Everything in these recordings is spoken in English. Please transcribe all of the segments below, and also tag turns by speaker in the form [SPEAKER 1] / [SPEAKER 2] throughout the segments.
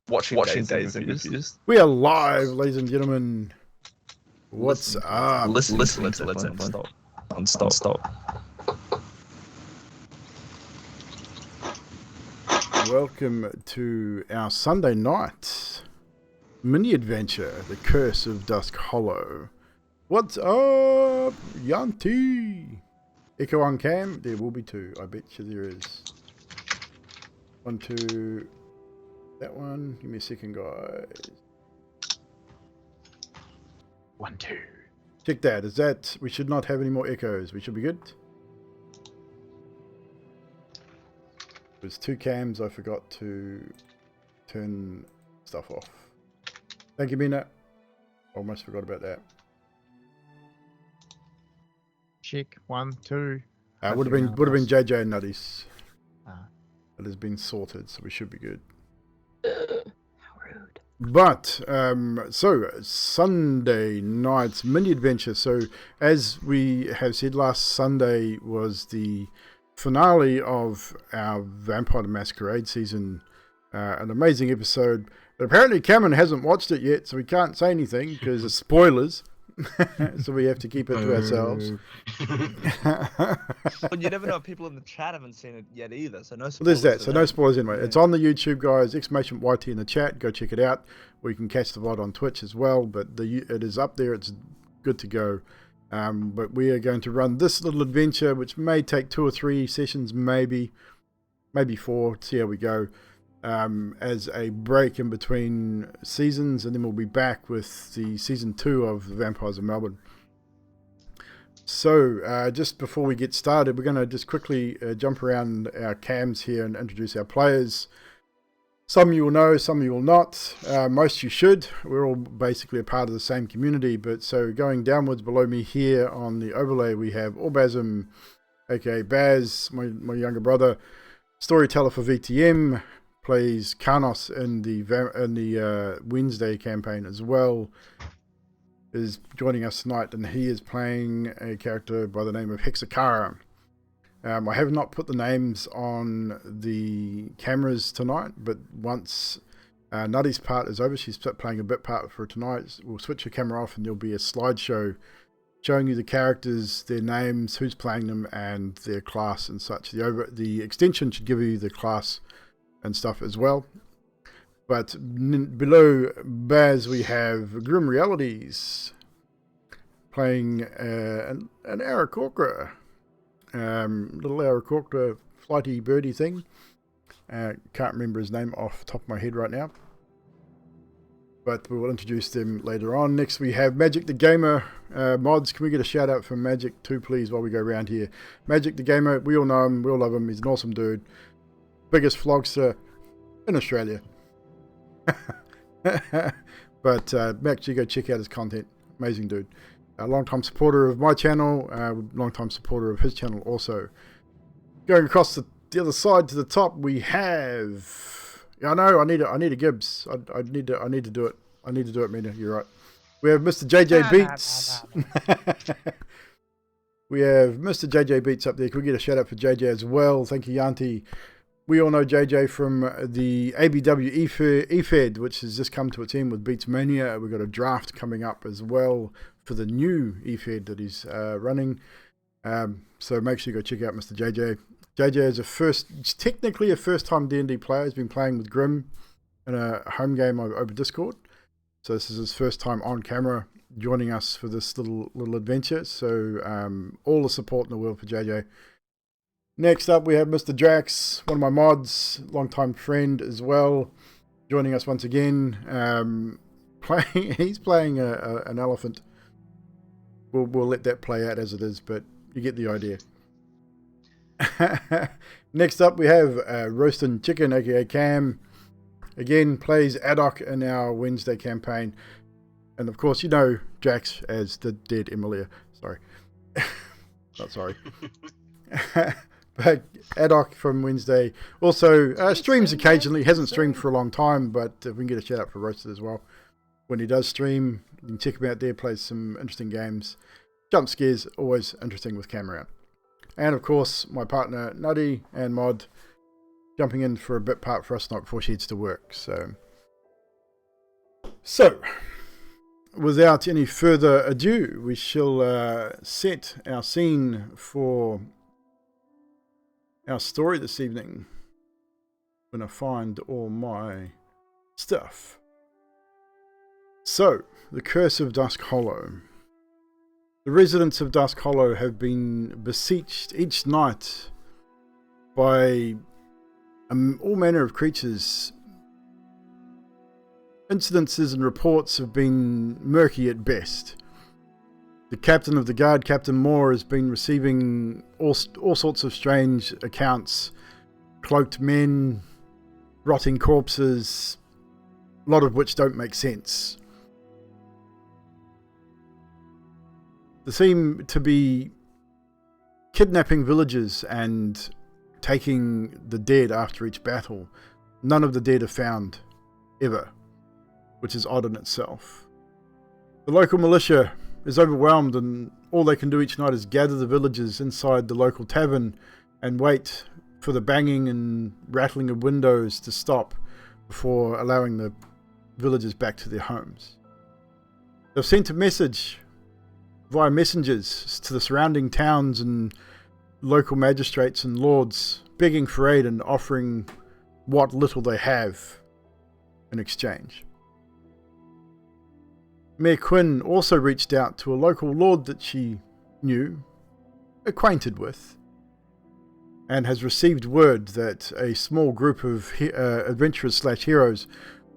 [SPEAKER 1] watching Days and Confused.
[SPEAKER 2] We are live, ladies and gentlemen. What's up?
[SPEAKER 1] Listening to Let's Stop.
[SPEAKER 2] Welcome to our Sunday night mini adventure, The Curse of Dusk Hollow. What's up, Yanti? Echo on cam? There will be two. I bet you there is. 1, 2. That one. Give me a second, guys.
[SPEAKER 1] 1, 2.
[SPEAKER 2] Check that. Is that? We should not have any more echoes. We should be good. There's 2 cams. I forgot to turn stuff off. Thank you, Mina. Almost forgot about that.
[SPEAKER 3] Check 1, 2.
[SPEAKER 2] Would have been JJ and Nutties. It has been sorted, so we should be good.
[SPEAKER 1] How rude.
[SPEAKER 2] But so Sunday night's mini adventure. So as we have said, last Sunday was the finale of our Vampire the Masquerade season. An amazing episode. But apparently Cameron hasn't watched it yet, so we can't say anything because it's spoilers. So we have to keep it to ourselves.
[SPEAKER 4] But you never know if people in the chat haven't seen it yet either, so no spoilers.
[SPEAKER 2] Well, there's that, so no spoilers anyway. Yeah. It's on the YouTube, guys. Exclamation YT in the chat. Go check it out. Or you can catch the VOD on Twitch as well. But it is up there. It's good to go. But we are going to run this little adventure, which may take 2 or 3 sessions, maybe 4. See how we go. As a break in between seasons, and then we'll be back with the season 2 of the Vampires of Melbourne. So just before we get started, we're going to just quickly jump around our cams here and introduce our players. Some you will know, some you will not. Most you should. We're all basically a part of the same community. But so going downwards below me here on the overlay, we have Orbasm, aka Baz, my younger brother, storyteller for VTM. Plays Karnos in the Wednesday campaign as well, is joining us tonight, and he is playing a character by the name of Hexakara. I have not put the names on the cameras tonight, but once Nutty's part is over, she's playing a bit part for tonight, we'll switch her camera off and there'll be a slideshow showing you the characters, their names, who's playing them, and their class and such. The extension should give you the class and stuff as well. But below Baz we have Grim Realities playing an Aarakocra, little Aarakocra flighty birdie thing. Can't remember his name off the top of my head right now, but we will introduce them later on. Next we have Magic the Gamer. Mods, can we get a shout out for Magic too, please, while we go around here? Magic the Gamer, we all know him, we all love him, he's an awesome dude. Biggest vlogster in Australia. But actually go check out his content. Amazing dude. A long-time supporter of my channel, long-time supporter of his channel also. Going across the other side to the top, we have... I know, I need a Gibbs. I need to do it. I need to do it, Mina. You're right. We have Mr. JJ Beats. We have Mr. JJ Beats up there. Can we get a shout out for JJ as well? Thank you, Yanti. We all know JJ from the ABW EFED, which has just come to its end with Beats Mania. We've got a draft coming up as well for the new EFED that he's running. So make sure you go check out Mr. JJ. JJ is technically a first-time D&D player. He's been playing with Grim in a home game over Discord. So this is his first time on camera joining us for this little adventure. So all the support in the world for JJ. Next up, we have Mr. Drax, one of my mods, longtime friend as well, joining us once again. He's playing an elephant. We'll let that play out as it is, but you get the idea. Next up, we have Roastin' Chicken, aka Cam. Again, plays Adok in our Wednesday campaign. And of course, you know Drax as the dead Emilia. Sorry. Not sorry. But Adok from Wednesday also streams occasionally. Hasn't streamed for a long time, but if we can get a shout out for Roasted as well. When he does stream, you can check him out there. Plays some interesting games. Jump scares, always interesting with camera out. And of course, my partner Nutty and Mod jumping in for a bit part for us tonight before she heads to work. So So, without any further ado, we shall set our scene for our story this evening when I find all my stuff. So, the Curse of Dusk Hollow. The residents of Dusk Hollow have been beseeched each night by all manner of creatures. Incidences and reports have been murky at best. The captain of the guard, Captain Moore, has been receiving all sorts of strange accounts. Cloaked men, rotting corpses, a lot of which don't make sense. They seem to be kidnapping villagers and taking the dead after each battle. None of the dead are found, ever, which is odd in itself. The local militia is overwhelmed, and all they can do each night is gather the villagers inside the local tavern and wait for the banging and rattling of windows to stop before allowing the villagers back to their homes. They've sent a message via messengers to the surrounding towns and local magistrates and lords, begging for aid and offering what little they have in exchange. Mayor Quinn also reached out to a local lord that she knew, acquainted with, and has received word that a small group of adventurers/heroes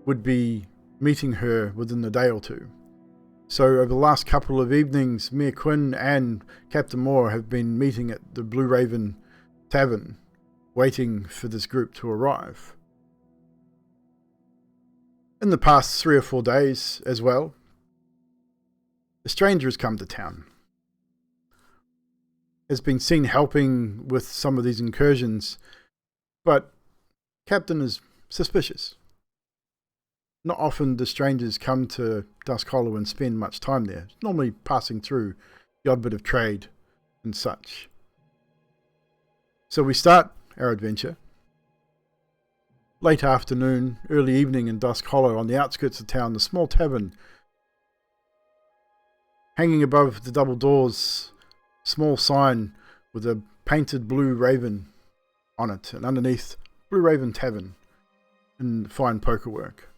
[SPEAKER 2] would be meeting her within a day or two. So over the last couple of evenings, Mayor Quinn and Captain Moore have been meeting at the Blue Raven Tavern, waiting for this group to arrive. In the past 3 or 4 days as well, a stranger has come to town. Has been seen helping with some of these incursions, but Captain is suspicious. Not often do strangers come to Dusk Hollow and spend much time there, normally passing through the odd bit of trade and such. So we start our adventure late afternoon, early evening in Dusk Hollow on the outskirts of town, the small tavern. Hanging above the double doors, small sign with a painted blue raven on it, and underneath, Blue Raven Tavern in fine pokerwork.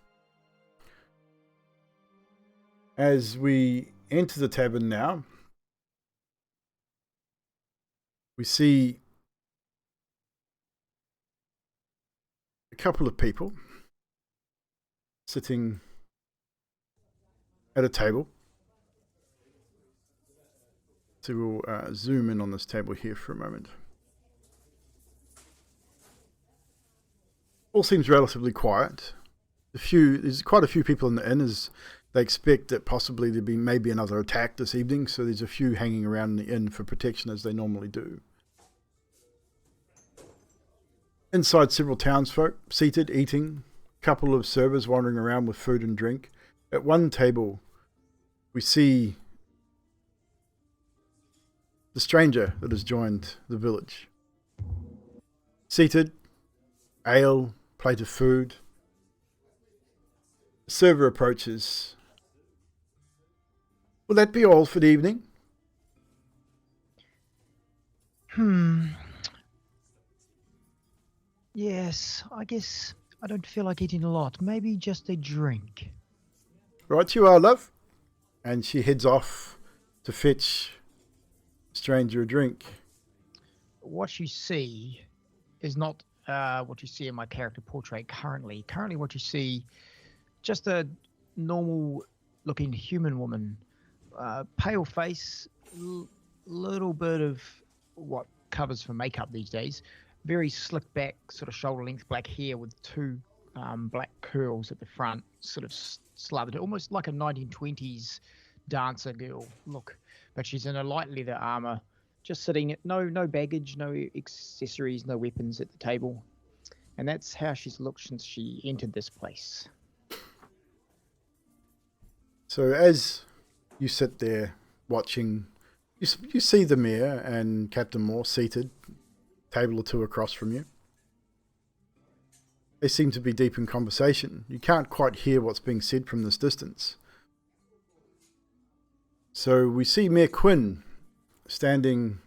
[SPEAKER 2] As we enter the tavern now, we see a couple of people sitting at a table. So we'll zoom in on this table here for a moment. All seems relatively quiet. There's quite a few people in the inn, as they expect that possibly there'll be maybe another attack this evening, so there's a few hanging around the inn for protection as they normally do. Inside, several townsfolk seated, eating, a couple of servers wandering around with food and drink. At one table, we see the stranger that has joined the village. Seated, ale, plate of food. The server approaches. Will that be all for the evening?
[SPEAKER 3] Yes, I guess I don't feel like eating a lot. Maybe just a drink.
[SPEAKER 2] Right you are, love. And she heads off to fetch the stranger a drink.
[SPEAKER 3] What you see is not what you see in my character portrait currently. Currently what you see, just a normal looking human woman. Pale face, little bit of what covers for makeup these days. Very slick back, sort of shoulder length black hair with 2 black curls at the front, sort of slathered, almost like a 1920s dancer girl look. But she's in a light leather armor, just sitting at no baggage, no accessories, no weapons at the table. And that's how she's looked since she entered this place.
[SPEAKER 2] So as you sit there watching, you see the mayor and Captain Moore seated, table or two across from you. They seem to be deep in conversation. You can't quite hear what's being said from this distance. So we see Mayor Quinn standing,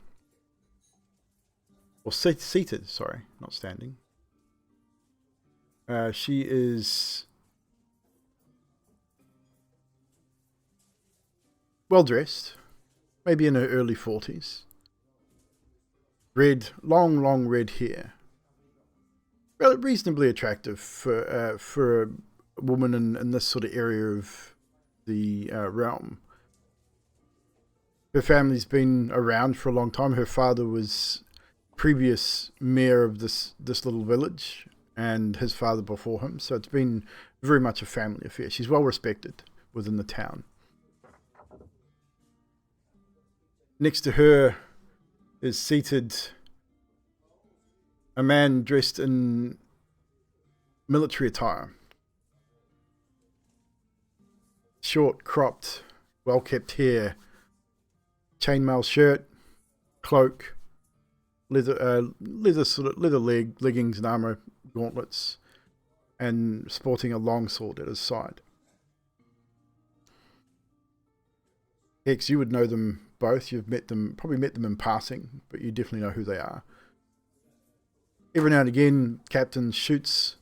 [SPEAKER 2] or seated, sorry, not standing. She is well dressed, maybe in her early 40s. Red, long red hair. Reasonably attractive for a woman in this sort of area of the realm. Her family's been around for a long time. Her father was previous mayor of this little village, and his father before him. So it's been very much a family affair. She's well respected within the town. Next to her is seated a man dressed in military attire. Short, cropped, well-kept hair, chainmail shirt, cloak, leather leggings and armor gauntlets, and sporting a long sword at his side. Hex, you would know them both. You've probably met them in passing, but you definitely know who they are. Every now and again, Captain shoots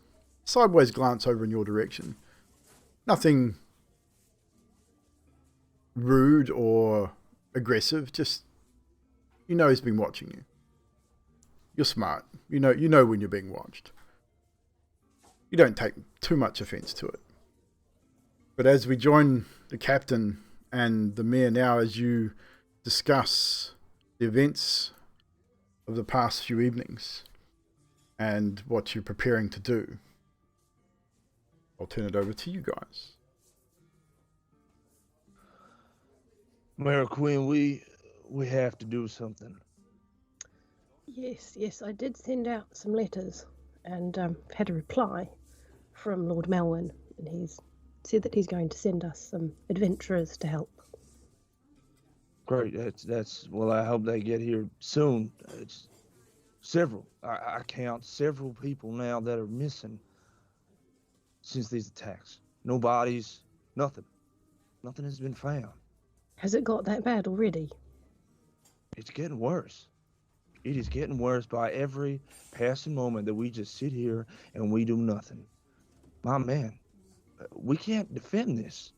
[SPEAKER 2] a sideways glance over in your direction. Nothing rude or aggressive, just you know he's been watching you. You're smart. You know when you're being watched. You don't take too much offense to it. But as we join the captain and the mayor now, as you discuss the events of the past few evenings and what you're preparing to do, I'll turn it over to you guys.
[SPEAKER 4] Mayor Quinn, we have to do something.
[SPEAKER 5] Yes, I did send out some letters and had a reply from Lord Melwyn, and he's said that he's going to send us some adventurers to help.
[SPEAKER 4] Great. That's well, I hope they get here soon. It's several. I count several people now that are missing since these attacks. No bodies, nothing. Nothing has been found.
[SPEAKER 5] Has it got that bad already?
[SPEAKER 4] It's getting worse. It is getting worse by every passing moment that we just sit here and we do nothing. My man, we can't defend this.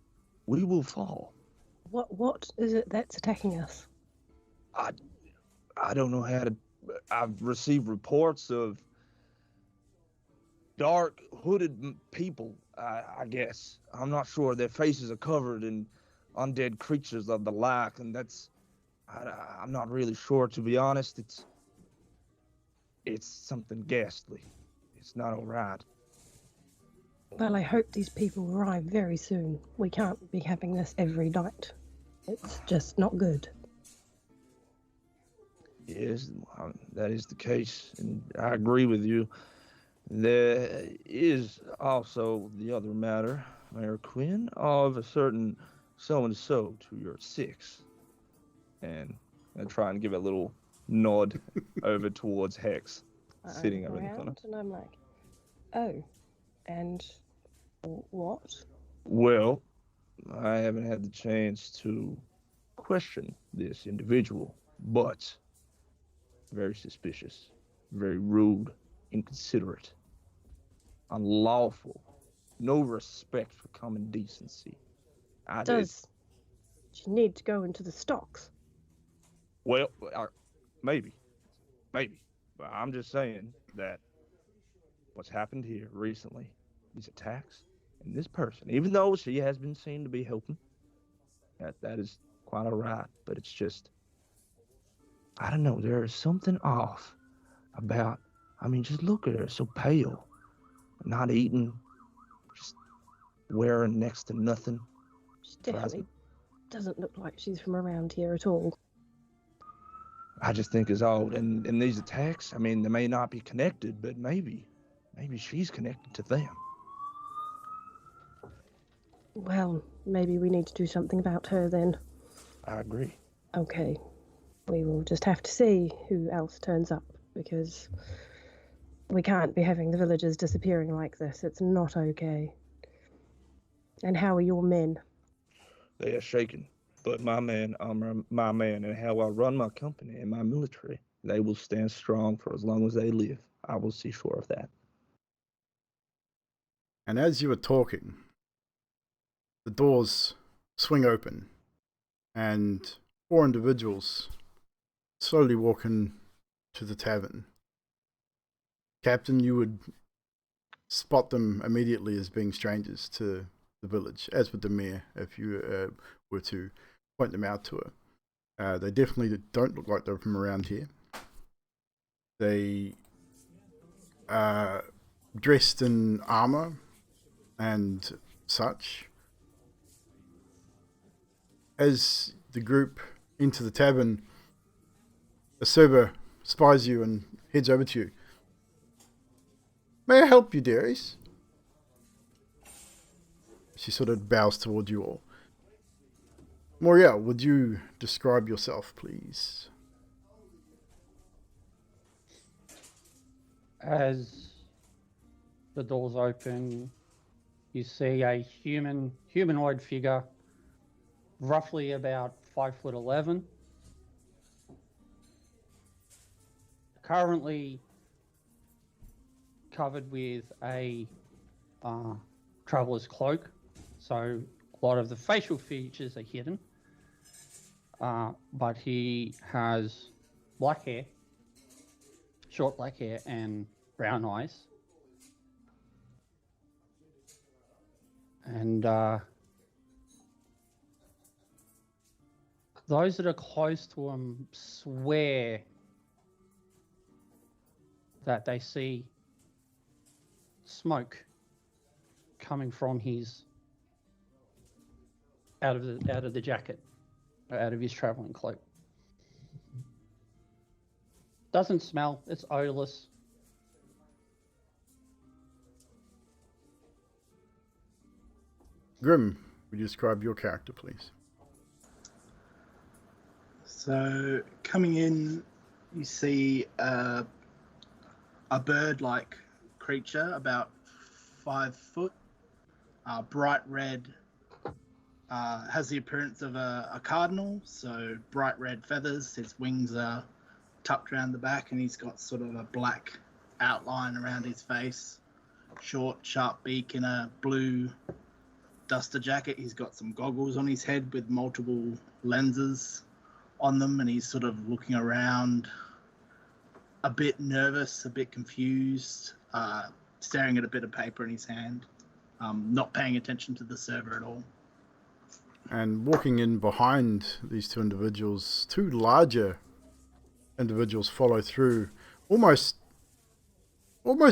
[SPEAKER 4] We will fall.
[SPEAKER 5] What is it that's attacking us?
[SPEAKER 4] I don't know how to. I've received reports of dark hooded people. I guess I'm not sure. Their faces are covered in undead creatures of the like, and that's. I'm not really sure, to be honest. It's something ghastly. It's not all right.
[SPEAKER 5] Well, I hope these people arrive very soon. We can't be having this every night. It's just not good.
[SPEAKER 4] Yes, that is the case, and I agree with you. There is also the other matter, Mayor Quinn, of a certain so-and-so to your 6. And I try and give a little nod over towards Hex, sitting over in the corner.
[SPEAKER 5] And I'm like, oh, and what?
[SPEAKER 4] Well, I haven't had the chance to question this individual, but very suspicious, very rude, inconsiderate, unlawful, no respect for common decency.
[SPEAKER 5] Does she need to go into the stocks?
[SPEAKER 4] Well, maybe. But I'm just saying that what's happened here recently, these attacks, and this person, even though she has been seen to be helping, that is quite all right, but it's just, I don't know, there is something off about, just look at her, so pale, not eating, just wearing next to nothing.
[SPEAKER 5] She definitely doesn't look like she's from around here at all.
[SPEAKER 4] I just think it's odd. And these attacks, they may not be connected, but maybe she's connected to them.
[SPEAKER 5] Well, maybe we need to do something about her then.
[SPEAKER 4] I agree.
[SPEAKER 5] Okay. We will just have to see who else turns up, because We can't be having the villagers disappearing like this. It's not okay. And how are your men?
[SPEAKER 4] They are shaken. But my men are my men, and how I run my company and my military, they will stand strong for as long as they live. I will see sure of that.
[SPEAKER 2] And as you were talking, the doors swing open, and 4 individuals slowly walk into the tavern. Captain, you would spot them immediately as being strangers to the village, as would the mayor if you were to point them out to her. They definitely don't look like they're from around here. They are dressed in armor and such. As the group enter the tavern, a server spies you and heads over to you. May I help you, dearies? She sort of bows towards you all. Moriel, would you describe yourself, please?
[SPEAKER 6] As the doors open, you see a humanoid figure, roughly about 5'11", currently covered with a traveler's cloak, so a lot of the facial features are hidden. But he has black hair, short black hair, and brown eyes. And those that are close to him swear that they see smoke coming from his out of the jacket, or out of his traveling cloak. Doesn't smell, it's odorless.
[SPEAKER 2] Grim, would you describe your character, please?
[SPEAKER 7] So coming in, you see a bird-like creature, about 5 foot, bright red, has the appearance of a cardinal, so bright red feathers. His wings are tucked around the back, and he's got sort of a black outline around his face. Short, sharp beak in a blue duster jacket. He's got some goggles on his head with multiple lenses on them, and he's sort of looking around, a bit nervous, a bit confused, staring at a bit of paper in his hand, not paying attention to the server at all.
[SPEAKER 2] And walking in behind these 2 individuals, 2 larger individuals follow through, almost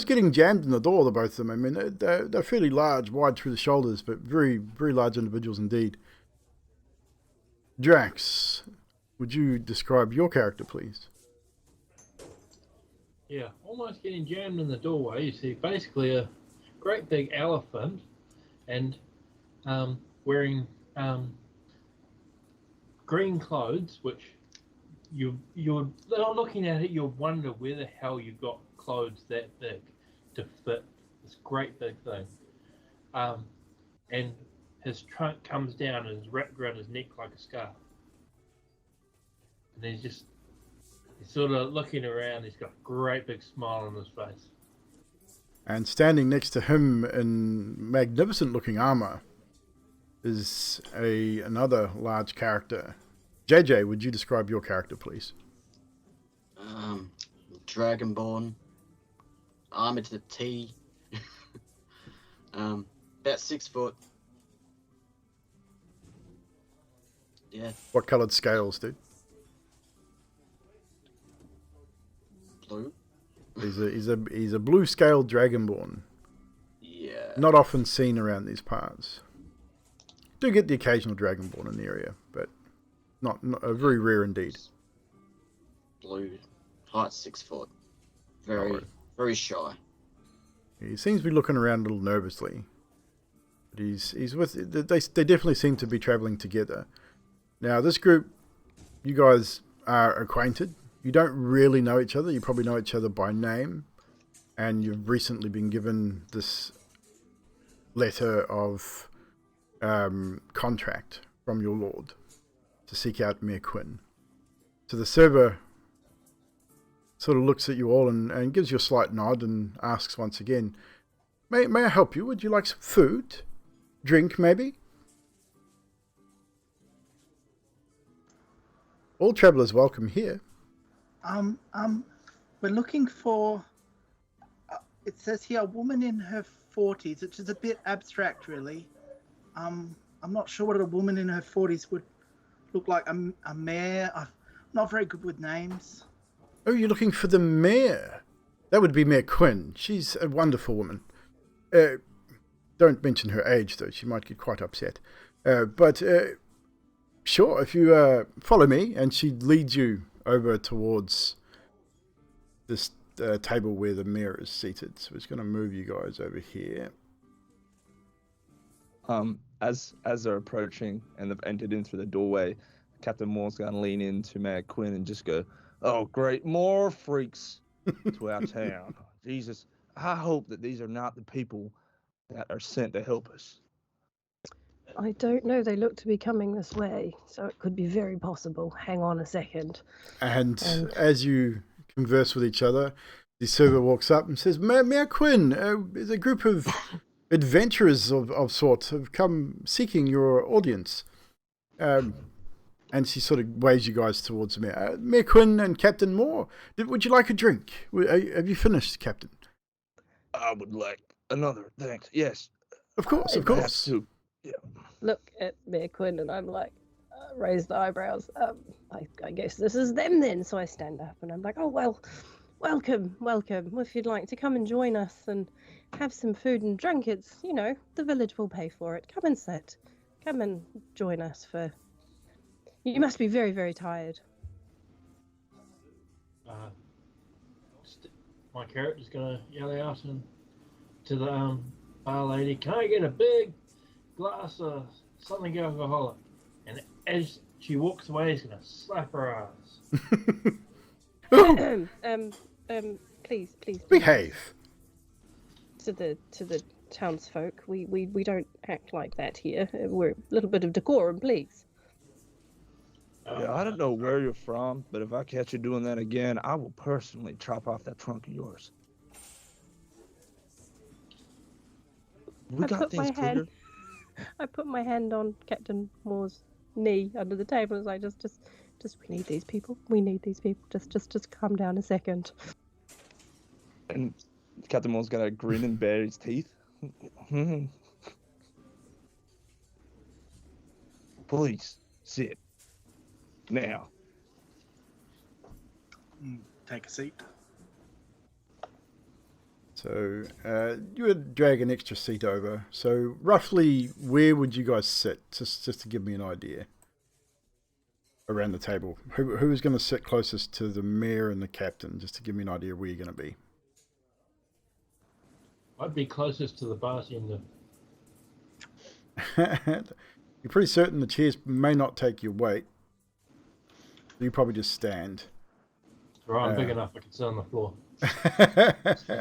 [SPEAKER 2] getting jammed in the door, the both of them. I mean, they're fairly large, wide through the shoulders, but very, very large individuals indeed. Drax, would you describe your character, please?
[SPEAKER 8] Yeah, almost getting jammed in the doorway. You see basically a great big elephant and wearing green clothes, which you're looking at it, you'll wonder where the hell you got clothes that big to fit this great big thing. And his trunk comes down and is wrapped around his neck like a scarf. And he's sort of looking around. He's got a great big smile on his face.
[SPEAKER 2] And standing next to him in magnificent looking armor is another large character. JJ, would you describe your character, please?
[SPEAKER 9] Dragonborn, armored to the T, about 6 foot. Yeah.
[SPEAKER 2] What coloured scales, dude?
[SPEAKER 9] Blue.
[SPEAKER 2] He's a blue scaled dragonborn.
[SPEAKER 9] Yeah.
[SPEAKER 2] Not often seen around these parts. Do get the occasional dragonborn in the area, but not a very rare indeed.
[SPEAKER 9] Blue, height 6 foot. Very shy.
[SPEAKER 2] He seems to be looking around a little nervously. But he's with. They definitely seem to be travelling together. Now this group, you guys are acquainted. You don't really know each other. You probably know each other by name, and you've recently been given this letter of contract from your lord to seek out Mayor Quinn. So the server sort of looks at you all and gives you a slight nod and asks once again, May I help you? Would you like some food? Drink, maybe? All travellers welcome here.
[SPEAKER 7] We're looking for. It says here a woman in her 40s, which is a bit abstract, really. I'm not sure what a woman in her 40s would look like. A mayor. I'm not very good with names.
[SPEAKER 2] Oh, you're looking for the mayor? That would be Mayor Quinn. She's a wonderful woman. Don't mention her age, though. She might get quite upset. But sure, if you follow me, and she leads you over towards this table where the mayor is seated. So it's going to move you guys over here.
[SPEAKER 4] As they're approaching and they've entered in through the doorway, Captain Moore's going to lean into Mayor Quinn and just go, "Oh, great, more freaks to our town. Jesus, I hope that these are not the people that are sent to help us."
[SPEAKER 5] I don't know. They look to be coming this way, so it could be very possible. Hang on a second.
[SPEAKER 2] And as you converse with each other, the server walks up and says, Mayor Quinn, there's a group of adventurers of sorts have come seeking your audience. And she sort of waves you guys towards the mayor. Mayor Quinn and Captain Moore, would you like a drink? Have you finished, Captain?
[SPEAKER 4] I would like another, thanks. Yes.
[SPEAKER 2] Of course, of course.
[SPEAKER 4] Yeah.
[SPEAKER 5] Look at Mayor Quinn and I'm like, raise the eyebrows. I guess this is them then. So I stand up and I'm like, oh, well, welcome. If you'd like to come and join us and have some food and drink, it's, the village will pay for it. Come and sit. Come and join us for... You must be very, very tired.
[SPEAKER 8] My character's gonna yell out to the bar lady, "Can I get a big glass of something alcoholic?" And as she walks away, he's gonna slap her ass.
[SPEAKER 5] Please.
[SPEAKER 2] Behave.
[SPEAKER 5] To the townsfolk, we don't act like that here. We're a little bit of decorum, please.
[SPEAKER 4] Yeah, I don't know where you're from, but if I catch you doing that again, I will personally chop off that trunk of yours. We got things clear.
[SPEAKER 5] I put my hand on Captain Moore's knee under the table as I just we need these people. Just calm down a second.
[SPEAKER 4] And Captain Moore's gonna grin and bare his teeth. Please sit. Now.
[SPEAKER 7] Take a seat.
[SPEAKER 2] So you would drag an extra seat over. So roughly, where would you guys sit? Just to give me an idea. Around the table. Who is going to sit closest to the mayor and the captain? Just to give me an idea where you're going to be.
[SPEAKER 8] I'd be closest to the bartender.
[SPEAKER 2] You're pretty certain the chairs may not take your weight. You probably just stand.
[SPEAKER 8] Right, I'm big enough. I can sit on the floor.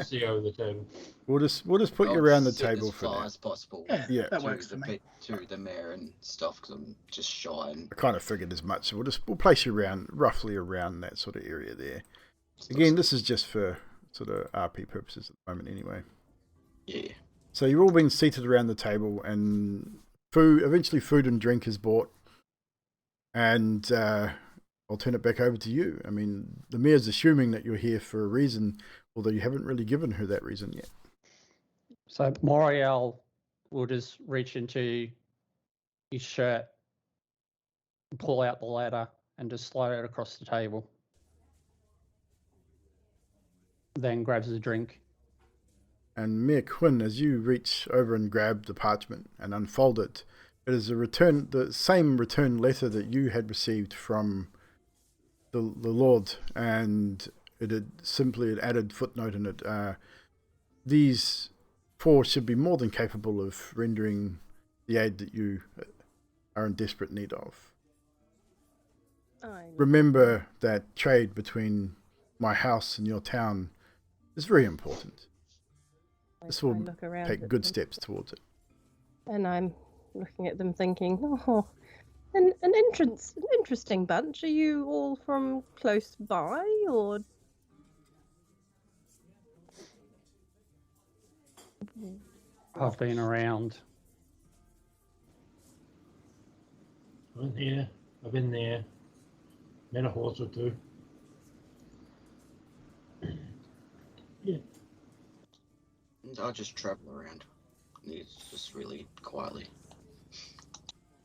[SPEAKER 8] See over the table.
[SPEAKER 2] We'll just put you around the table
[SPEAKER 9] as
[SPEAKER 2] for
[SPEAKER 9] far
[SPEAKER 2] now.
[SPEAKER 9] as possible.
[SPEAKER 2] Yeah.
[SPEAKER 7] That works for me.
[SPEAKER 9] To the mayor and stuff, because I'm just shy. And
[SPEAKER 2] I kind of figured as much. So we'll place you roughly around that sort of area there. Again, this is just for sort of RP purposes at the moment, anyway.
[SPEAKER 9] Yeah.
[SPEAKER 2] So you've all been seated around the table, and eventually food and drink is bought, and I'll turn it back over to you. I mean, the mayor's assuming that you're here for a reason, although you haven't really given her that reason yet.
[SPEAKER 6] So Moriel will just reach into his shirt, pull out the ladder, and just slide it across the table. Then grabs a drink.
[SPEAKER 2] And Mayor Quinn, as you reach over and grab the parchment and unfold it, it is the same return letter that you had received from the Lord, and it had simply an added footnote in it. These four should be more than capable of rendering the aid that you are in desperate need of. Remember that trade between my house and your town is very important. This
[SPEAKER 5] I
[SPEAKER 2] will
[SPEAKER 5] look around
[SPEAKER 2] take
[SPEAKER 5] at
[SPEAKER 2] good
[SPEAKER 5] them,
[SPEAKER 2] steps towards it.
[SPEAKER 5] and I'm looking at them thinking, oh, an interesting bunch. Are you all from close by, or?
[SPEAKER 6] I've been around.
[SPEAKER 8] I've been here. I've been there. Met a horse or two. Yeah.
[SPEAKER 9] I'll just travel around. It's just really quietly.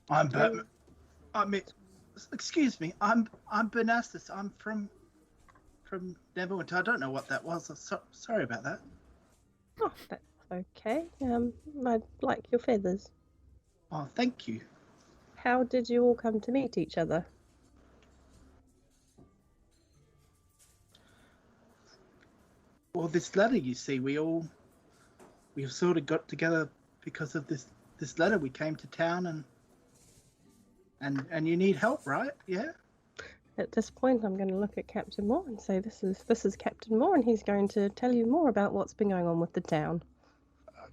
[SPEAKER 7] I'm Batman. I mean, excuse me. I'm Benastis. I'm from Neverwinter. I don't know what that was. Sorry about that.
[SPEAKER 5] Oh, that's okay. I like your feathers.
[SPEAKER 7] Oh, thank you.
[SPEAKER 5] How did you all come to meet each other?
[SPEAKER 7] Well, this letter, you see, we sort of got together because of this letter. We came to town and you need help, right? Yeah.
[SPEAKER 5] At this point, I'm going to look at Captain Moore and say, "This is Captain Moore, and he's going to tell you more about what's been going on with the town."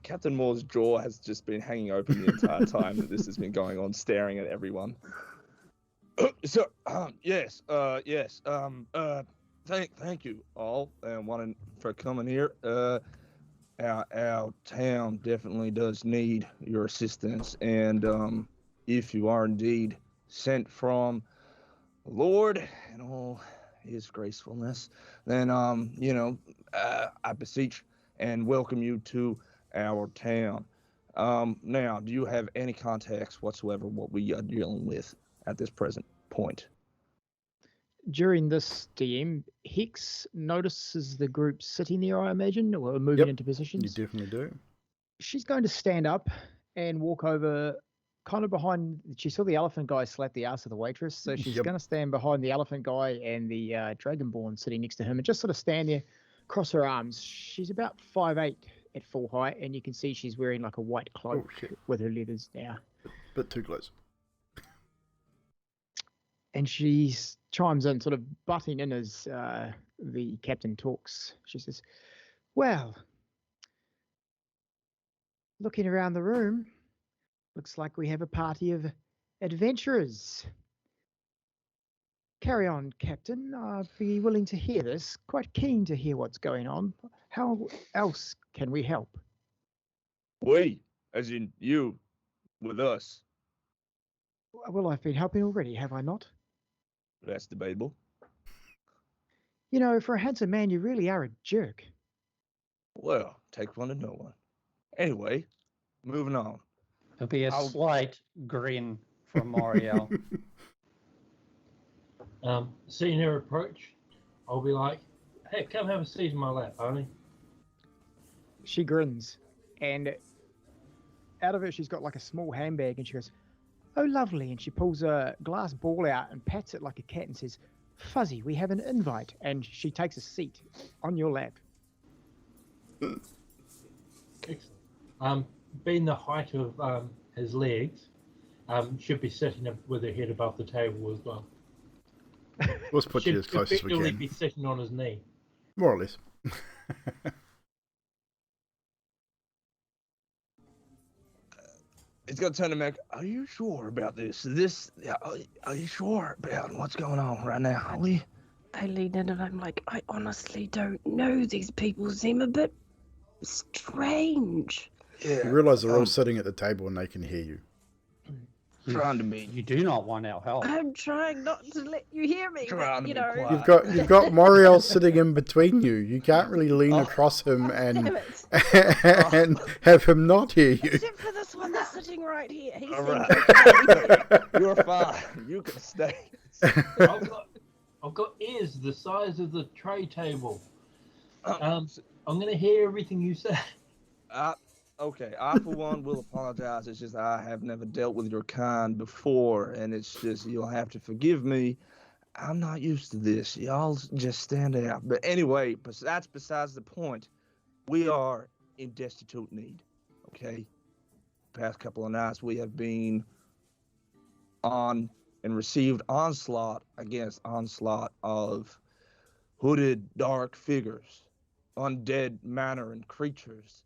[SPEAKER 4] Captain Moore's jaw has just been hanging open the entire time that this has been going on, staring at everyone. So, yes, thank you all, and wanting for coming here. Our town definitely does need your assistance, and if you are indeed sent from the Lord and all His gracefulness, then I beseech and welcome you to our town. Now, do you have any context whatsoever what we are dealing with at this present point?
[SPEAKER 3] During this DM, Hicks notices the group sitting there, I imagine, or moving
[SPEAKER 2] Yep,
[SPEAKER 3] into
[SPEAKER 2] You
[SPEAKER 3] positions.
[SPEAKER 2] definitely do.
[SPEAKER 3] She's going to stand up and walk over kind of behind. She saw the elephant guy slap the ass of the waitress, so she's
[SPEAKER 2] Yep.
[SPEAKER 3] going to stand behind the elephant guy and the dragonborn sitting next to him and just sort of stand there, cross her arms. She's about 5'8" at full height, and you can see she's wearing like a white cloak
[SPEAKER 2] shit.
[SPEAKER 3] with her leathers now.
[SPEAKER 2] Bit too close.
[SPEAKER 3] And she chimes in, sort of butting in as the captain talks. She says, "Well, looking around the room, looks like we have a party of adventurers. Carry on, Captain. I'd be willing to hear this. Quite keen to hear what's going on. How else can we help?"
[SPEAKER 4] We, as in you, with us.
[SPEAKER 3] "Well, I've been helping already, have I not?
[SPEAKER 4] That's debatable.
[SPEAKER 3] You know, for a handsome man, you really are a jerk."
[SPEAKER 4] Well, take one to know one. Anyway, moving on.
[SPEAKER 6] There'll be a
[SPEAKER 4] I'll-
[SPEAKER 6] slight grin from Moriel.
[SPEAKER 8] Seeing her approach, I'll be like, "Hey, come have a seat in my lap, Arnie."
[SPEAKER 3] She grins, and out of it, she's got like a small handbag, and she goes, "Oh, lovely." And she pulls a glass ball out and pats it like a cat and says, "Fuzzy, we have an invite." And she takes a seat on your lap.
[SPEAKER 8] Excellent. Being the height of his legs, should be sitting up with her head above the table as well.
[SPEAKER 2] Let's put you
[SPEAKER 8] Should
[SPEAKER 2] as close as we
[SPEAKER 8] effectively
[SPEAKER 2] can.
[SPEAKER 8] be sitting on his knee.
[SPEAKER 2] More or less.
[SPEAKER 4] It's gonna turn to Meg. Are you sure about this? Are you sure about what's going on right now? Are we?
[SPEAKER 5] I lean in and I'm like, "I honestly don't know. These people seem a bit strange."
[SPEAKER 4] Yeah.
[SPEAKER 2] You realise they're all sitting at the table and they can hear you.
[SPEAKER 4] Trying to be.
[SPEAKER 6] You do not want our help.
[SPEAKER 5] I'm trying not to let you hear me,
[SPEAKER 4] Trying
[SPEAKER 5] but,
[SPEAKER 4] to
[SPEAKER 5] you
[SPEAKER 4] be
[SPEAKER 5] know.
[SPEAKER 4] quiet.
[SPEAKER 2] You've got Moriel sitting in between you. You can't really lean across him
[SPEAKER 5] Damn
[SPEAKER 2] and
[SPEAKER 5] it.
[SPEAKER 2] and have him not hear you.
[SPEAKER 5] Except for this one that's sitting right here. He
[SPEAKER 4] All
[SPEAKER 5] seems
[SPEAKER 4] right.
[SPEAKER 5] okay.
[SPEAKER 4] You're fine. You can stay.
[SPEAKER 8] I've got ears the size of the tray table.
[SPEAKER 4] Um,
[SPEAKER 8] I'm gonna hear everything you say.
[SPEAKER 4] Okay, I for one will apologize. It's just I have never dealt with your kind before, and it's just you'll have to forgive me. I'm not used to this. Y'all just stand out. But anyway, that's besides the point. We are in destitute need. Okay. Past couple of nights we have been on and received onslaught against onslaught of hooded dark figures, undead manner and creatures.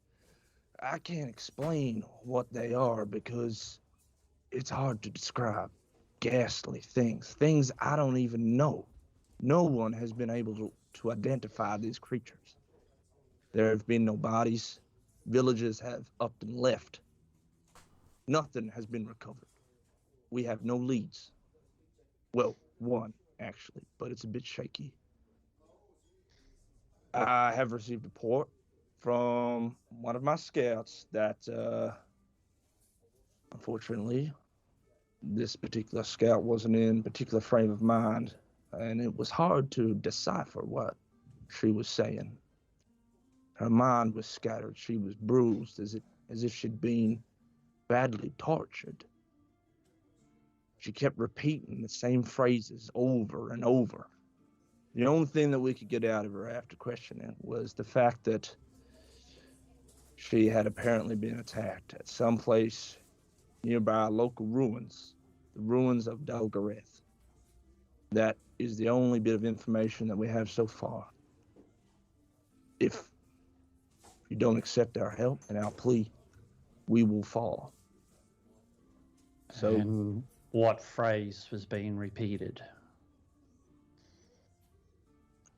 [SPEAKER 4] I can't explain what they are because it's hard to describe. Ghastly things I don't even know. No one has been able to identify these creatures. There have been no bodies. Villages have up and left. Nothing has been recovered. We have no leads. Well, one, actually, but it's a bit shaky. I have received a report from one of my scouts that, unfortunately, this particular scout wasn't in particular frame of mind, and it was hard to decipher what she was saying. Her mind was scattered. She was bruised as if she'd been badly tortured. She kept repeating the same phrases over and over. The only thing that we could get out of her after questioning was the fact that she had apparently been attacked at some place nearby local ruins, the ruins of Dalgareth. That is the only bit of information that we have so far. If you don't accept our help and our plea, we will fall. So,
[SPEAKER 6] And what phrase was being repeated?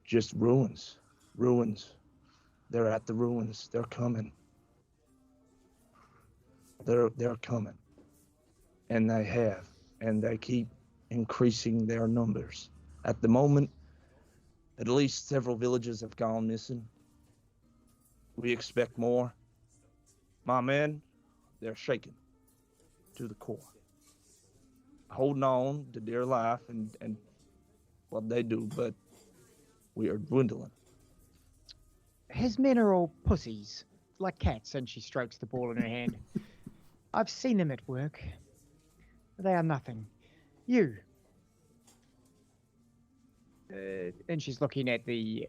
[SPEAKER 4] just ruins. Ruins. They're at the ruins. They're coming. They're coming. And they have. And they keep increasing their numbers. At the moment, at least several villages have gone missing. We expect more. My men, they're shaken to the core. Holding on to dear life and what they do, but we are dwindling.
[SPEAKER 3] His men are all pussies, like cats, and she strokes the ball in her hand. I've seen them at work. They are nothing. You. And she's looking at the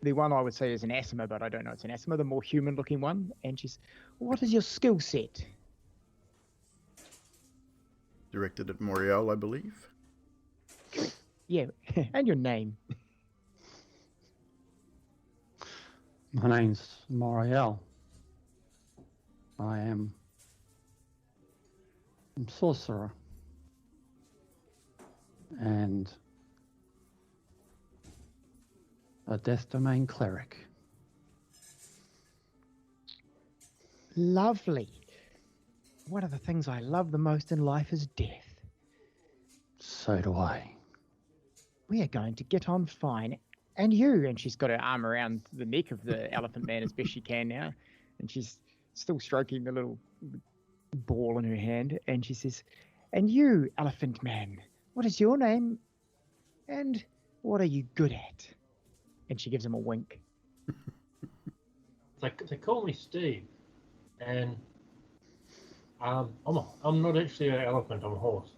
[SPEAKER 3] one I would say is an Asima, but I don't know it's an Asima, the more human-looking one. And she's, what is your skill set?
[SPEAKER 2] Directed at Moriel, I believe.
[SPEAKER 3] Yeah, and your name.
[SPEAKER 6] My name's Moriel. I am a sorcerer. And a Death Domain cleric.
[SPEAKER 3] Lovely. One of the things I love the most in life is death.
[SPEAKER 6] So do I.
[SPEAKER 3] We are going to get on fine. And you. And she's got her arm around the neck of the elephant man as best she can now. And she's still stroking the little ball in her hand. And she says, and you, elephant man, what is your name? And what are you good at? And she gives him a wink.
[SPEAKER 8] They call me Steve, and I'm not actually an elephant. I'm a horse.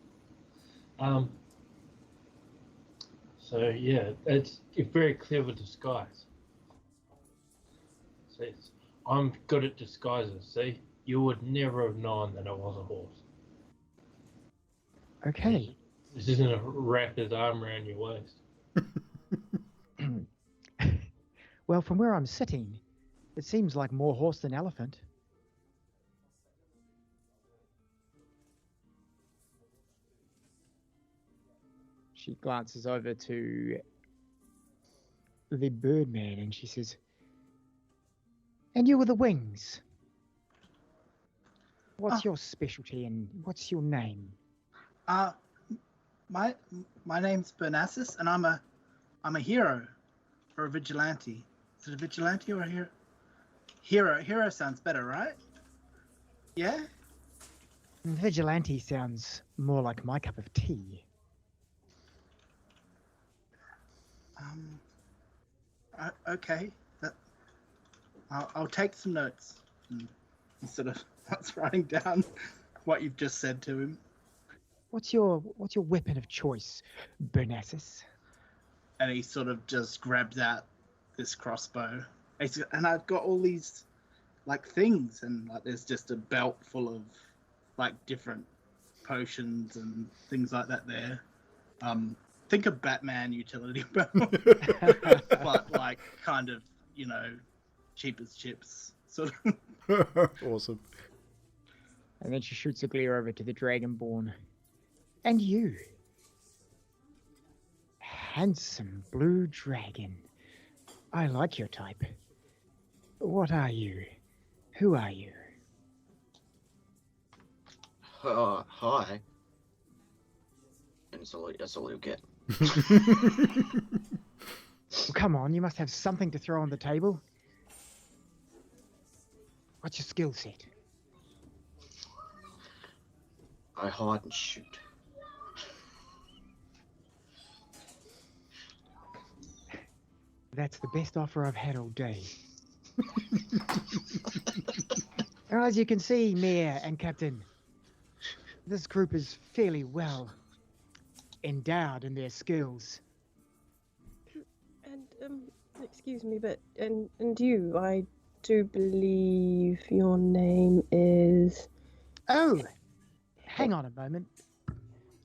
[SPEAKER 8] So yeah, it's a very clever disguise. See, I'm good at disguises. See, you would never have known that I was a horse.
[SPEAKER 3] Okay.
[SPEAKER 8] This isn't a wrap his arm around your waist.
[SPEAKER 3] Well, from where I'm sitting, it seems like more horse than elephant. She glances over to the Birdman and she says, and you with the wings. What's your specialty and what's your name?
[SPEAKER 7] My name's Bernassus, and I'm a hero or a vigilante. Is it a vigilante or a hero? Hero sounds better, right? Yeah?
[SPEAKER 3] Vigilante sounds more like my cup of tea.
[SPEAKER 7] Okay. I'll take some notes. Instead of us writing down what you've just said to him.
[SPEAKER 3] What's your weapon of choice, Bernassus?
[SPEAKER 7] And he sort of just grabs out this crossbow. And I've got all these like things, and like there's just a belt full of like different potions and things like that there. Think of Batman utility belt. But like kind of, cheap as chips. Sort of.
[SPEAKER 2] Awesome.
[SPEAKER 3] And then she shoots a glare over to the Dragonborn. And you. Handsome blue dragon. I like your type. What are you? Who are you?
[SPEAKER 9] Hi. And that's all you'll get.
[SPEAKER 3] Well, come on, you must have something to throw on the table. What's your skill set?
[SPEAKER 9] I hide and shoot.
[SPEAKER 3] That's the best offer I've had all day. Now, as you can see, Mayor and Captain, this group is fairly well endowed in their skills.
[SPEAKER 5] And excuse me, but and you, I do believe your name is.
[SPEAKER 3] Oh, hang on a moment.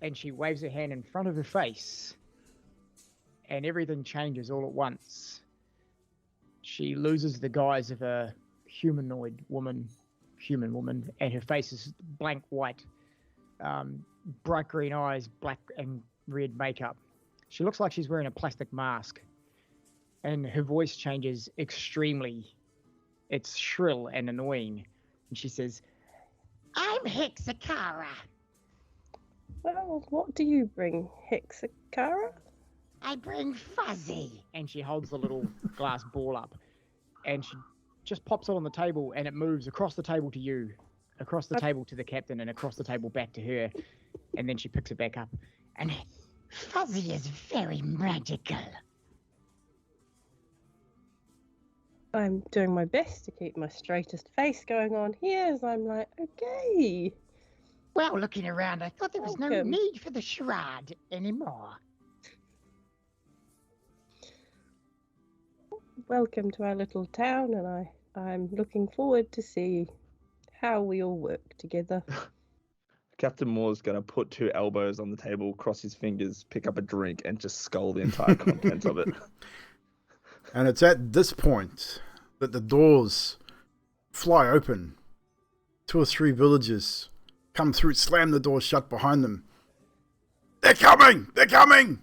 [SPEAKER 3] And she waves her hand in front of her face. And everything changes all at once. She loses the guise of a human woman, and her face is blank white, bright green eyes, black and red makeup. She looks like she's wearing a plastic mask, and her voice changes extremely. It's shrill and annoying, and she says, "I'm Hexakara."
[SPEAKER 5] Well, what do you bring, Hexakara?
[SPEAKER 3] I bring Fuzzy. And she holds the little glass ball up, and she just pops it on the table, and it moves across the table to you, across the table to the captain, and across the table back to her. And then she picks it back up. And Fuzzy is very magical.
[SPEAKER 5] I'm doing my best to keep my straightest face going on here as I'm like, okay.
[SPEAKER 3] Well, looking around, I thought there was no
[SPEAKER 5] Welcome.
[SPEAKER 3] need for the charade anymore.
[SPEAKER 5] Welcome to our little town, and I'm looking forward to see how we all work together.
[SPEAKER 4] Captain Moore's gonna put 2 elbows on the table, cross his fingers, pick up a drink, and just scull the entire contents of it.
[SPEAKER 2] And it's at this point that the doors fly open. 2 or 3 villagers come through, slam the door shut behind them. They're coming! They're coming!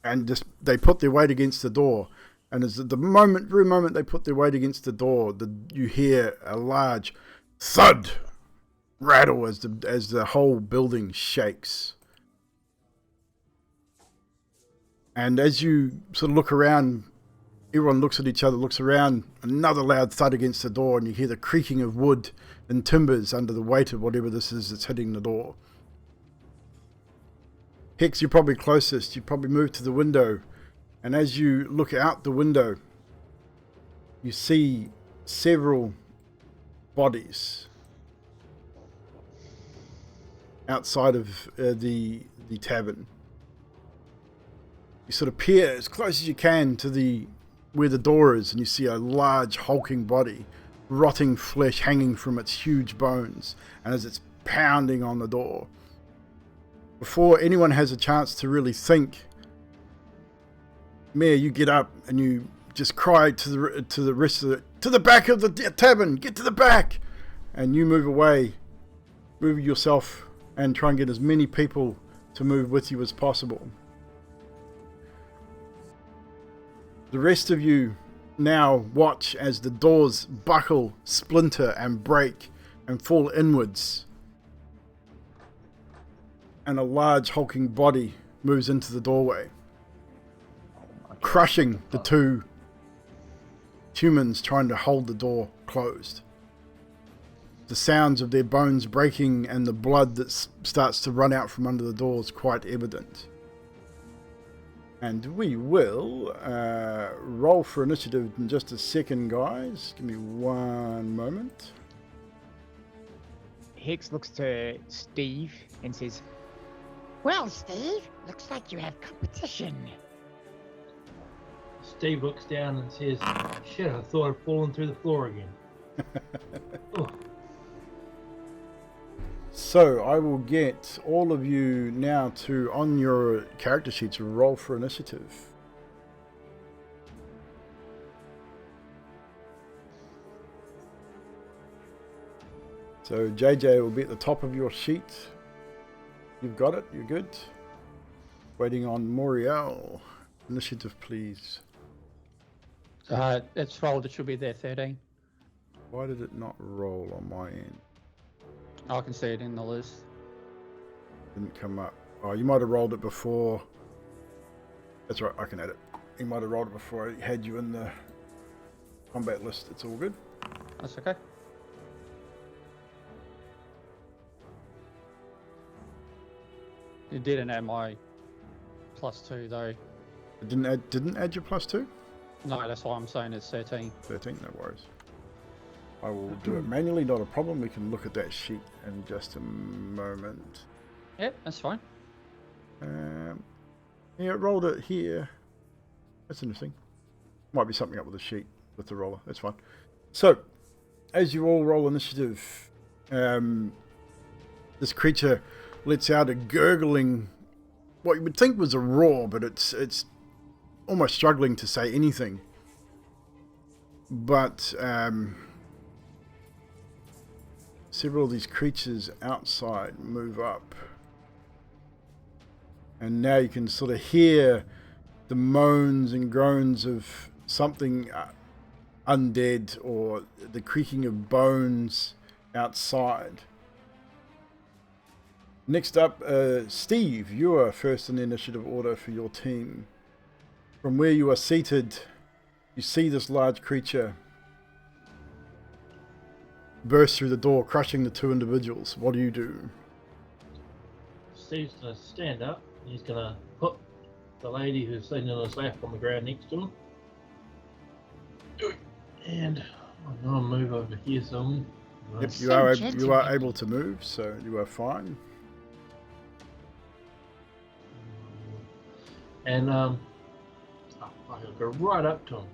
[SPEAKER 2] And just they put their weight against the door. And as the very moment they put their weight against the door, you hear a large thud rattle as the whole building shakes. And as you sort of look around, everyone looks at each other, looks around, another loud thud against the door, and you hear the creaking of wood and timbers under the weight of whatever this is that's hitting the door. Hex, you're probably closest. You probably move to the window. And as you look out the window, you see several bodies outside of the tavern. You sort of peer as close as you can to where the door is, and you see a large hulking body, rotting flesh hanging from its huge bones, and as it's pounding on the door. Before anyone has a chance to really think, Mayor, you get up and you just cry to the rest of to the back of the tavern, get to the back, and you move away, move yourself, and try and get as many people to move with you as possible. The rest of you now watch as the doors buckle, splinter, and break and fall inwards, and a large hulking body moves into the doorway, crushing the 2 humans trying to hold the door closed. The sounds of their bones breaking and the blood that starts to run out from under the door is quite evident. And we will roll for initiative in just a second, guys. Give me one moment.
[SPEAKER 3] Hex looks to Steve and says, "Well, Steve, looks like you have competition."
[SPEAKER 8] Steve looks down and says, "Shit, I thought I'd fallen through the floor again." Oh.
[SPEAKER 2] So I will get all of you now to, on your character sheets, roll for initiative. So JJ will be at the top of your sheet. You've got it. You're good. Waiting on Moriel. Initiative, please.
[SPEAKER 6] It's rolled. It should be there. 13.
[SPEAKER 2] Why did it not roll on my end?
[SPEAKER 6] I can see it in the list.
[SPEAKER 2] Didn't come up. Oh, you might have rolled it before. That's right. I can add it. You might have rolled it before I had you in the combat list. It's all good.
[SPEAKER 6] That's okay. It didn't add my +2 though.
[SPEAKER 2] It didn't add your +2?
[SPEAKER 6] No, that's why I'm saying it's 13.
[SPEAKER 2] 13, no worries. I will do it manually, not a problem. We can look at that sheet in just a moment.
[SPEAKER 6] Yep, that's fine.
[SPEAKER 2] Yeah, it rolled it here. That's interesting. Might be something up with the sheet, with the roller. That's fine. So, as you all roll initiative, this creature lets out a gurgling, what you would think was a roar, but it's almost struggling to say anything. But several of these creatures outside move up. And now you can sort of hear the moans and groans of something undead, or the creaking of bones outside. Next up, Steve, you are first in the initiative order for your team. From where you are seated, you see this large creature burst through the door, crushing the two individuals. What do you do?
[SPEAKER 8] Steve's gonna stand up. He's gonna put the lady who's sitting on his lap on the ground next to him. And I'm gonna move over here some.
[SPEAKER 2] Yep,
[SPEAKER 3] So
[SPEAKER 2] you are able to move, so you are fine.
[SPEAKER 8] And I can go right up to him.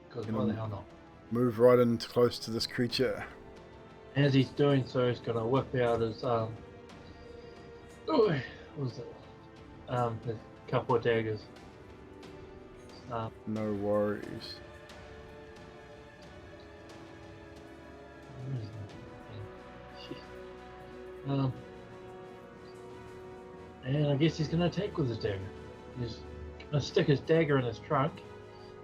[SPEAKER 8] Because why the hell not?
[SPEAKER 2] Move right in close to this creature.
[SPEAKER 8] As he's doing so, he's gonna whip out his what was it? His couple of daggers.
[SPEAKER 2] No worries.
[SPEAKER 8] And I guess he's gonna attack with his dagger. He's gonna stick his dagger in his trunk.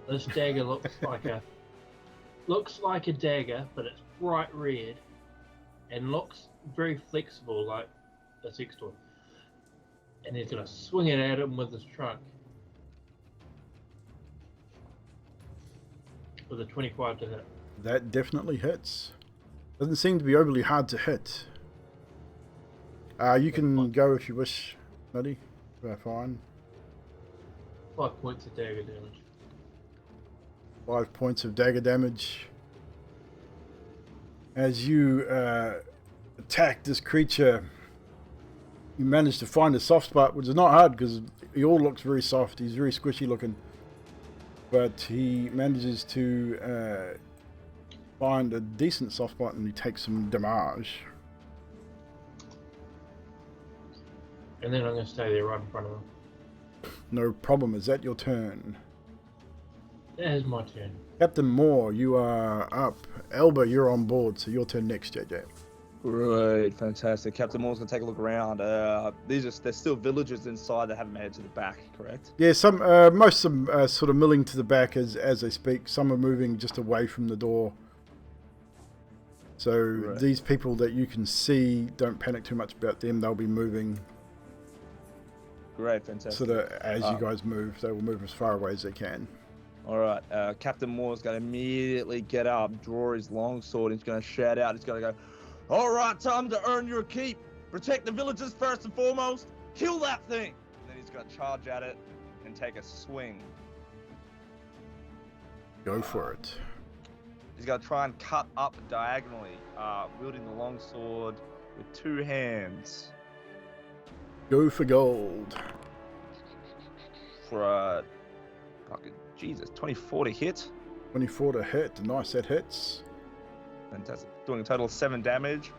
[SPEAKER 8] This dagger looks like a dagger, but it's bright red and looks very flexible, like a sex toy. And he's gonna swing it at him with his trunk. With a 25 to hit.
[SPEAKER 2] That definitely hits. Doesn't seem to be overly hard to hit. You can go if you wish, Nutty. Fine.
[SPEAKER 8] 5 points of dagger damage.
[SPEAKER 2] 5 points of dagger damage. As you attack this creature, you manage to find a soft spot, which is not hard because he all looks very soft. He's very squishy looking. But he manages to find a decent soft spot, and he takes some damage.
[SPEAKER 8] And then I'm going to stay there right in front of him.
[SPEAKER 2] No problem. Is that your turn?
[SPEAKER 8] That is my turn.
[SPEAKER 2] Captain Moore, you are up. Elba, you're on board, so your turn next, JJ.
[SPEAKER 4] Great, fantastic. Captain Moore's gonna take a look around. There's still villagers inside that haven't made it to the back, correct?
[SPEAKER 2] Yeah, some most of them are sort of milling to the back as they speak. Some are moving just away from the door. So
[SPEAKER 4] Right.
[SPEAKER 2] these people that you can see, don't panic too much about them. They'll be moving.
[SPEAKER 4] Great, fantastic.
[SPEAKER 2] Sort of as you guys move, they will move as far away as they can.
[SPEAKER 4] All right, Captain Moore's gonna immediately get up, draw his longsword. He's gonna shout out. He's gonna go, "All right, time to earn your keep. Protect the villagers first and foremost. Kill that thing." And then he's gonna charge at it and take a swing.
[SPEAKER 2] Go for it.
[SPEAKER 4] He's gonna try and cut up diagonally, wielding the longsword with two hands
[SPEAKER 2] Go for gold.
[SPEAKER 4] for a fucking Jesus 24 to hit.
[SPEAKER 2] 24 to hit. Nice, that hits.
[SPEAKER 4] Fantastic. Doing a total of 7 damage.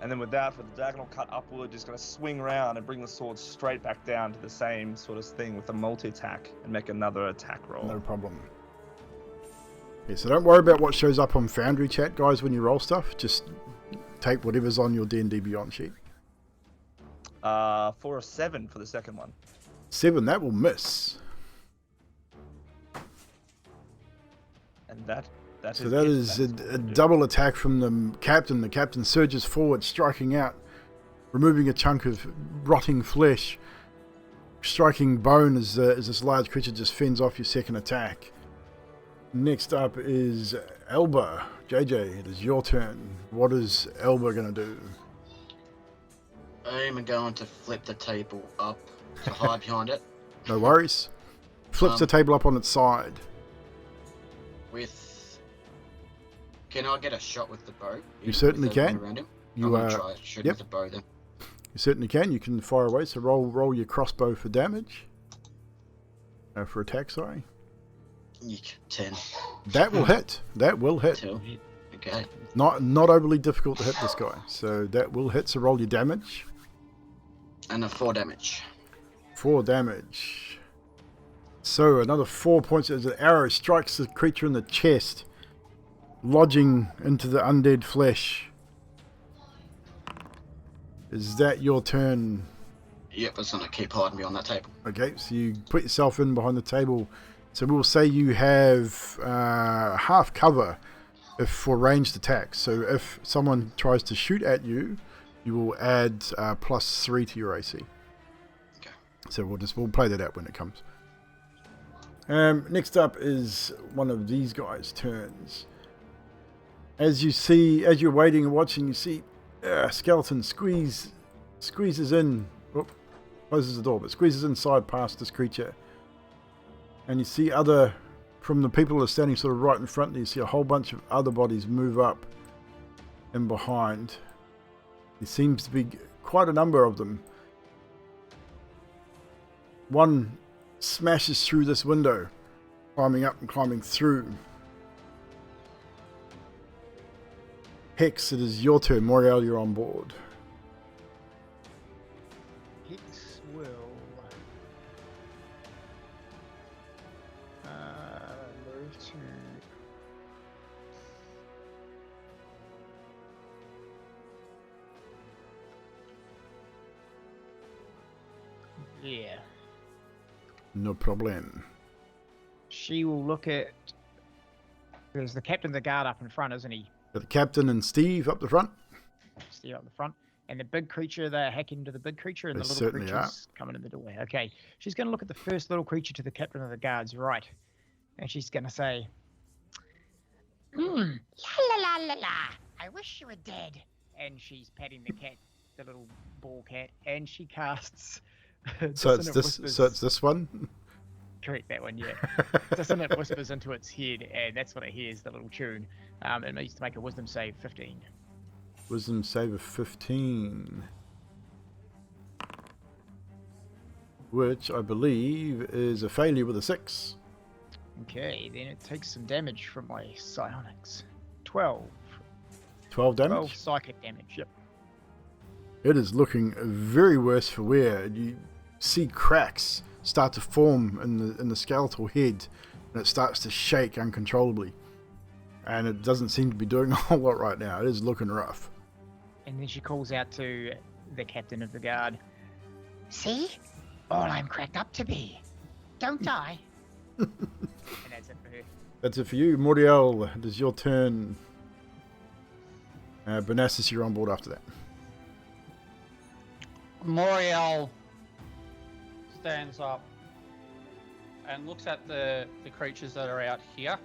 [SPEAKER 4] And then with that, for the diagonal cut upward, just going to swing around and bring the sword straight back down to the same sort of thing with a multi-attack and make another attack roll.
[SPEAKER 2] No problem. Yeah, so don't worry about what shows up on Foundry chat, guys, when you roll stuff. Just take whatever's on your D&D Beyond sheet.
[SPEAKER 4] For a 7 for the second one.
[SPEAKER 2] 7, that will miss.
[SPEAKER 4] And that
[SPEAKER 2] So that is a double attack from the captain. The captain surges forward, striking out, removing a chunk of rotting flesh, striking bone as this large creature just fends off your second attack. Next up is Elba. JJ, it is your turn. What is Elba going to do?
[SPEAKER 9] I'm going to flip the table up to hide behind it.
[SPEAKER 2] No worries. Flips the table up on its side.
[SPEAKER 9] Can I get a shot with the bow?
[SPEAKER 2] You certainly
[SPEAKER 9] with everyone
[SPEAKER 2] can.
[SPEAKER 9] around him?
[SPEAKER 2] You
[SPEAKER 9] I'm gonna try shooting with the bow then.
[SPEAKER 2] You certainly can. You can fire away. So roll your crossbow for damage. For attack, sorry.
[SPEAKER 9] 10.
[SPEAKER 2] That will hit. That will hit.
[SPEAKER 9] 2. Okay.
[SPEAKER 2] Not overly difficult to hit this guy. So that will hit. So roll your damage.
[SPEAKER 9] And a 4 damage.
[SPEAKER 2] 4 damage. So another 4 points as an arrow strikes the creature in the chest, lodging into the undead flesh. Is that your turn?
[SPEAKER 9] Yep, it's gonna keep hiding me on that table.
[SPEAKER 2] Okay, so you put yourself in behind the table. So we'll say you have half cover if for ranged attacks. So if someone tries to shoot at you, you will add +3 to your AC.
[SPEAKER 9] Okay.
[SPEAKER 2] So we'll play that out when it comes. Next up is one of these guys' turns. As you're waiting and watching, you see skeleton squeezes in, closes the door, but squeezes inside past this creature. And you see from the people that are standing sort of right in front, you see a whole bunch of other bodies move up and behind. There seems to be quite a number of them. One smashes through this window, climbing up and climbing through. Hex, it is your turn. Moriel, you're on board.
[SPEAKER 3] Hicks will move to yeah.
[SPEAKER 2] No problem.
[SPEAKER 3] She will look at. There's the captain of the guard up in front, isn't he?
[SPEAKER 2] Got the captain and Steve up the front.
[SPEAKER 3] Steve up the front. And the big creature, they're hacking into the big creature, and
[SPEAKER 2] They
[SPEAKER 3] the little
[SPEAKER 2] certainly
[SPEAKER 3] creature's coming in the doorway. Okay. She's going to look at the first little creature to the captain of the guard's right. And she's going to say, la la la la la, I wish you were dead. And she's patting the cat, the little ball cat, and she casts.
[SPEAKER 2] So it's this one.
[SPEAKER 3] Correct, that one, yeah. Dissonant whispers into its head, and that's what it hears, the little tune. It needs to make a wisdom save 15.
[SPEAKER 2] Wisdom save of 15. Which I believe is a failure with a 6.
[SPEAKER 3] Okay, then it takes some damage from my psionics. 12.
[SPEAKER 2] 12 damage?
[SPEAKER 3] 12 psychic damage, yep.
[SPEAKER 2] It is looking very worse for wear. You see cracks start to form in the skeletal head, and it starts to shake uncontrollably. And it doesn't seem to be doing a whole lot right now. It is looking rough.
[SPEAKER 3] And then she calls out to the captain of the guard. See? All I'm cracked up to be. Don't die. And that's it for her.
[SPEAKER 2] That's it for you. Moriel, it is your turn. Bonasis, you're on board after that.
[SPEAKER 6] Moriel stands up and looks at the creatures that are out here.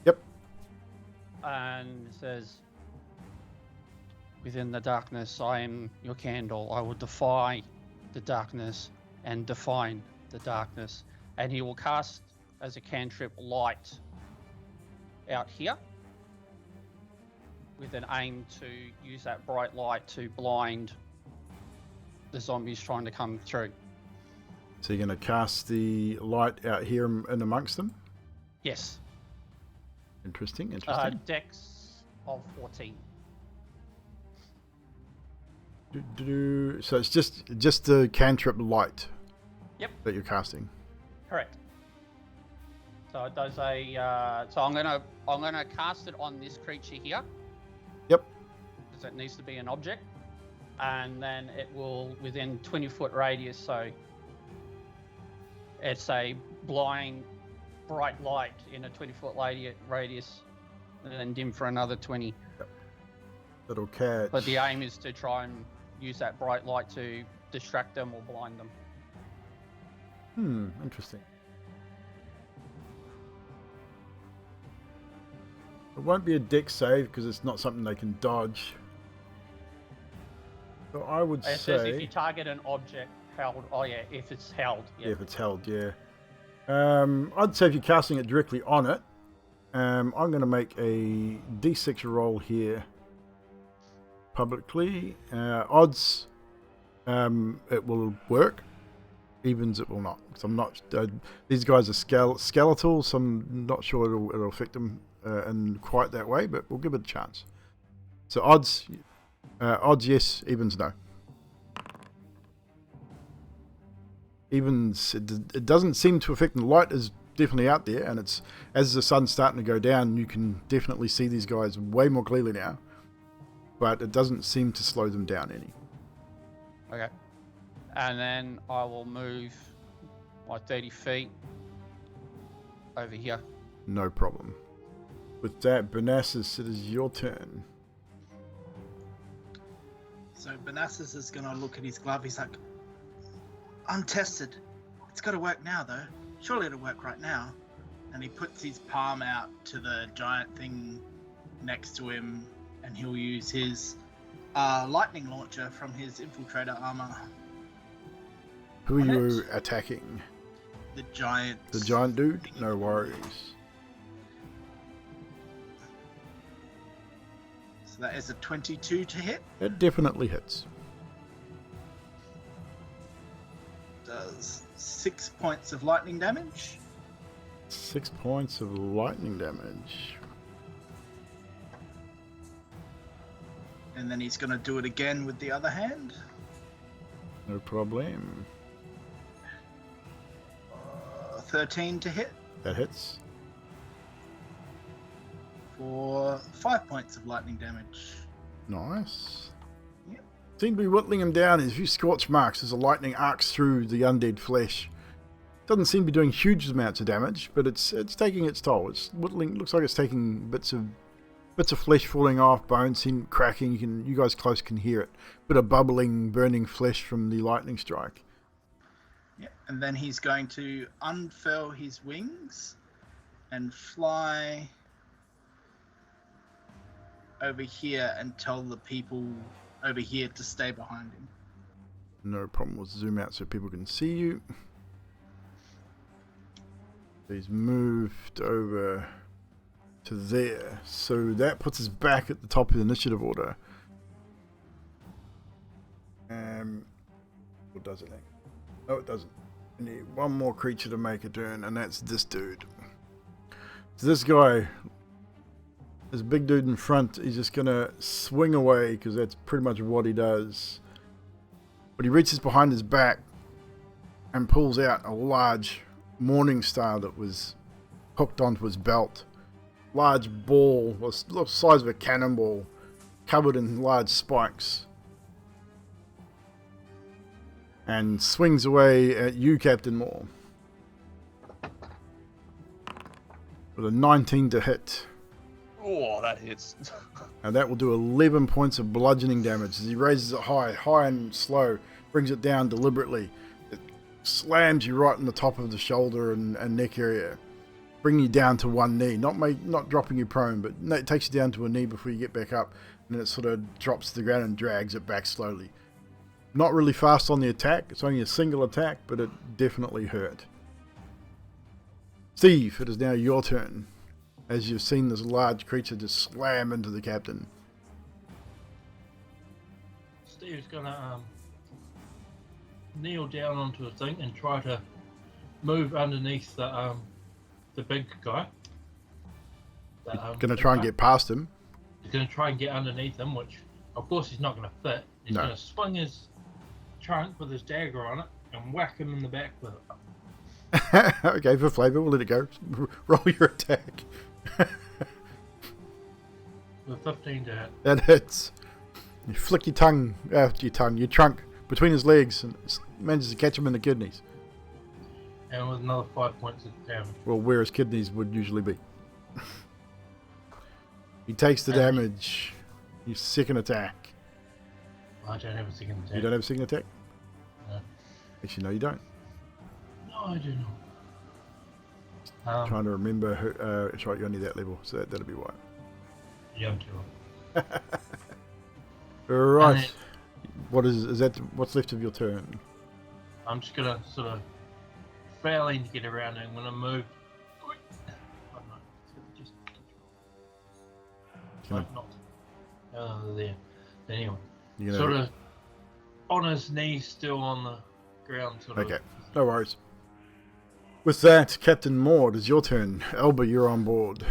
[SPEAKER 2] Yep.
[SPEAKER 6] And says, within the darkness, I am your candle. I will defy the darkness and define the darkness. And he will cast as a cantrip light out here with an aim to use that bright light to blind the zombies trying to come through.
[SPEAKER 2] So you're going to cast the light out here in amongst them?
[SPEAKER 6] Yes.
[SPEAKER 2] Interesting.
[SPEAKER 6] Dex of 14.
[SPEAKER 2] So it's just the cantrip light.
[SPEAKER 6] Yep.
[SPEAKER 2] That you're casting.
[SPEAKER 6] Correct. So it does a. So I'm gonna cast it on this creature here.
[SPEAKER 2] Yep.
[SPEAKER 6] Because it needs to be an object, and then it will within 20-foot radius. So it's a blind, bright light in a 20-foot radius, and then dim for another 20.
[SPEAKER 2] That'll catch.
[SPEAKER 6] But the aim is to try and use that bright light to distract them or blind them.
[SPEAKER 2] Interesting. It won't be a dex save because it's not something they can dodge. So I would
[SPEAKER 6] It
[SPEAKER 2] say...
[SPEAKER 6] says if you target an object held. Oh yeah, if it's held. Yeah.
[SPEAKER 2] If it's held, yeah. I'd say if you're casting it directly on it, I'm going to make a d6 roll here publicly. Odds, it will work. Evens, it will not. Because I'm not. These guys are skeletal, so I'm not sure it'll affect them in quite that way. But we'll give it a chance. So odds, yes. Evens, no. Evens, it doesn't seem to affect them. The light is definitely out there, and it's as the sun's starting to go down, you can definitely see these guys way more clearly now. But it doesn't seem to slow them down any.
[SPEAKER 6] Okay. And then I will move my 30 feet over here.
[SPEAKER 2] No problem. With that, Bonassus, it is your turn.
[SPEAKER 7] So Bonassus is going to look at his glove. He's like, untested. It's got to work now, though. Surely it'll work right now. And he puts his palm out to the giant thing next to him, and he'll use his lightning launcher from his infiltrator armor.
[SPEAKER 2] Who are you attacking?
[SPEAKER 7] The giant.
[SPEAKER 2] The giant dude? No worries.
[SPEAKER 7] So that is a 22 to hit.
[SPEAKER 2] It definitely hits.
[SPEAKER 7] Does 6 points of lightning damage.
[SPEAKER 2] 6 points of lightning damage.
[SPEAKER 7] And then he's going to do it again with the other hand.
[SPEAKER 2] No problem.
[SPEAKER 7] 13 to hit.
[SPEAKER 2] That hits.
[SPEAKER 7] For 5 points of lightning damage.
[SPEAKER 2] Nice.
[SPEAKER 7] Yep.
[SPEAKER 2] Seem to be whittling him down. There's a few scorch marks as the lightning arcs through the undead flesh. Doesn't seem to be doing huge amounts of damage, but it's taking its toll. It's whittling. Looks like it's taking bits of flesh falling off, bones cracking. You guys close can hear it. Bit of bubbling, burning flesh from the lightning strike.
[SPEAKER 7] Yep. And then he's going to unfurl his wings and fly over here and tell the people over here to stay behind him.
[SPEAKER 2] No problem. We'll zoom out so people can see you. He's moved over to there. So that puts us back at the top of the initiative order. What does it? No, it doesn't. We need one more creature to make a turn, and that's this dude. So this guy, this big dude in front, he's just going to swing away because that's pretty much what he does. But he reaches behind his back and pulls out a large morning star that was hooked onto his belt. Large ball, the size of a cannonball, covered in large spikes. And swings away at you, Captain Moore. With a 19 to hit.
[SPEAKER 4] Oh, that hits.
[SPEAKER 2] And that will do 11 points of bludgeoning damage as he raises it high and slow, brings it down deliberately. It slams you right in the top of the shoulder and neck area, bringing you down to one knee. Not dropping you prone, but it takes you down to a knee before you get back up, and then it sort of drops to the ground and drags it back slowly. Not really fast on the attack. It's only a single attack, but it definitely hurt. Steve, it is now your turn, as you've seen this large creature just slam into the captain.
[SPEAKER 8] Steve's gonna kneel down onto a thing and try to move underneath the big guy.
[SPEAKER 2] Gonna try and get past him.
[SPEAKER 8] He's gonna try and get underneath him, which of course he's not gonna fit. He's gonna swing his trunk with his dagger on it and whack him in the back with it.
[SPEAKER 2] Okay, for flavour, we'll let it go. Roll your attack.
[SPEAKER 8] With 15 to hit.
[SPEAKER 2] That hits. You flick your trunk between his legs and manages to catch him in the kidneys.
[SPEAKER 8] And with another 5 points of damage.
[SPEAKER 2] Well, where his kidneys would usually be. He takes the damage. His second attack.
[SPEAKER 8] I don't have a second attack.
[SPEAKER 2] You don't have a second attack?
[SPEAKER 8] No.
[SPEAKER 2] Actually, no, you don't.
[SPEAKER 8] No, I do not.
[SPEAKER 2] Trying to remember who. It's right, you're only that level, so that'll be why.
[SPEAKER 8] Yeah, I'm too.
[SPEAKER 2] Right.
[SPEAKER 8] And then-
[SPEAKER 2] What is that? What's left of your turn?
[SPEAKER 8] I'm just gonna sort of failing to get around and I'm gonna move. I don't know. Just
[SPEAKER 2] Can I-
[SPEAKER 8] like not there. Anyway,
[SPEAKER 2] You know,
[SPEAKER 8] sort of on his knees, still on the ground. Sort
[SPEAKER 2] okay,
[SPEAKER 8] of.
[SPEAKER 2] no worries. With that, Captain Maud, it's your turn. Elba, you're on board.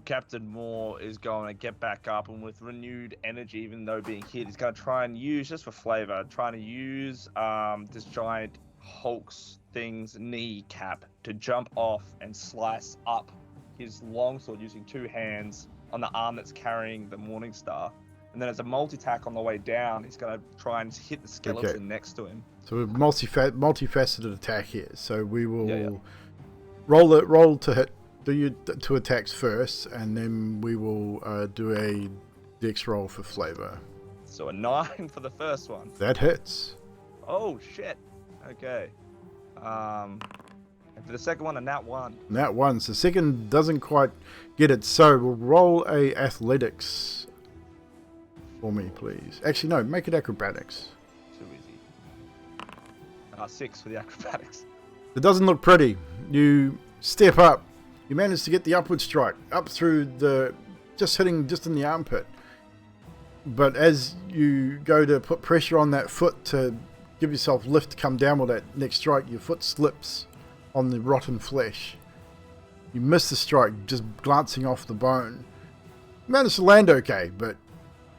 [SPEAKER 4] Captain Moore is going to get back up, and with renewed energy, even though being hit, he's going to try and use, just for flavor, trying to use this giant Hulk's thing's kneecap to jump off and slice up his longsword using two hands on the arm that's carrying the Morning Star. And then as a multi-attack on the way down, he's going to try and hit the skeleton next to him.
[SPEAKER 2] So a multifaceted attack here. So we will
[SPEAKER 4] Yeah.
[SPEAKER 2] roll to hit. Do your two attacks first, and then we will do a dex roll for flavor.
[SPEAKER 4] So a 9 for the first one.
[SPEAKER 2] That hits.
[SPEAKER 4] Oh, shit. Okay. And for the second one, a nat 1.
[SPEAKER 2] And that one. So second doesn't quite get it. So we'll roll a athletics for me, please. Actually, no. Make it acrobatics.
[SPEAKER 4] Too easy. 6 for the acrobatics.
[SPEAKER 2] It doesn't look pretty. You step up. You manage to get the upward strike up through the, hitting in the armpit. But as you go to put pressure on that foot to give yourself lift to come down with that next strike, your foot slips on the rotten flesh. You miss the strike, just glancing off the bone. You manage to land okay, but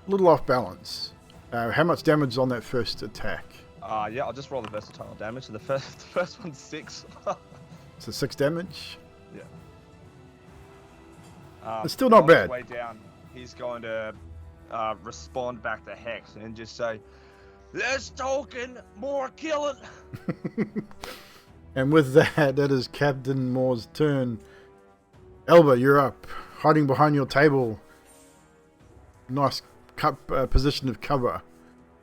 [SPEAKER 2] a little off balance. How much damage is on that first attack?
[SPEAKER 4] Yeah, I'll just roll the versatile damage. So the first one's 6.
[SPEAKER 2] So 6 damage.
[SPEAKER 4] Yeah.
[SPEAKER 2] It's still not
[SPEAKER 4] on his
[SPEAKER 2] bad.
[SPEAKER 4] Way down, he's going to respond back to Hex and just say, "Less talking, more killing."
[SPEAKER 2] And with that, that is Captain Moore's turn. Elba, you're up, hiding behind your table. Nice position of cover.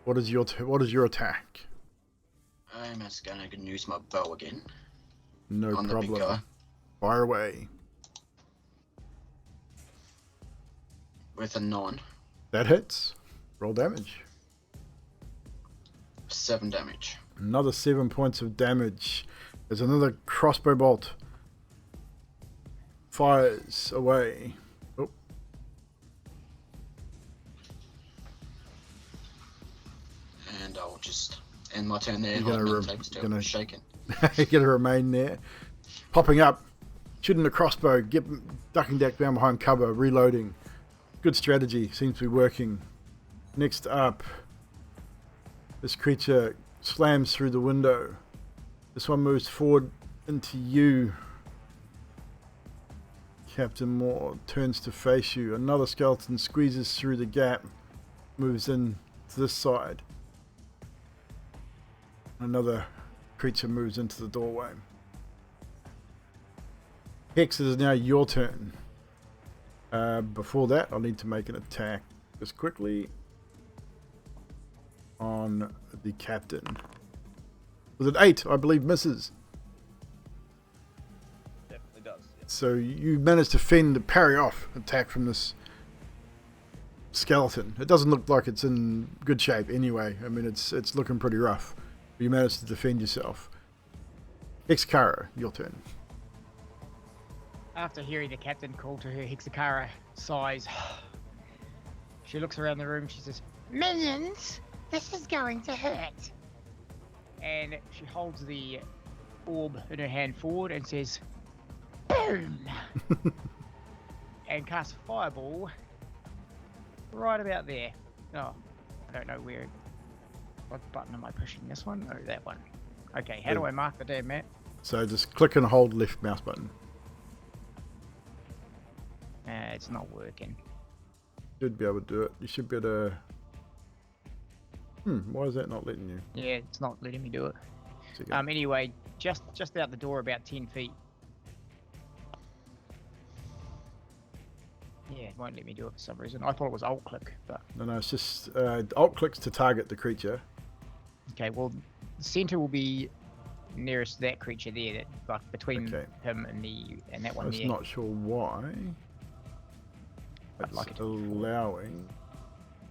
[SPEAKER 2] What is your attack?
[SPEAKER 9] I'm just gonna use my bow again.
[SPEAKER 2] No
[SPEAKER 9] on the big guy.
[SPEAKER 2] problem. Fire away.
[SPEAKER 9] With a 9.
[SPEAKER 2] That hits. Roll damage.
[SPEAKER 9] 7 damage.
[SPEAKER 2] Another 7 points of damage. There's another crossbow bolt. Fires away. Oh.
[SPEAKER 9] And I'll just end my turn there.
[SPEAKER 2] You're gonna
[SPEAKER 9] Hiding
[SPEAKER 2] rem-
[SPEAKER 9] tape still
[SPEAKER 2] gonna-
[SPEAKER 9] shaking.
[SPEAKER 2] You're going to remain there. Popping up. Shooting the crossbow. Ducking back down behind cover. Reloading. Good strategy. Seems to be working. Next up. This creature slams through the window. This one moves forward into you. Captain Moore turns to face you. Another skeleton squeezes through the gap. Moves in to this side. Another creature moves into the doorway. Hex, it is now your turn. Before that, I'll need to make an attack just quickly on the captain. With an 8, I believe, misses.
[SPEAKER 4] Definitely does. Yeah.
[SPEAKER 2] So you manage to parry off attack from this skeleton. It doesn't look like it's in good shape anyway. I mean, it's looking pretty rough. You managed to defend yourself. Hexakara, your turn.
[SPEAKER 3] After hearing the captain call to her Hexakara, sighs. She looks around the room. She says, "Minions, this is going to hurt." And she holds the orb in her hand forward and says, "Boom!" and casts a fireball right about there. Oh, I don't know where. What button am I pushing? This one? Oh, that one. Okay, how do I mark the damn map?
[SPEAKER 2] So just click and hold left mouse button.
[SPEAKER 3] It's not working.
[SPEAKER 2] Should be able to do it. You should be able to... why is that not letting you?
[SPEAKER 3] Yeah, it's not letting me do it.
[SPEAKER 2] So you go,
[SPEAKER 3] Anyway, just out the door, about 10 feet. Yeah, it won't let me do it for some reason. I thought it was alt click, but
[SPEAKER 2] no, it's just alt clicks to target the creature.
[SPEAKER 3] okay. Well, the center will be nearest that creature there, that like between
[SPEAKER 2] Okay.
[SPEAKER 3] him and that
[SPEAKER 2] I
[SPEAKER 3] one
[SPEAKER 2] was
[SPEAKER 3] there.
[SPEAKER 2] not sure why.
[SPEAKER 3] I'd
[SPEAKER 2] It's
[SPEAKER 3] like it to be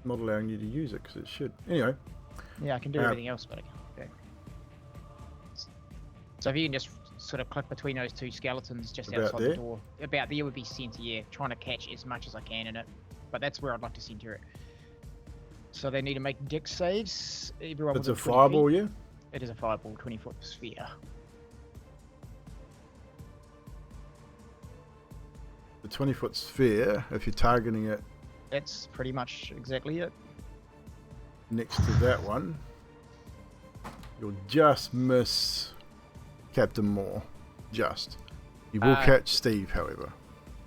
[SPEAKER 2] not allowing you to use it because it should. Anyway,
[SPEAKER 3] Yeah, I can do
[SPEAKER 2] Uh,
[SPEAKER 3] everything else, but I can't. Okay. So if you can just sort of click between those two skeletons just
[SPEAKER 2] About
[SPEAKER 3] outside
[SPEAKER 2] there?
[SPEAKER 3] the door. About there would be center, yeah. Trying to catch as much as I can in it. But that's where I'd like to center it. So they need to make dex saves. Everyone
[SPEAKER 2] it's a
[SPEAKER 3] within 20
[SPEAKER 2] fireball,
[SPEAKER 3] feet.
[SPEAKER 2] yeah?
[SPEAKER 3] It is a fireball, 20-foot sphere.
[SPEAKER 2] The 20-foot sphere, if you're targeting it
[SPEAKER 3] That's pretty much exactly it.
[SPEAKER 2] next to that one, you'll just miss Captain Moore. Just. You will catch Steve, however.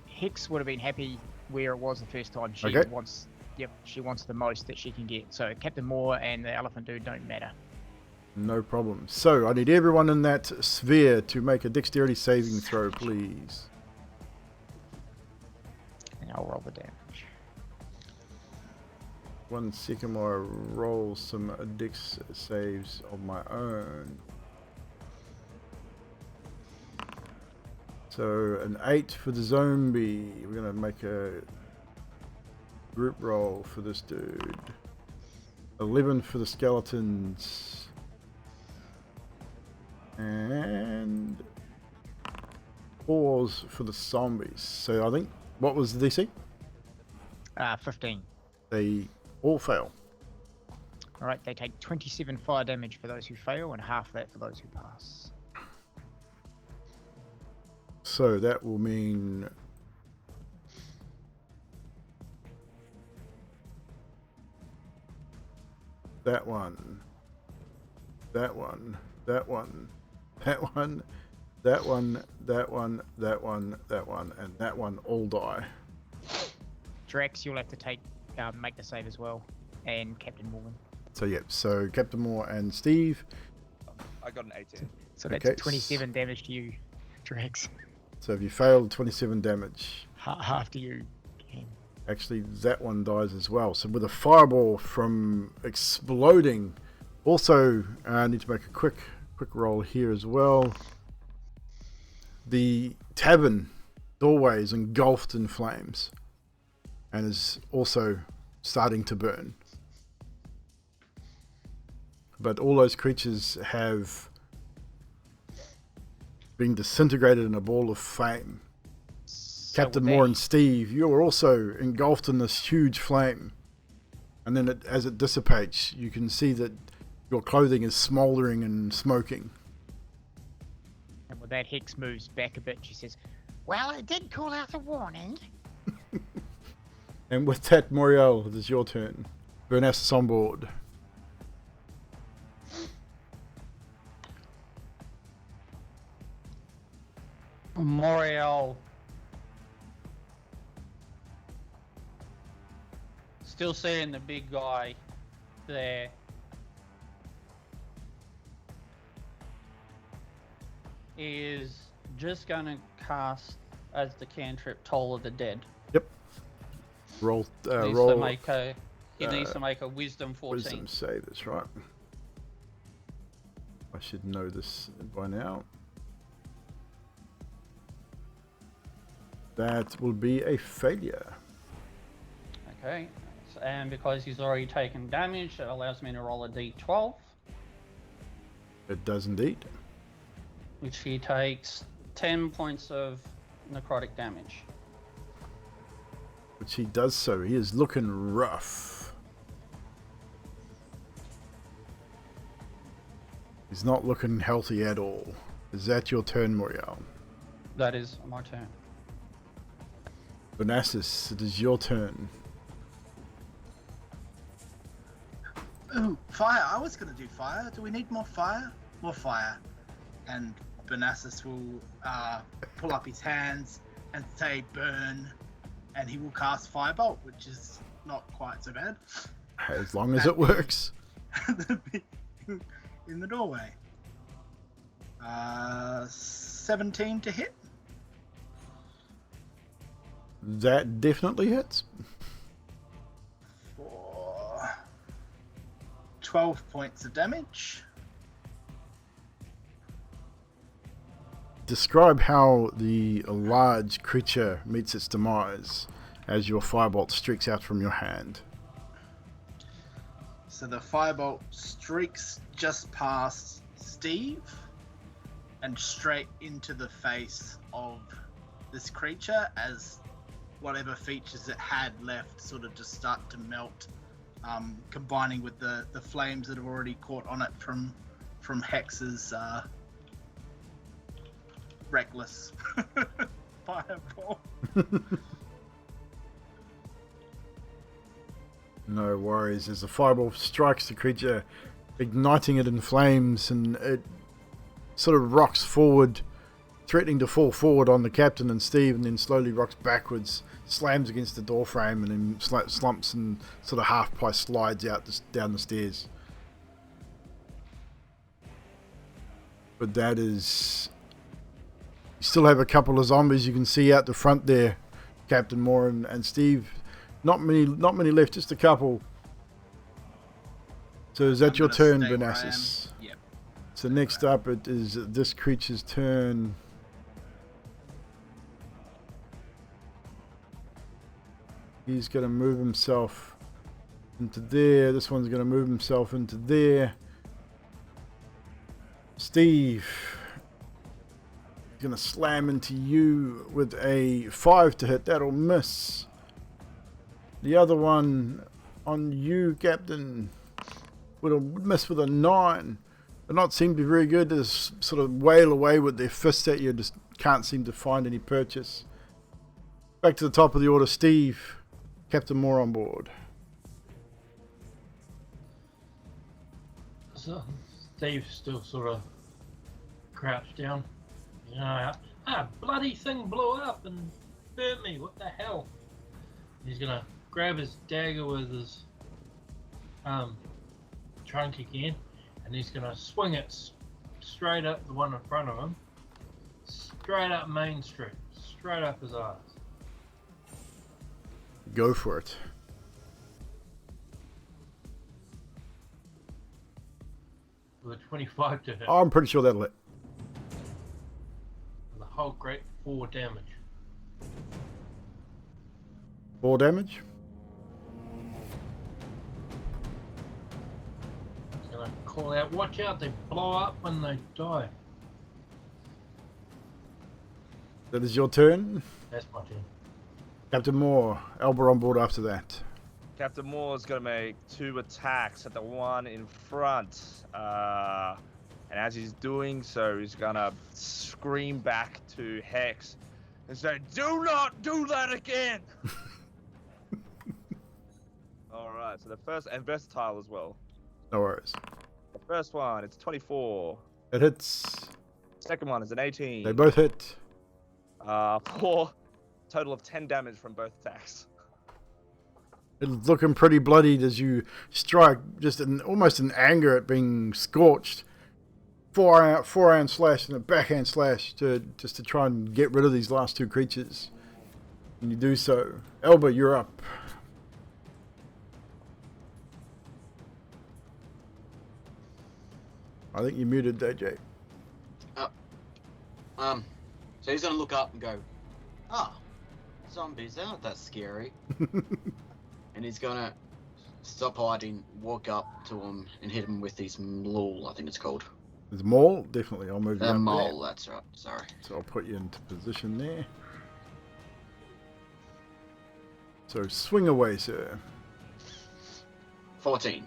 [SPEAKER 3] Hex would have been happy where it was the first time. She
[SPEAKER 2] Okay.
[SPEAKER 3] wants, yep, she wants the most that she can get. So Captain Moore and the elephant dude don't matter.
[SPEAKER 2] No problem. So, I need everyone in that sphere to make a dexterity saving throw, please.
[SPEAKER 3] And I'll roll the damage.
[SPEAKER 2] 1 second while I roll some dex saves of my own. So, an 8 for the zombie. We're going to make a group roll for this dude. 11 for the skeletons. And 4s for the zombies. So, I think, what was the DC?
[SPEAKER 3] 15.
[SPEAKER 2] They all fail.
[SPEAKER 3] Alright, they take 27 fire damage for those who fail and half that for those who pass.
[SPEAKER 2] So that will mean that one, that one, that one, that one, that one, that one, that one, that one, and that one all die.
[SPEAKER 3] Drax, you'll have to make the save as well. And Captain Morgan.
[SPEAKER 2] So yeah, so Captain Moore and Steve.
[SPEAKER 4] I got an 18.
[SPEAKER 3] So that's
[SPEAKER 2] Okay.
[SPEAKER 3] 27 damage to you, Drax.
[SPEAKER 2] So if you failed, 27 damage.
[SPEAKER 3] Half to you, Cam.
[SPEAKER 2] Actually, that one dies as well. So with a fireball from exploding, also I need to make a quick roll here as well. The tavern doorway is engulfed in flames and is also starting to burn. But all those creatures have been disintegrated in a ball of flame.
[SPEAKER 3] So
[SPEAKER 2] Captain
[SPEAKER 3] with
[SPEAKER 2] Moore
[SPEAKER 3] that-
[SPEAKER 2] and Steve, you are also engulfed in this huge flame. And then as it dissipates, you can see that your clothing is smouldering and smoking.
[SPEAKER 3] And with that, Hex moves back a bit. She says, "Well, I did call out a warning."
[SPEAKER 2] And with that, Moriel, it is your turn. Bernas is on board.
[SPEAKER 6] Moriel. Still seeing the big guy there. Is just gonna cast as the cantrip Toll of the Dead.
[SPEAKER 2] Roll,
[SPEAKER 6] Needs
[SPEAKER 2] roll
[SPEAKER 6] to make a, he needs to make a Wisdom 14.
[SPEAKER 2] wisdom save, that's right. I should know this by now. That will be a failure.
[SPEAKER 6] Okay, and because he's already taken damage, it allows me to roll a d12,
[SPEAKER 2] It does indeed.
[SPEAKER 6] which he takes 10 points of necrotic damage.
[SPEAKER 2] Which he does so. He is looking rough. He's not looking healthy at all. Is that your turn, Moriel?
[SPEAKER 6] That is my turn.
[SPEAKER 2] Bonassus, it is your turn.
[SPEAKER 7] Ooh, fire. I was going to do fire. Do we need more fire? More fire. And Benassis will pull up his hands and say burn, and he will cast Firebolt, which is not quite so bad.
[SPEAKER 2] As long as it works.
[SPEAKER 7] In the doorway. 17 to hit.
[SPEAKER 2] That definitely hits.
[SPEAKER 7] For 12 points of damage.
[SPEAKER 2] Describe how the large creature meets its demise as your firebolt streaks out from your hand.
[SPEAKER 7] So the firebolt streaks just past Steve and straight into the face of this creature as whatever features it had left sort of just start to melt, combining with the flames that have already caught on it from Hex's reckless fireball.
[SPEAKER 2] No worries. As the fireball strikes the creature, igniting it in flames, and it sort of rocks forward, threatening to fall forward on the captain and Steve, and then slowly rocks backwards, slams against the door frame, and then slumps and sort of half-pie slides out down the stairs. But that is... You still have a couple of zombies you can see out the front there, Captain Moore and Steve. Not many left, just a couple. So is that your turn, Benassis?
[SPEAKER 7] Yep.
[SPEAKER 2] So next up it is this creature's turn. He's going to move himself into there. This one's going to move himself into there. Steve going to slam into you with a 5 to hit. That'll miss. The other one on you, Captain, would miss with a 9. But not seem to be very good. They just sort of wail away with their fists at you. Just can't seem to find any purchase. Back to the top of the order, Steve. Captain Moore on board.
[SPEAKER 8] So Steve's still sort of crouched down. You know, bloody thing blew up and burnt me. What the hell? He's gonna grab his dagger with his trunk again, and he's gonna swing it straight up the one in front of him, straight up Main Street, straight up his eyes.
[SPEAKER 2] Go for it.
[SPEAKER 8] With a 25 to hit.
[SPEAKER 2] Oh, I'm pretty sure that'll hit.
[SPEAKER 8] The whole great 4 damage.
[SPEAKER 2] 4 damage.
[SPEAKER 8] He's gonna call out, watch out, they blow up when they die.
[SPEAKER 2] That is your turn.
[SPEAKER 8] That's my turn.
[SPEAKER 2] Captain Moore, Elba on board after that.
[SPEAKER 4] Captain Moore's gonna make 2 attacks at the one in front. And as he's doing so, he's gonna scream back to Hex and say, "Do not do that again!" Alright, so the first, and versatile as well.
[SPEAKER 2] No worries.
[SPEAKER 4] The first one, it's 24.
[SPEAKER 2] It hits.
[SPEAKER 4] Second one is an 18.
[SPEAKER 2] They both hit.
[SPEAKER 4] 4, total of 10 damage from both attacks.
[SPEAKER 2] It's looking pretty bloodied as you strike, just almost in anger at being scorched. Forehand slash and a backhand slash to try and get rid of these last 2 creatures. And you do so. Elba, you're up. I think you're muted, DJ.
[SPEAKER 9] So he's gonna look up and go, zombies, they're not that scary. And he's gonna stop hiding, walk up to him, and hit him with his maul, I think it's called.
[SPEAKER 2] There's Maul, definitely. I'll move you up
[SPEAKER 9] Maul,
[SPEAKER 2] there.
[SPEAKER 9] that's right, sorry.
[SPEAKER 2] So I'll put you into position there. So swing away, sir.
[SPEAKER 9] 14.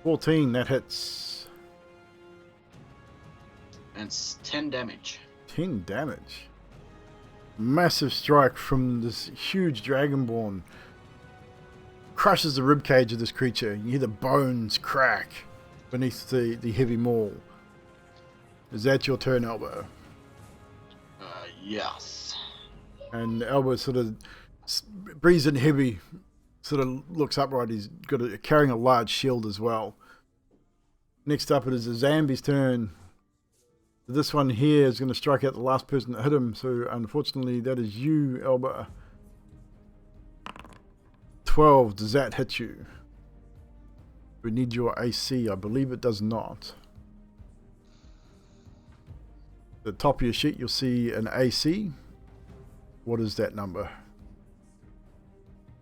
[SPEAKER 2] 14, that hits.
[SPEAKER 9] And it's 10 damage.
[SPEAKER 2] 10 damage. Massive strike from this huge dragonborn. Crushes the ribcage of this creature. You hear the bones crack beneath the heavy maul. Is that your turn, Elbow?
[SPEAKER 9] Yes.
[SPEAKER 2] And Elbow sort of breathes in heavy, sort of looks upright. He's carrying a large shield as well. Next up, it is the Zambi's turn. This one here is going to strike out the last person that hit him. So unfortunately, that is you, Elbow. 12. Does that hit you? We need your AC. I believe it does not. At the top of your sheet, you'll see an AC. What is that number?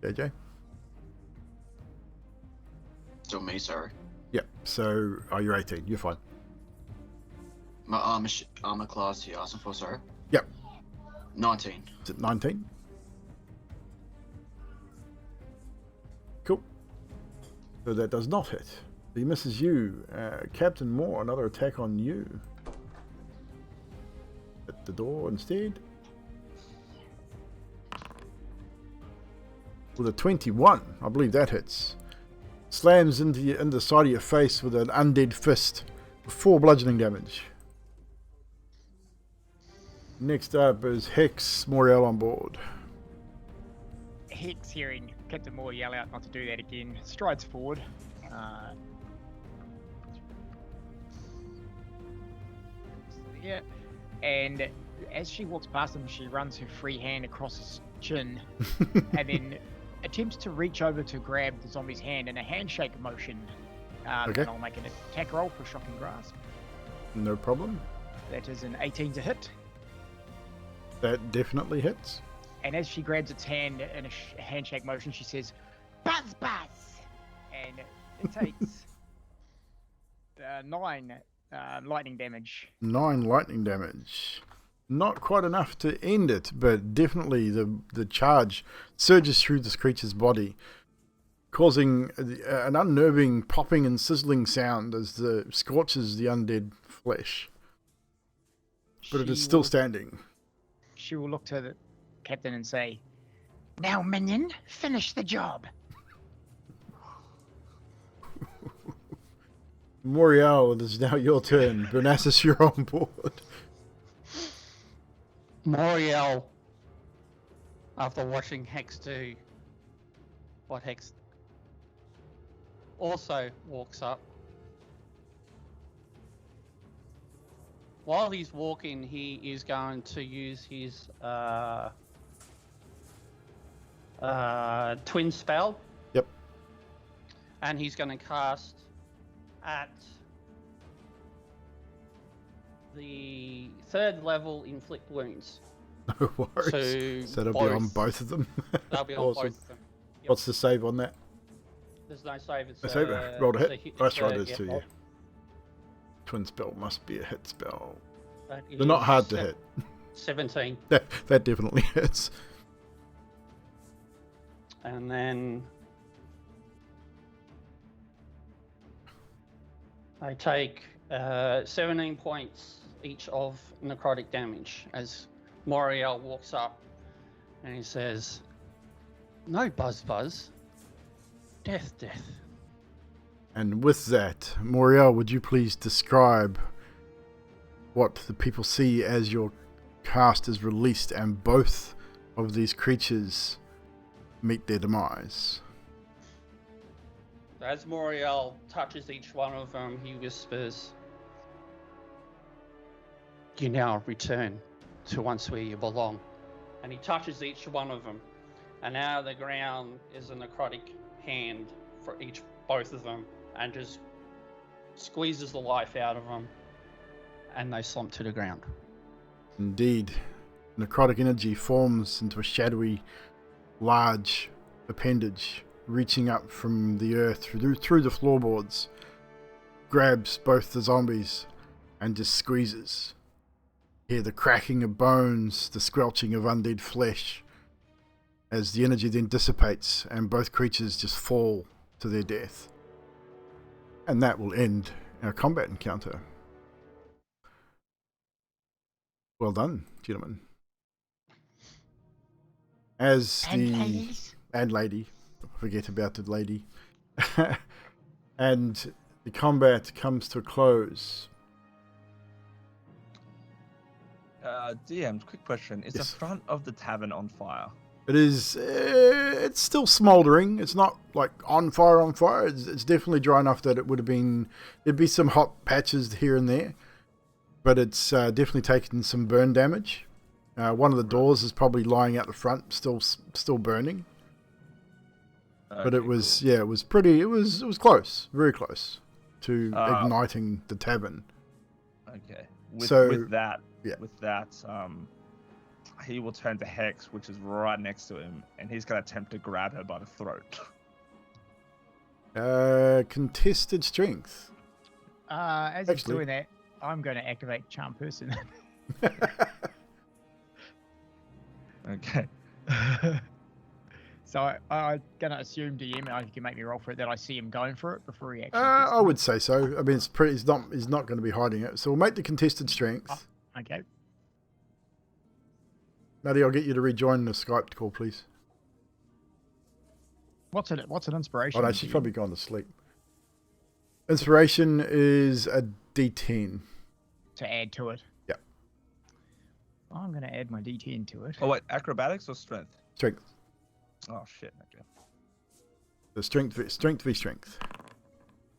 [SPEAKER 2] JJ?
[SPEAKER 9] Still me, sorry.
[SPEAKER 2] Yep. So, you're 18. You're fine.
[SPEAKER 9] My armor class you're asking for, sorry?
[SPEAKER 2] Yep.
[SPEAKER 9] 19.
[SPEAKER 2] Is it 19? Cool. So that does not hit. He misses you. Captain Moore, another attack on you. At the door instead. With a 21. I believe that hits. Slams into the side of your face with an undead fist. 4 bludgeoning damage. Next up is Hex Moriel on board.
[SPEAKER 3] Hex, hearing Captain Moore yell out not to do that again, strides forward. Yeah, and as she walks past him, she runs her free hand across his chin and then attempts to reach over to grab the zombie's hand in a handshake motion.
[SPEAKER 2] Okay.
[SPEAKER 3] And I'll make an attack roll for shocking grasp.
[SPEAKER 2] No problem.
[SPEAKER 3] That is an 18 to hit.
[SPEAKER 2] That definitely hits.
[SPEAKER 3] And as she grabs its hand in a handshake motion, she says, "Buzz, buzz!" And it takes 9 lightning damage.
[SPEAKER 2] 9 lightning damage. Not quite enough to end it, but definitely the charge surges through this creature's body, causing an unnerving popping and sizzling sound as it scorches the undead flesh. But it is still standing.
[SPEAKER 3] She will look to the captain and say, "Now, minion, finish the job."
[SPEAKER 2] Moriel, it is now your turn. Bernasis, you're on board.
[SPEAKER 6] Moriel, after watching Hex do what Hex also walks up. While he's walking, he is going to use his twin spell.
[SPEAKER 2] Yep.
[SPEAKER 6] And he's going to cast at the 3rd level inflict wounds.
[SPEAKER 2] No worries. So that'll be on both of them.
[SPEAKER 6] That'll be on
[SPEAKER 2] Awesome.
[SPEAKER 6] both of them. Yep.
[SPEAKER 2] What's the save on that?
[SPEAKER 6] There's no save. It's
[SPEAKER 2] Save rolled a hit.
[SPEAKER 6] it's
[SPEAKER 2] That's right,
[SPEAKER 6] a-
[SPEAKER 2] it is
[SPEAKER 6] yeah,
[SPEAKER 2] too, yeah.
[SPEAKER 6] roll.
[SPEAKER 2] Twin spell must be a hit spell.
[SPEAKER 6] But it
[SPEAKER 2] They're not
[SPEAKER 6] is
[SPEAKER 2] hard to hit.
[SPEAKER 6] 17.
[SPEAKER 2] That definitely hits.
[SPEAKER 6] And then I take 17 points each of necrotic damage as Moriel walks up and he says, "No buzz buzz, death death."
[SPEAKER 2] And with that, Moriel, would you please describe what the people see as your cast is released and both of these creatures meet their demise?
[SPEAKER 6] As Moriel touches each one of them, he whispers, "You now return to once where you belong." And he touches each one of them, and out of the ground is a necrotic hand for both of them, and just squeezes the life out of them, and they slump to the ground.
[SPEAKER 2] Indeed, necrotic energy forms into a shadowy, large appendage reaching up from the earth through the floorboards, grabs both the zombies and just squeezes. Hear the cracking of bones, the squelching of undead flesh, as the energy then dissipates and both creatures just fall to their death. And that will end our combat encounter. Well done, gentlemen. And lady. Forget about the lady. And the combat comes to a close.
[SPEAKER 4] DM, quick question: is
[SPEAKER 2] Yes.
[SPEAKER 4] the front of the tavern on fire?
[SPEAKER 2] It is. It's still smouldering. It's not like on fire. On fire. It's definitely dry enough that it would have been. There'd be some hot patches here and there, but it's definitely taken some burn damage. One of the doors is probably lying out the front, still burning. But it was
[SPEAKER 4] cool.
[SPEAKER 2] yeah, it was pretty. It was close, very close to igniting the tavern.
[SPEAKER 4] Okay.
[SPEAKER 2] So,
[SPEAKER 4] with that,
[SPEAKER 2] yeah.
[SPEAKER 4] he will turn to Hex, which is right next to him, and he's gonna attempt to grab her by the throat.
[SPEAKER 2] Contested strength.
[SPEAKER 3] As he's doing that, I'm going to activate Charm Person.
[SPEAKER 4] Okay.
[SPEAKER 3] So I'm going to assume, DM, you can make me roll for it, that I see him going for it before he actually.
[SPEAKER 2] I would say so. I mean, it's pretty. He's not going to be hiding it. So we'll make the contested strength.
[SPEAKER 3] Oh, okay.
[SPEAKER 2] Maddie, I'll get you to rejoin the Skype call, please.
[SPEAKER 3] What's an inspiration?
[SPEAKER 2] Oh no, she's probably gone to sleep. Inspiration is a D10.
[SPEAKER 3] To add to it.
[SPEAKER 2] Yeah.
[SPEAKER 3] I'm going to add my D10 to it.
[SPEAKER 4] Oh wait, acrobatics or strength?
[SPEAKER 2] Strength.
[SPEAKER 4] Oh shit. Okay.
[SPEAKER 2] The strength v strength.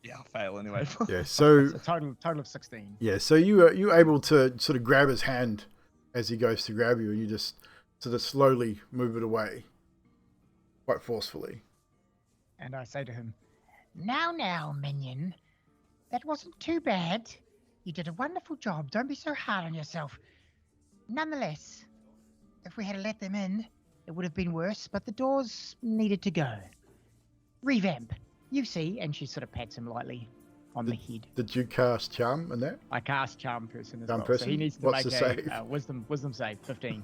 [SPEAKER 4] Yeah, I'll fail anyway.
[SPEAKER 2] Yeah. So
[SPEAKER 3] It's a total of 16.
[SPEAKER 2] yeah. So you're able to sort of grab his hand as he goes to grab you, and you just sort of slowly move it away, quite forcefully.
[SPEAKER 3] And I say to him, Now, minion. That wasn't too bad. You did a wonderful job. Don't be so hard on yourself. Nonetheless, if we had let them in, it would have been worse, but the doors needed to go. Revamp. You see, and she sort of pats him lightly on the head.
[SPEAKER 2] Did you cast charm in that?
[SPEAKER 3] I cast Charm Person as
[SPEAKER 2] Charm
[SPEAKER 3] well,
[SPEAKER 2] person?
[SPEAKER 3] so he needs to
[SPEAKER 2] What's
[SPEAKER 3] make
[SPEAKER 2] the save?
[SPEAKER 3] a wisdom save, 15.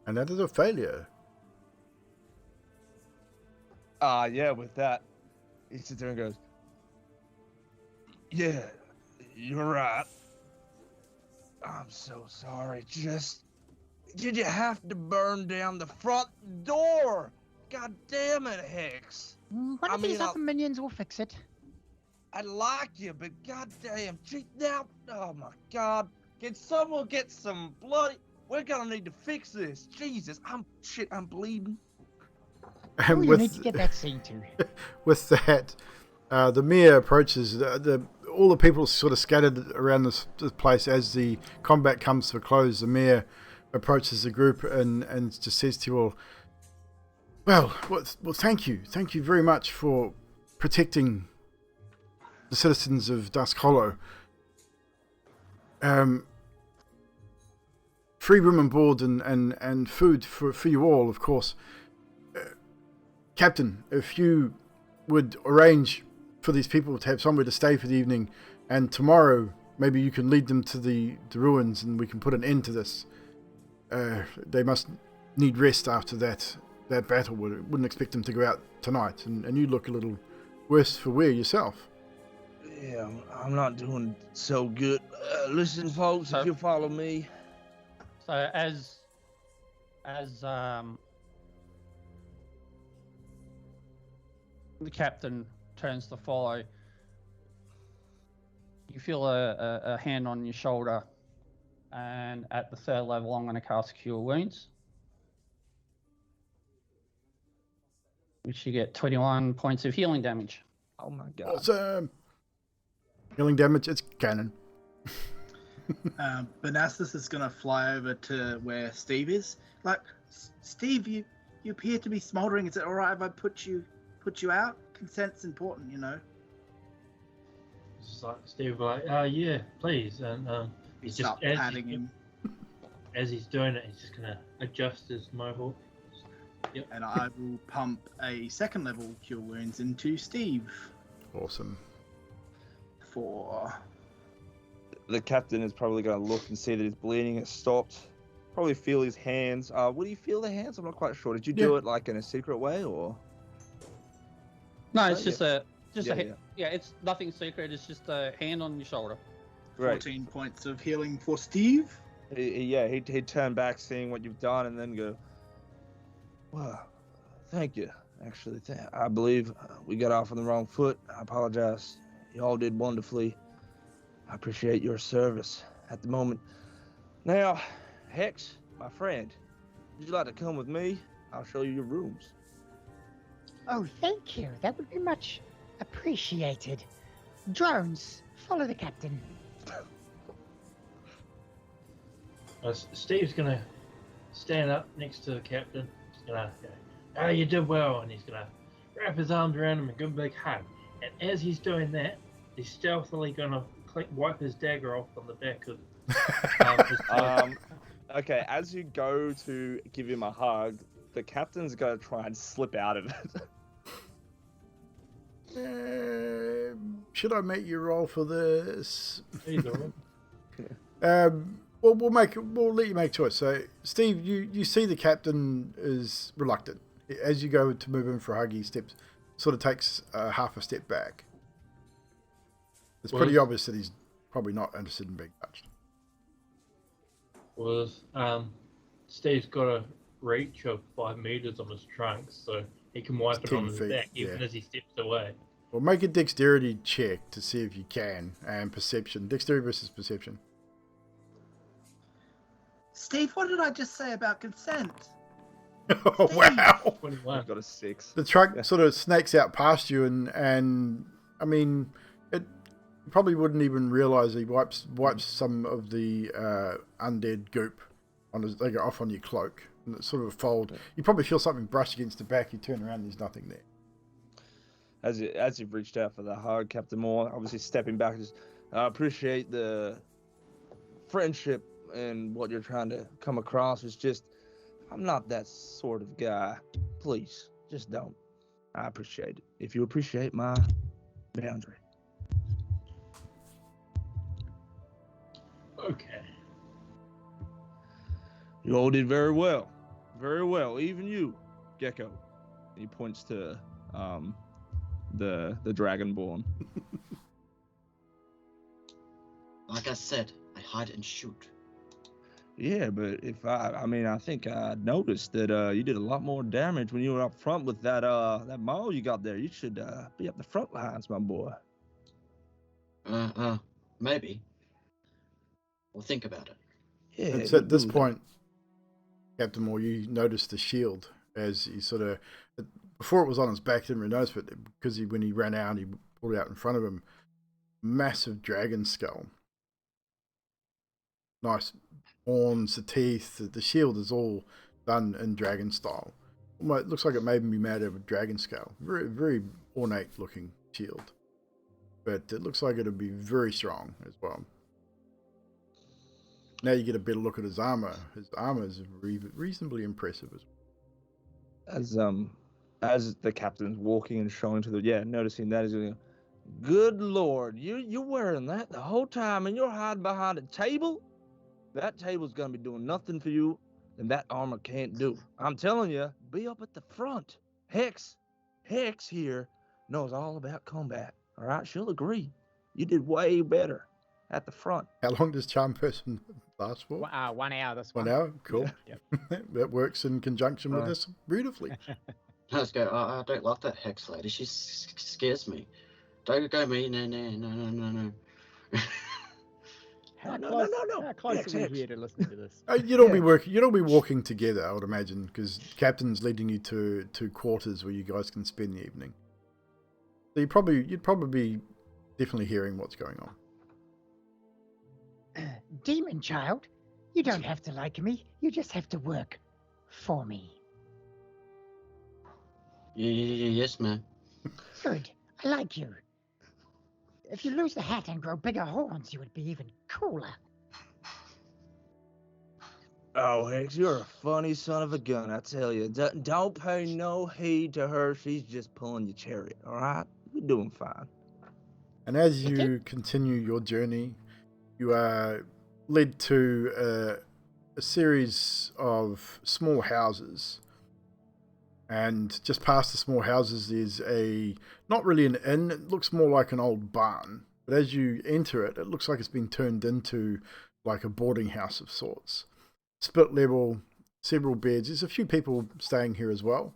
[SPEAKER 2] And that is a failure.
[SPEAKER 4] Yeah, with that, he sits there and goes, yeah, you're right. I'm so sorry. Did you have to burn down the front door? God damn it, Hex.
[SPEAKER 3] One of these other minions will fix it.
[SPEAKER 4] I like you, but goddamn, gee, now, oh my God, can someone get some bloody? We're gonna need to fix this. Jesus, I'm bleeding.
[SPEAKER 2] And
[SPEAKER 3] you need to get that scene too.
[SPEAKER 2] With that, the mayor approaches. All the people sort of scattered around this place as the combat comes to a close. The mayor approaches the group and just says to you all, well, thank you very much for protecting the citizens of Dusk Hollow. Free room and board and food for you all, of course. Captain, if you would arrange for these people to have somewhere to stay for the evening, and tomorrow maybe you can lead them to the ruins and we can put an end to this. They must need rest after that battle. Wouldn't expect them to go out tonight, and you look a little worse for wear yourself.
[SPEAKER 4] Yeah, I'm not doing so good. Listen, folks, if you follow me.
[SPEAKER 6] So as the captain turns to follow, you feel a hand on your shoulder, and at the third level, I'm going to cast Cure Wounds, which you get 21 points of healing damage.
[SPEAKER 4] Oh my God.
[SPEAKER 2] Awesome. Healing damage, it's canon.
[SPEAKER 7] Banassus is going to fly over to where Steve is. Like, Steve, you appear to be smoldering. Is it all right if I put you out? Consent's important, you know.
[SPEAKER 8] It's like Steve will be like, yeah, please. And he's just
[SPEAKER 7] Start patting him.
[SPEAKER 8] As he's doing it, he's just gonna adjust his mohawk. Yep.
[SPEAKER 7] And I will pump a second level Cure Wounds into Steve.
[SPEAKER 2] Awesome.
[SPEAKER 4] The captain is probably going to look and see that his bleeding has stopped. Probably feel his hands. Would he feel the hands? I'm not quite sure. Did you do it like in a secret way or?
[SPEAKER 6] No, it's it's nothing secret. It's just a hand on your shoulder.
[SPEAKER 4] Great.
[SPEAKER 7] 14 points of healing for Steve.
[SPEAKER 4] He'd turn back, seeing what you've done, and then go, well, thank you. Actually, I believe we got off on the wrong foot. I apologize. You all did wonderfully. I appreciate your service at the moment. Now, Hex, my friend, would you like to come with me? I'll show you your rooms.
[SPEAKER 3] Oh, thank you. That would be much appreciated. Drones, follow the captain.
[SPEAKER 8] Steve's gonna stand up next to the captain. He's gonna go, "Oh, you did well," and he's gonna wrap his arms around him and give him a big hug. And as he's doing that, he's stealthily gonna wipe his dagger off on the back of his cloak.
[SPEAKER 4] Okay, as you go to give him a hug, the captain's gonna try and slip out of it.
[SPEAKER 2] Should I make you roll for this?
[SPEAKER 8] Either way.
[SPEAKER 2] Well, we'll let you make choice. So, Steve, you see the captain is reluctant. As you go to move in for a hug, he sort of takes half a step back. It's pretty obvious that he's probably not interested in being touched.
[SPEAKER 8] Well, Steve's got a reach of 5 meters on his trunk, so he can wipe it on his back even as he steps away.
[SPEAKER 2] Well, make a dexterity check to see if you can, and perception. Dexterity versus perception.
[SPEAKER 7] Steve, what did I just say about consent?
[SPEAKER 2] Oh, wow.
[SPEAKER 8] 21.
[SPEAKER 4] I've got a 6.
[SPEAKER 2] The truck sort of snakes out past you, and I mean, it probably wouldn't even realize he wipes some of the undead goop on his, they go off on your cloak, and it's sort of a fold. You probably feel something brush against the back. You turn around, there's nothing there.
[SPEAKER 4] As you've reached out for the hug, Captain Moore, obviously stepping back, I appreciate the friendship and what you're trying to come across. It's just, I'm not that sort of guy. Please, just don't. I appreciate it. If you appreciate my boundary.
[SPEAKER 8] Okay.
[SPEAKER 4] You all did very well. Very well. Even you, Gecko. He points to the Dragonborn.
[SPEAKER 9] Like I said, I hide and shoot.
[SPEAKER 4] Yeah, but if I think I noticed that you did a lot more damage when you were up front with that maul you got there. You should be up the front lines, my boy.
[SPEAKER 9] Maybe. We'll think about it.
[SPEAKER 4] Yeah.
[SPEAKER 2] It's at this point, Captain Moore, you notice the shield as he sort of, before it was on his back, didn't really notice, but because when he ran out, he pulled it out in front of him, massive dragon skull. Nice horns, the teeth, the shield is all done in dragon style. It looks like it may be made of a dragon skull. Very, very ornate looking shield. But it looks like it'll be very strong as well. Now you get a better look at his armor. His armor is reasonably impressive as well.
[SPEAKER 4] As the captain's walking and showing to noticing that, he's going, good Lord, you're wearing that the whole time and you're hiding behind a table? That table's going to be doing nothing for you and that armor can't do. I'm telling you, be up at the front. Hex here knows all about combat. All right, she'll agree. You did way better at the front.
[SPEAKER 2] How long does Charm Person last for?
[SPEAKER 3] 1 hour. This
[SPEAKER 2] 1
[SPEAKER 3] one.
[SPEAKER 2] hour? Cool.
[SPEAKER 3] Yep.
[SPEAKER 2] That works in conjunction with this beautifully.
[SPEAKER 9] Let's go. I don't like that Hex lady. She scares me. Don't go me. No.
[SPEAKER 3] How
[SPEAKER 4] No.
[SPEAKER 3] close
[SPEAKER 4] Hex,
[SPEAKER 3] are we
[SPEAKER 4] Hex.
[SPEAKER 3] here to listening to this?
[SPEAKER 2] You'd all be walking together, I would imagine, because Captain's leading you to quarters where you guys can spend the evening. So you'd probably be definitely hearing what's going on.
[SPEAKER 3] Demon child, you don't have to like me. You just have to work for me.
[SPEAKER 9] Yes, ma'am.
[SPEAKER 3] Good. I like you. If you lose the hat and grow bigger horns, you would be even cooler.
[SPEAKER 4] Oh, Hex, you're a funny son of a gun, I tell you. Don't pay no heed to her. She's just pulling your chariot, all right? You're doing fine.
[SPEAKER 2] And as you continue your journey, you are led to a series of small houses. And just past the small houses is not really an inn, it looks more like an old barn. But as you enter it, it looks like it's been turned into like a boarding house of sorts. Split level, several beds. There's a few people staying here as well.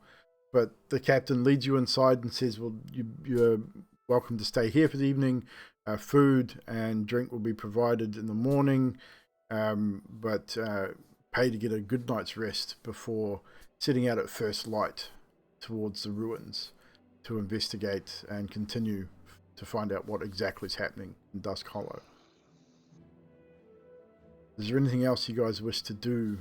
[SPEAKER 2] But the captain leads you inside and says, well, you're welcome to stay here for the evening. Food and drink will be provided in the morning, but pay to get a good night's rest before setting out at first light towards the ruins to investigate and continue to find out what exactly is happening in Dusk Hollow. Is there anything else you guys wish to do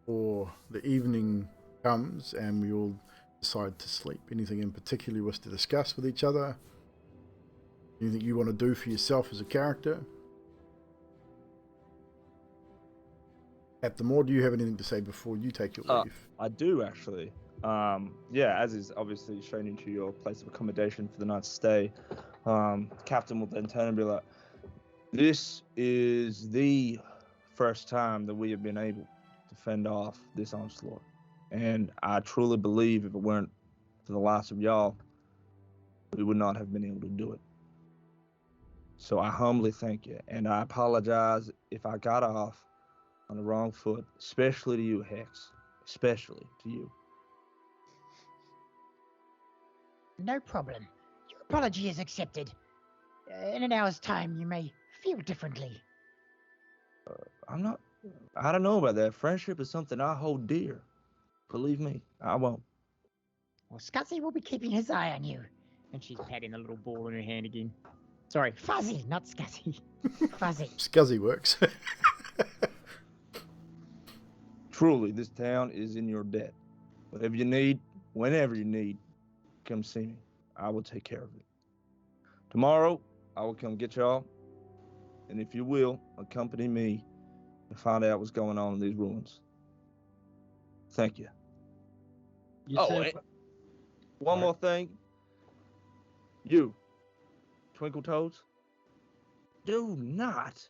[SPEAKER 2] before the evening comes and we all decide to sleep? Anything in particular you wish to discuss with each other? Anything you want to do for yourself as a character? Captain Moore, do you have anything to say before you take your leave?
[SPEAKER 4] I do, actually. Yeah, as is obviously shown into your place of accommodation for the night's stay, Captain will then turn and be like, this is the first time that we have been able to fend off this onslaught. And I truly believe if it weren't for the loss of y'all, we would not have been able to do it. So I humbly thank you, and I apologize if I got off on the wrong foot, especially to you, Hex. Especially to you.
[SPEAKER 3] No problem. Your apology is accepted. In an hour's time, you may feel differently.
[SPEAKER 4] I don't know about that. Friendship is something I hold dear. Believe me, I won't.
[SPEAKER 3] Well, Scuzzy will be keeping his eye on you. And she's patting the little ball in her hand again. Sorry, Fuzzy, not Scuzzy. Fuzzy.
[SPEAKER 2] Scuzzy works.
[SPEAKER 4] Truly, this town is in your debt. Whatever you need, whenever you need, come see me. I will take care of it. Tomorrow, I will come get y'all. And if you will, accompany me to find out what's going on in these ruins. Thank you. One more thing. You, Twinkle Toes, do not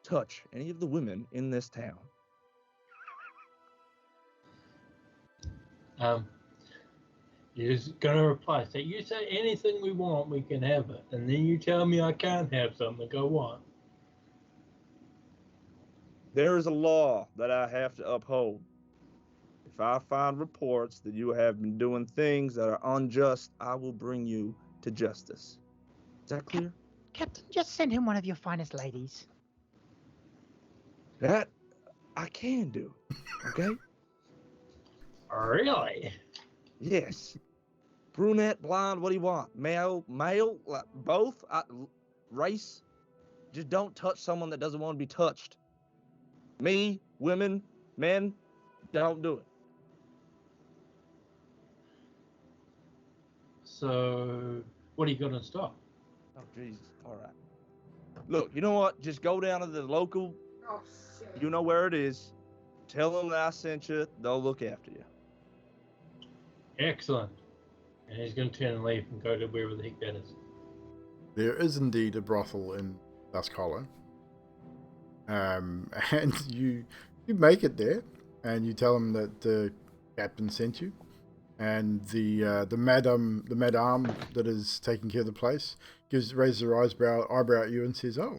[SPEAKER 4] touch any of the women in this town.
[SPEAKER 8] You're gonna reply, say, you say anything we want, we can have it. And then you tell me I can't have something, go what?
[SPEAKER 4] There is a law that I have to uphold. If I find reports that you have been doing things that are unjust, I will bring you to justice. Is that clear?
[SPEAKER 3] Captain, just send him one of your finest ladies.
[SPEAKER 4] That I can do, okay?
[SPEAKER 8] Really?
[SPEAKER 4] Yes. Brunette, blonde, what do you want? Male, like, both? Race? Just don't touch someone that doesn't want to be touched. Me, women, men, don't do it.
[SPEAKER 8] So, what are you gonna stop?
[SPEAKER 4] Oh, Jesus. All right. Look, you know what? Just go down to the local, you know where it is. Tell them that I sent you. They'll look after you.
[SPEAKER 8] Excellent. And he's gonna turn and leave and go to wherever the heck that is.
[SPEAKER 2] There is indeed a brothel in Dusk Hollow. And you make it there, and you tell them that the captain sent you, and the madam that is taking care of the place raises her eyebrow at you and says, "Oh,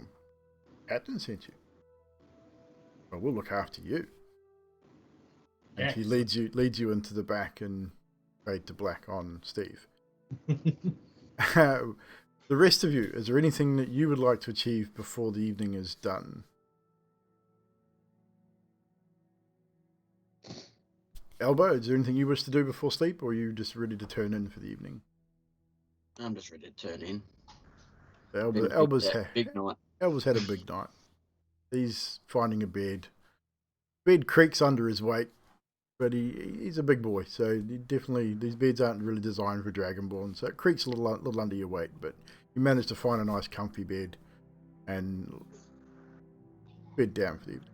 [SPEAKER 2] captain sent you. Well, we'll look after you." And she leads you into the back and fade to black on Steve. The rest of you, is there anything that you would like to achieve before the evening is done? Elbow, is there anything you wish to do before sleep, or are you just ready to turn in for the evening?
[SPEAKER 9] I'm just ready to turn in.
[SPEAKER 2] Elbow's
[SPEAKER 9] big night.
[SPEAKER 2] Elbo's had a big night. He's finding a bed. Bed creaks under his weight, but he's a big boy, so these beds aren't really designed for Dragonborn, so it creaks a little under your weight, but you manage to find a nice comfy bed and bed down for the evening.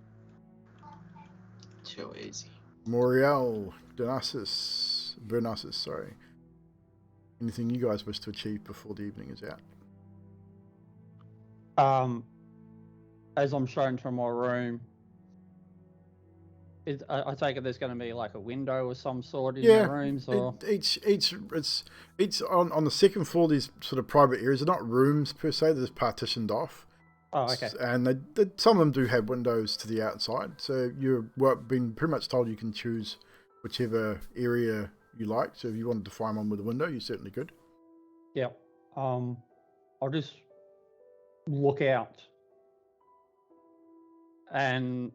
[SPEAKER 9] Too easy.
[SPEAKER 2] Moriel, Bernasis, sorry. Anything you guys wish to achieve before the evening is out?
[SPEAKER 6] As I'm shown to my room, I take it there's going to be like a window or some sort in the rooms, or
[SPEAKER 2] it's on the second floor. These sort of private areas are not rooms per se; they're just partitioned off.
[SPEAKER 6] Oh, okay.
[SPEAKER 2] And some of them do have windows to the outside, so you're being pretty much told you can choose whichever area you like. So if you wanted to find one with a window, you certainly could.
[SPEAKER 6] Yeah. I'll just look out, and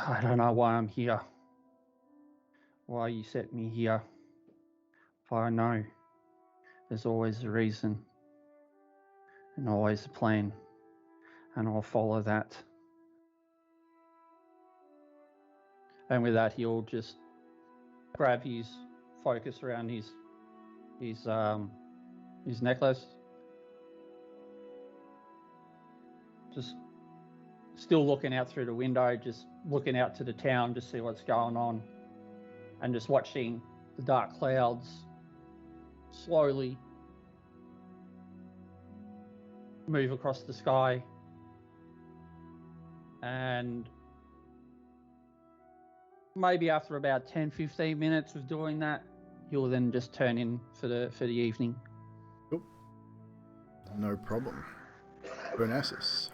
[SPEAKER 6] I don't know why I'm here. Why you set me here. But I know there's always a reason and always a plan, and I'll follow that. And with that, he'll just grab his focus around his necklace. Just still looking out through the window, just looking out to the town to see what's going on, and just watching the dark clouds slowly move across the sky. And maybe after about 10-15 minutes of doing that, he'll then just turn in for the evening.
[SPEAKER 2] Cool. No problem. Bonassus.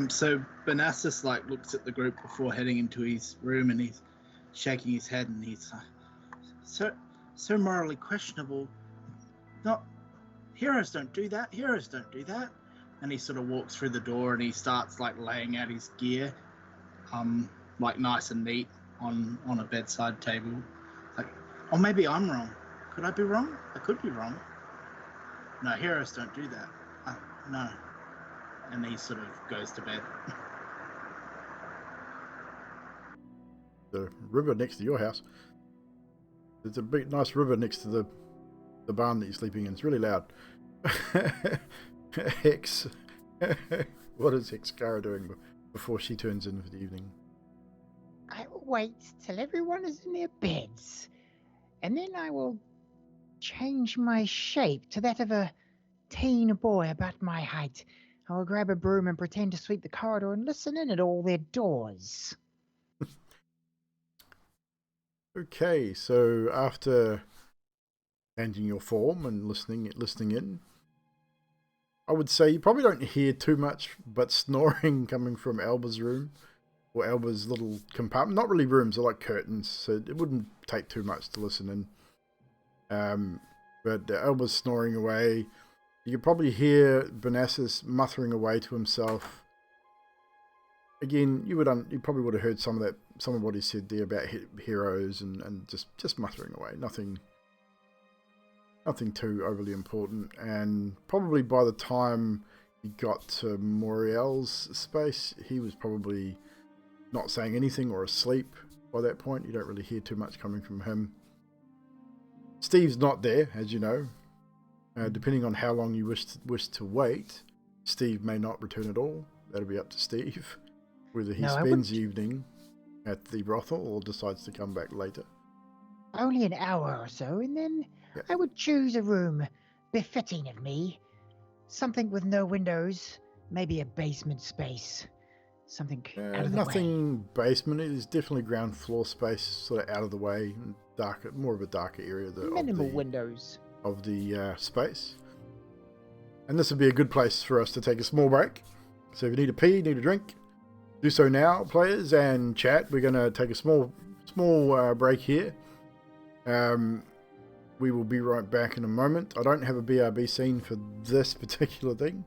[SPEAKER 7] So Bonassus like looks at the group before heading into his room, and he's shaking his head, and he's like, so morally questionable. Not heroes don't do that. Heroes don't do that. And he sort of walks through the door, and he starts like laying out his gear, like nice and neat on a bedside table. Like, or maybe I'm wrong. Could I be wrong? I could be wrong. No, heroes don't do that. No. And he sort of goes to bed.
[SPEAKER 2] The river next to your house. There's a big, nice river next to the barn that you're sleeping in. It's really loud. Hex. What is Hexcara doing before she turns in for the evening?
[SPEAKER 3] I will wait till everyone is in their beds, and then I will change my shape to that of a teen boy about my height. I will grab a broom and pretend to sweep the corridor and listen in at all their doors.
[SPEAKER 2] Okay, so after changing your form and listening in, I would say you probably don't hear too much but snoring coming from Alba's room, or Alba's little compartment. Not really rooms, they're like curtains, so it wouldn't take too much to listen in. But Alba's snoring away. You could probably hear Bonassus muttering away to himself. Again, you probably would have heard some of what he said there about heroes and just muttering away. Nothing too overly important. And probably by the time you got to Moriel's space, he was probably not saying anything or asleep by that point. You don't really hear too much coming from him. Steve's not there, as you know. Depending on how long you wish to wait, Steve may not return at all. That'll be up to Steve. Whether he spends the evening at the brothel or decides to come back later.
[SPEAKER 3] Only an hour or so, and then I would choose a room befitting of me. Something with no windows, maybe a basement space. Something out of the way.
[SPEAKER 2] Nothing basement. It is definitely ground floor space, sort of out of the way, darker, more of a darker area.
[SPEAKER 3] Minimal windows.
[SPEAKER 2] Of the space. And this would be a good place for us to take a small break. So if you need a pee, need a drink, do so now, players, and chat. We're going to take a small break here. We will be right back in a moment. I don't have a BRB scene for this particular thing,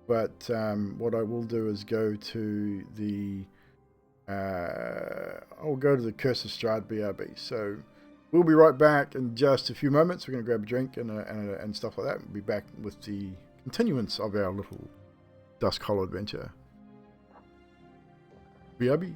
[SPEAKER 2] but what I will do is go to the I'll go to the Curse of Strahd BRB. So we'll be right back in just a few moments. We're going to grab a drink and stuff like that. We'll be back with the continuance of our little Dusk Hollow adventure. BRB.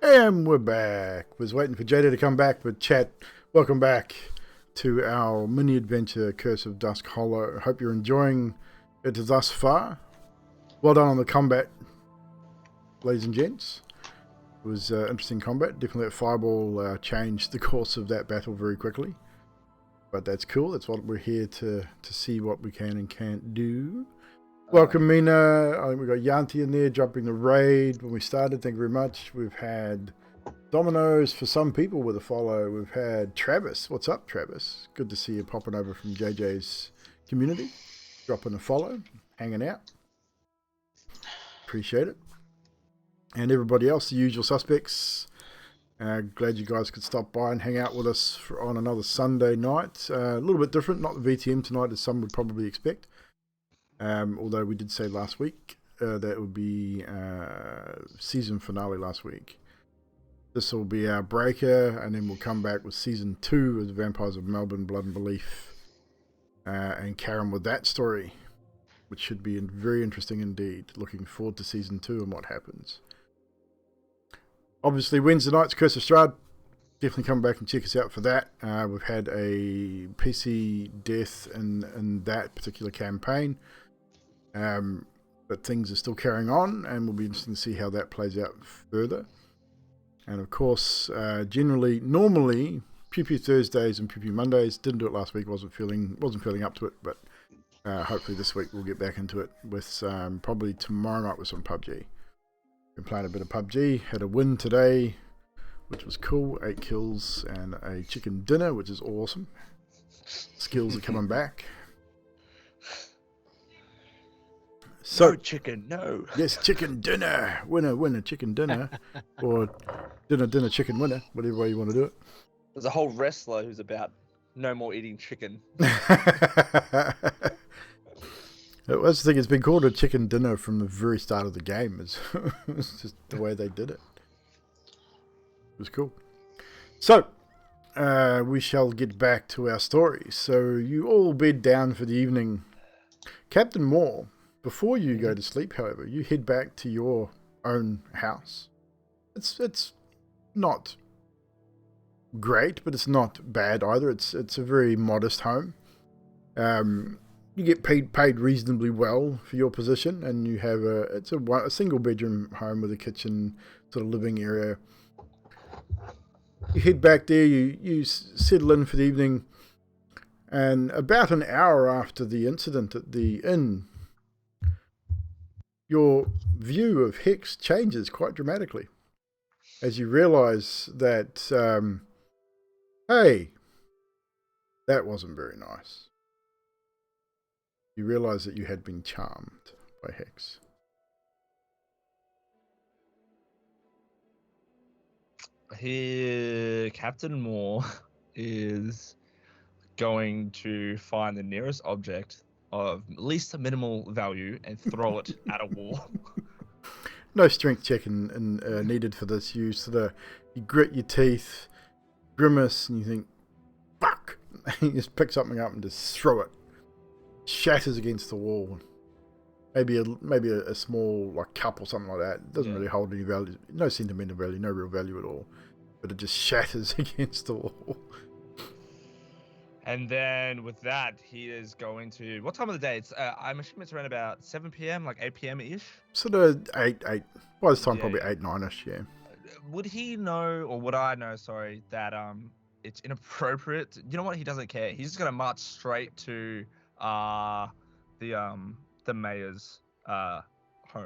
[SPEAKER 2] And we're back. Was waiting for JD to come back, but chat, welcome back to our mini adventure, Curse of Dusk Hollow. Hope you're enjoying it thus far. Well done on the combat, ladies and gents. It was interesting combat. Definitely that fireball changed the course of that battle very quickly. But that's cool. That's what we're here to see what we can and can't do. Welcome, Mina. I think we've got Yanti in there jumping the raid when we started. Thank you very much. We've had Dominoes for some people with a follow. We've had Travis. What's up, Travis? Good to see you popping over from JJ's community. Dropping a follow. Hanging out. Appreciate it. And everybody else, the usual suspects. Glad you guys could stop by and hang out with us on another Sunday night. A little bit different. Not the VTM tonight as some would probably expect. Although we did say last week that would be season finale last week. This will be our breaker, and then we'll come back with season 2 of the Vampires of Melbourne, Blood and Belief, and carry on with that story, which should be very interesting indeed. Looking forward to season 2 and what happens. Obviously, Wednesday night's Curse of Strahd. Definitely come back and check us out for that. We've had a PC death in that particular campaign. But things are still carrying on, and will be interesting to see how that plays out further. And of course, normally, Pew Pew Thursdays and Pew Pew Mondays. Didn't do it last week. Wasn't feeling up to it, but hopefully this week we'll get back into it with probably tomorrow night with some PUBG. Been playing a bit of PUBG. Had a win today, which was cool. 8 kills and a chicken dinner, which is awesome. Skills are coming back. So,
[SPEAKER 4] no chicken, no.
[SPEAKER 2] Yes, chicken dinner. Winner, chicken dinner. Or dinner, chicken winner. Whatever way you want to do it.
[SPEAKER 4] There's a whole wrestler who's about no more eating chicken.
[SPEAKER 2] That's the thing. It's been called a chicken dinner from the very start of the game. It's just the way they did it. It was cool. So, we shall get back to our story. So, you all bed down for the evening. Captain Moore, before you go to sleep, however, you head back to your own house. It's not great, but it's not bad either. It's a very modest home. You get paid reasonably well for your position, and you have a single bedroom home with a kitchen, sort of living area. You head back there. You settle in for the evening, and about an hour after the incident at the inn, your view of Hex changes quite dramatically as you realize that, hey, that wasn't very nice. You realize that you had been charmed by Hex.
[SPEAKER 4] Here, Captain Moore is going to find the nearest object of least minimal value and throw it at a wall.
[SPEAKER 2] No strength check needed for this. You grit your teeth, grimace, and you think, fuck! You just pick something up and just throw it. Shatters against the wall. Maybe a small like cup or something like that. It doesn't really hold any value. No sentimental value, no real value at all. But it just shatters against the wall.
[SPEAKER 4] And then with that, he is going to... What time of the day? It's I'm assuming it's around about 7 p.m., like 8 p.m.-ish?
[SPEAKER 2] Sort of 8. By this time, probably 8, 9-ish, yeah.
[SPEAKER 4] Would he know, or would I know, sorry, that it's inappropriate? You know what? He doesn't care. He's just going to march straight to the mayor's home.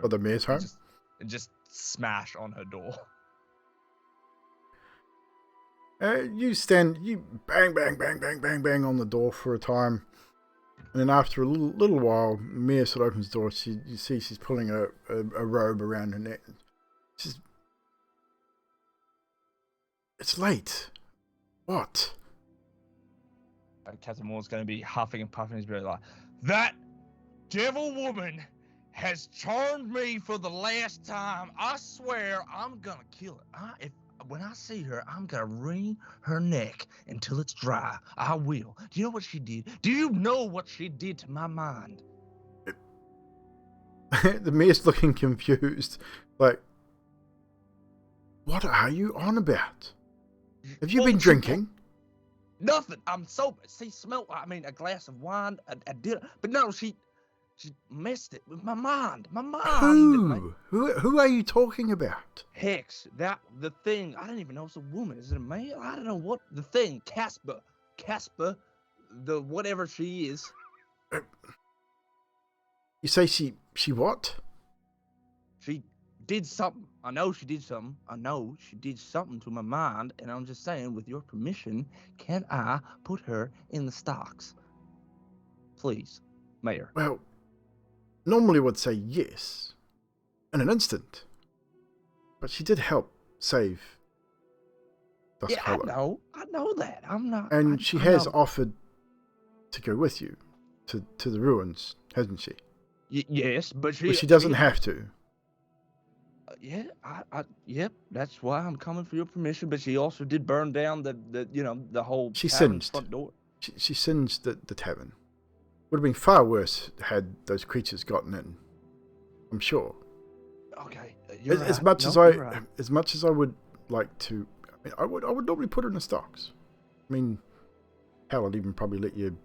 [SPEAKER 2] Or the mayor's home?
[SPEAKER 4] And just smash on her door.
[SPEAKER 2] You bang, bang, bang, bang, bang, bang on the door for a time. And then after a little while, Mia sort of opens the door. You see she's pulling a robe around her neck. It's late. What?
[SPEAKER 4] Captain Moore's going to be huffing and puffing his beard like, that devil woman has charmed me for the last time. I swear I'm going to kill her. When I see her, I'm going to wring her neck until it's dry. I will. Do you know what she did? Do you know what she did to my mind?
[SPEAKER 2] The mayor's looking confused. Like, What are you on about? Have you
[SPEAKER 4] Well,
[SPEAKER 2] been
[SPEAKER 4] she-
[SPEAKER 2] drinking?
[SPEAKER 4] Nothing. I'm sober. See, smell. I mean, a glass of wine, a dinner. But no, she messed it with my mind. My mind. man.
[SPEAKER 2] Who are you talking about?
[SPEAKER 4] Hex. The thing. I don't even know if it's a woman. Is it a man? I don't know what the thing. Casper. The whatever she is.
[SPEAKER 2] You say she what?
[SPEAKER 4] She did something. I know she did something. I know she did something to my mind, and I'm just saying, with your permission, can I put her in the stocks? Please, Mayor.
[SPEAKER 2] Well, normally would say yes, in an instant. But she did help save Dusk
[SPEAKER 4] Yeah,
[SPEAKER 2] Hollow.
[SPEAKER 4] I know that. I'm not.
[SPEAKER 2] And she
[SPEAKER 4] I
[SPEAKER 2] has
[SPEAKER 4] know.
[SPEAKER 2] offered to go with you to the ruins, hasn't she?
[SPEAKER 4] Yes, but
[SPEAKER 2] But she doesn't have to.
[SPEAKER 4] Yeah, yep. That's why I'm coming for your permission. But she also did burn down the whole
[SPEAKER 2] She
[SPEAKER 4] tavern's
[SPEAKER 2] singed.
[SPEAKER 4] front door.
[SPEAKER 2] She singed the tavern. Would have been far worse had those creatures gotten in. I'm sure.
[SPEAKER 4] Okay,
[SPEAKER 2] As much as I would like to, I mean, I would normally put her in the stocks. I mean, hell, I'd even probably let you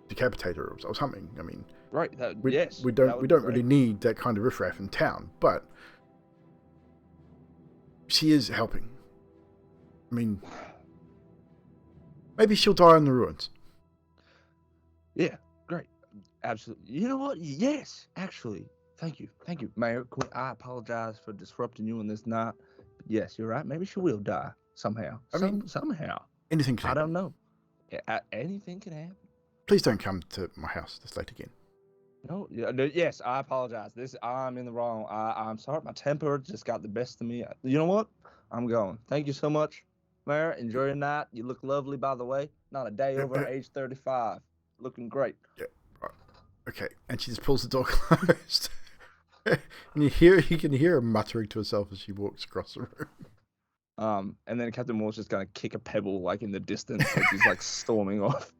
[SPEAKER 2] decapitate her or something. I mean,
[SPEAKER 4] Right.
[SPEAKER 2] we
[SPEAKER 4] Yes.
[SPEAKER 2] we
[SPEAKER 4] that
[SPEAKER 2] don't
[SPEAKER 4] would be
[SPEAKER 2] really
[SPEAKER 4] great.
[SPEAKER 2] need that kind of riffraff in town, but she is helping. I mean, maybe she'll die in the ruins.
[SPEAKER 4] Yeah. Great. Absolutely. You know what? Yes. Actually. Thank you, Mayor. I apologize for disrupting you on this night. But yes, you're right. Maybe she will die somehow.
[SPEAKER 2] I mean,
[SPEAKER 4] somehow.
[SPEAKER 2] Anything can
[SPEAKER 4] I
[SPEAKER 2] happen.
[SPEAKER 4] don't know. Yeah, anything can happen.
[SPEAKER 2] Please don't come to my house this late again.
[SPEAKER 4] No, yes, I apologize. I'm in the wrong. I'm sorry. My temper just got the best of me. You know what? I'm going. Thank you so much, Mayor. Enjoy your night. You look lovely, by the way. Not a day over age 35. Looking great.
[SPEAKER 2] Yeah, right. Okay, and she just pulls the door closed. And you can hear her muttering to herself as she walks across the room.
[SPEAKER 4] And then Captain Moore's just gonna kick a pebble like in the distance as he's like storming off.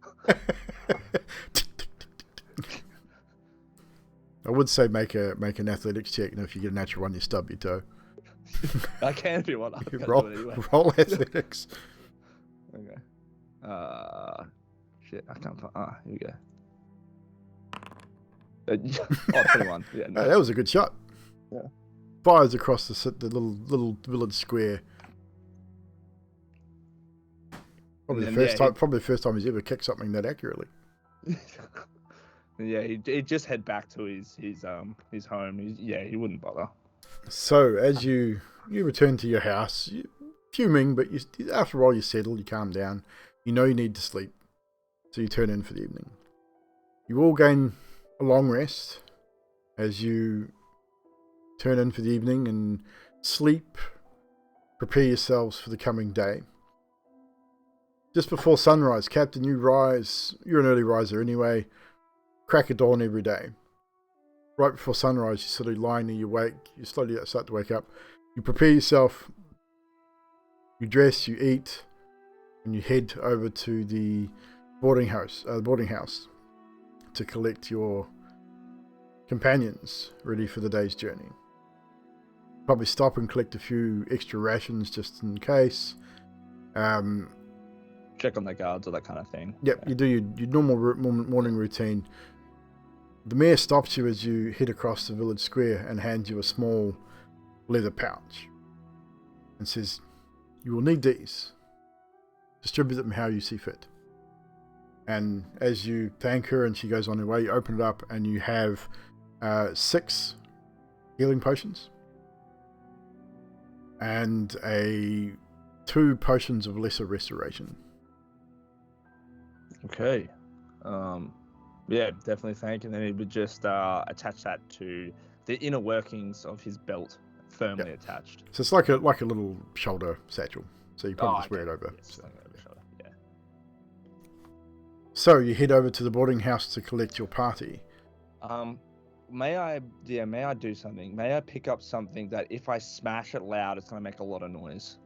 [SPEAKER 2] I would say make an athletics check, and if you get a natural one, you stub your toe.
[SPEAKER 4] I can if you want. I'm gonna
[SPEAKER 2] roll,
[SPEAKER 4] do it anyway.
[SPEAKER 2] roll athletics.
[SPEAKER 4] Okay. Shit, I can't find. Here we go. 21. Yeah, no.
[SPEAKER 2] That was a good shot.
[SPEAKER 4] Yeah.
[SPEAKER 2] Fires across the little village square. Probably
[SPEAKER 4] And
[SPEAKER 2] the
[SPEAKER 4] then,
[SPEAKER 2] first
[SPEAKER 4] yeah,
[SPEAKER 2] time. Probably the first time he's ever kicked something that accurately.
[SPEAKER 4] Yeah, he just head back to his home. He wouldn't bother.
[SPEAKER 2] So as you return to your house, you're fuming, but after a while you settle, you calm down. You know you need to sleep, so you turn in for the evening. You all gain a long rest as you turn in for the evening and sleep. Prepare yourselves for the coming day. Just before sunrise, Captain, you rise. You're an early riser anyway. Crack of dawn every day. Right before sunrise, you sort of lie and you wake. You slowly start to wake up. You prepare yourself. You dress, you eat, and you head over to the boarding house to collect your companions ready for the day's journey. Probably stop and collect a few extra rations just in case.
[SPEAKER 4] Check on the guards or that kind of thing.
[SPEAKER 2] Yep, you do your normal morning routine. The mayor stops you as you head across the village square and hands you a small leather pouch and says, "You will need these. Distribute them how you see fit." And as you thank her and she goes on her way, you open it up and you have 6 healing potions and 2 potions of lesser restoration.
[SPEAKER 4] Okay. Yeah, definitely thank you. And then he would just attach that to the inner workings of his belt, firmly attached.
[SPEAKER 2] So it's like a little shoulder satchel. So you probably just wear it over.
[SPEAKER 4] Yes,
[SPEAKER 2] So,
[SPEAKER 4] like over the shoulder, yeah.
[SPEAKER 2] So you head over to the boarding house to collect your party.
[SPEAKER 4] May I do something? May I pick up something that if I smash it loud, it's gonna make a lot of noise?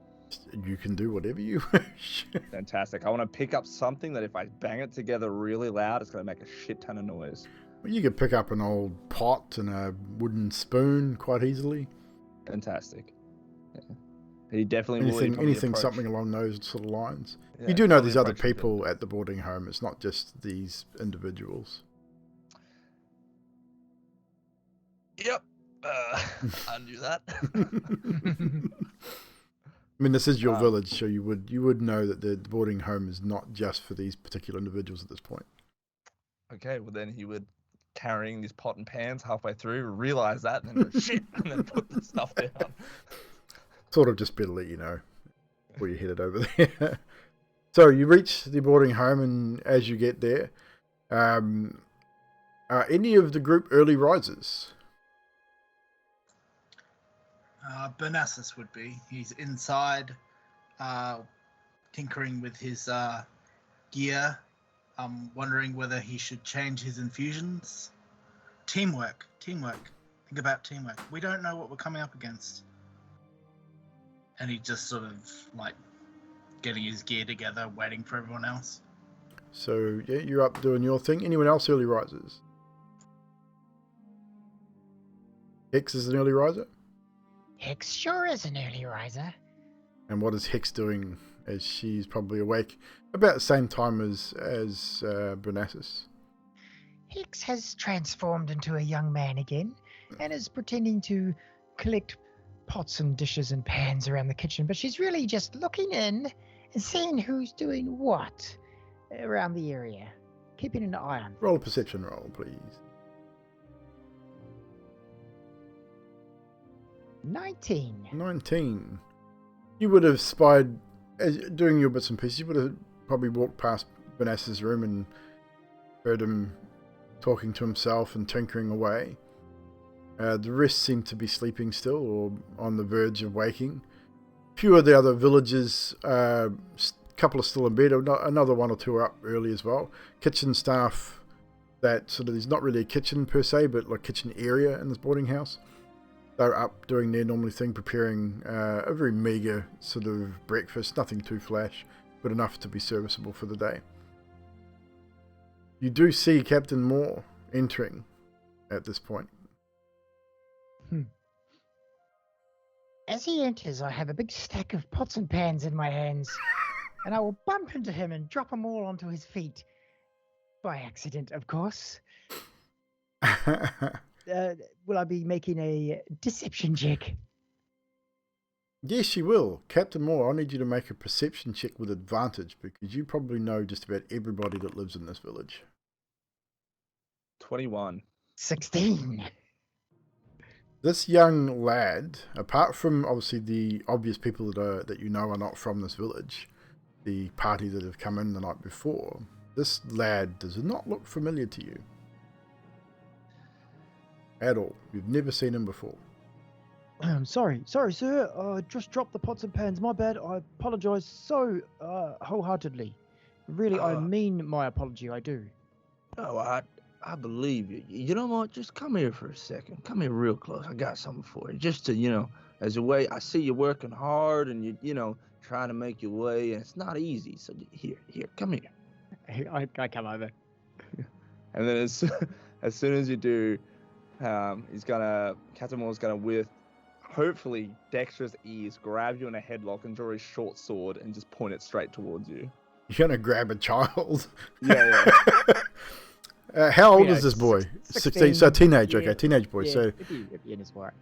[SPEAKER 2] You can do whatever you wish.
[SPEAKER 4] Fantastic. I want to pick up something that if I bang it together really loud, it's gonna make a shit ton of noise.
[SPEAKER 2] Well, you could pick up an old pot and a wooden spoon quite easily.
[SPEAKER 4] Fantastic. Yeah. He definitely will. He'd probably
[SPEAKER 2] Anything
[SPEAKER 4] approach.
[SPEAKER 2] something along those sort of lines.
[SPEAKER 4] Yeah,
[SPEAKER 2] You do know
[SPEAKER 4] probably
[SPEAKER 2] there's other
[SPEAKER 4] approach him
[SPEAKER 2] people at the boarding home. It's not just these individuals.
[SPEAKER 1] Yep. I knew that.
[SPEAKER 2] I mean, this is your
[SPEAKER 4] Um,
[SPEAKER 2] village, so you would know that the boarding home is not just for these particular individuals at this point.
[SPEAKER 1] Okay, well then he would carrying these pot and pans halfway through, realize that, and then go, shit, and then put the stuff down.
[SPEAKER 2] Sort of just better let you know before you headed over there. So you reach the boarding home, and as you get there, are any of the group early risers?
[SPEAKER 7] Bernasis would be. He's inside, tinkering with his gear. Wondering whether he should change his infusions. Teamwork. Think about teamwork. We don't know what we're coming up against. And he just sort of like getting his gear together, waiting for everyone else.
[SPEAKER 2] So yeah, you're up doing your thing. Anyone else early risers? Hex is an early riser.
[SPEAKER 3] Hicks sure is an early riser.
[SPEAKER 2] And what is Hex doing as she's probably awake about the same time as Bernasis?
[SPEAKER 3] Hicks has transformed into a young man again and is pretending to collect pots and dishes and pans around the kitchen, but she's really just looking in and seeing who's doing what around the area, keeping an eye on.
[SPEAKER 2] Roll a perception roll, please. 19. You would have spied, as doing your bits and pieces, you would have probably walked past Vanessa's room and heard him talking to himself and tinkering away. The rest seem to be sleeping still or on the verge of waking. A few of the other villagers, a couple are still in bed, another one or two are up early as well. Kitchen staff, that sort of, there's not really a kitchen per se, but like kitchen area in this boarding house. They're up doing their normally thing, preparing a very meagre sort of breakfast, nothing too flash, but enough to be serviceable for the day. You do see Captain Moore entering at this point.
[SPEAKER 3] As he enters, I have a big stack of pots and pans in my hands, and I will bump into him and drop them all onto his feet. By accident, of course. Will I be making a deception check?
[SPEAKER 2] Yes, you will. Captain Moore, I need you to make a perception check with advantage because you probably know just about everybody that lives in this village.
[SPEAKER 4] 21.
[SPEAKER 3] 16.
[SPEAKER 2] This young lad, apart from obviously the obvious people that you know are not from this village, the party that have come in the night before, this lad does not look familiar to you. At all. You've never seen him before.
[SPEAKER 3] Sorry, sir. Just dropped the pots and pans. My bad. I apologise so wholeheartedly. Really, I mean my apology. I do.
[SPEAKER 4] Oh, I believe you. You know what? Just come here for a second. Come here real close. I got something for you. Just to, as a way, I see you working hard and you trying to make your way, and it's not easy. So here, come here.
[SPEAKER 3] I come over.
[SPEAKER 4] And then as soon as you do, Captain Moore's gonna with hopefully dexterous ease grab you in a headlock and draw his short sword and just point it straight towards you.
[SPEAKER 2] You're gonna grab a child.
[SPEAKER 4] Yeah.
[SPEAKER 2] How old is this boy? 16. So teenage.
[SPEAKER 3] Yeah.
[SPEAKER 2] Okay, teenage boy.
[SPEAKER 3] Yeah,
[SPEAKER 2] So
[SPEAKER 3] it'd be in his work.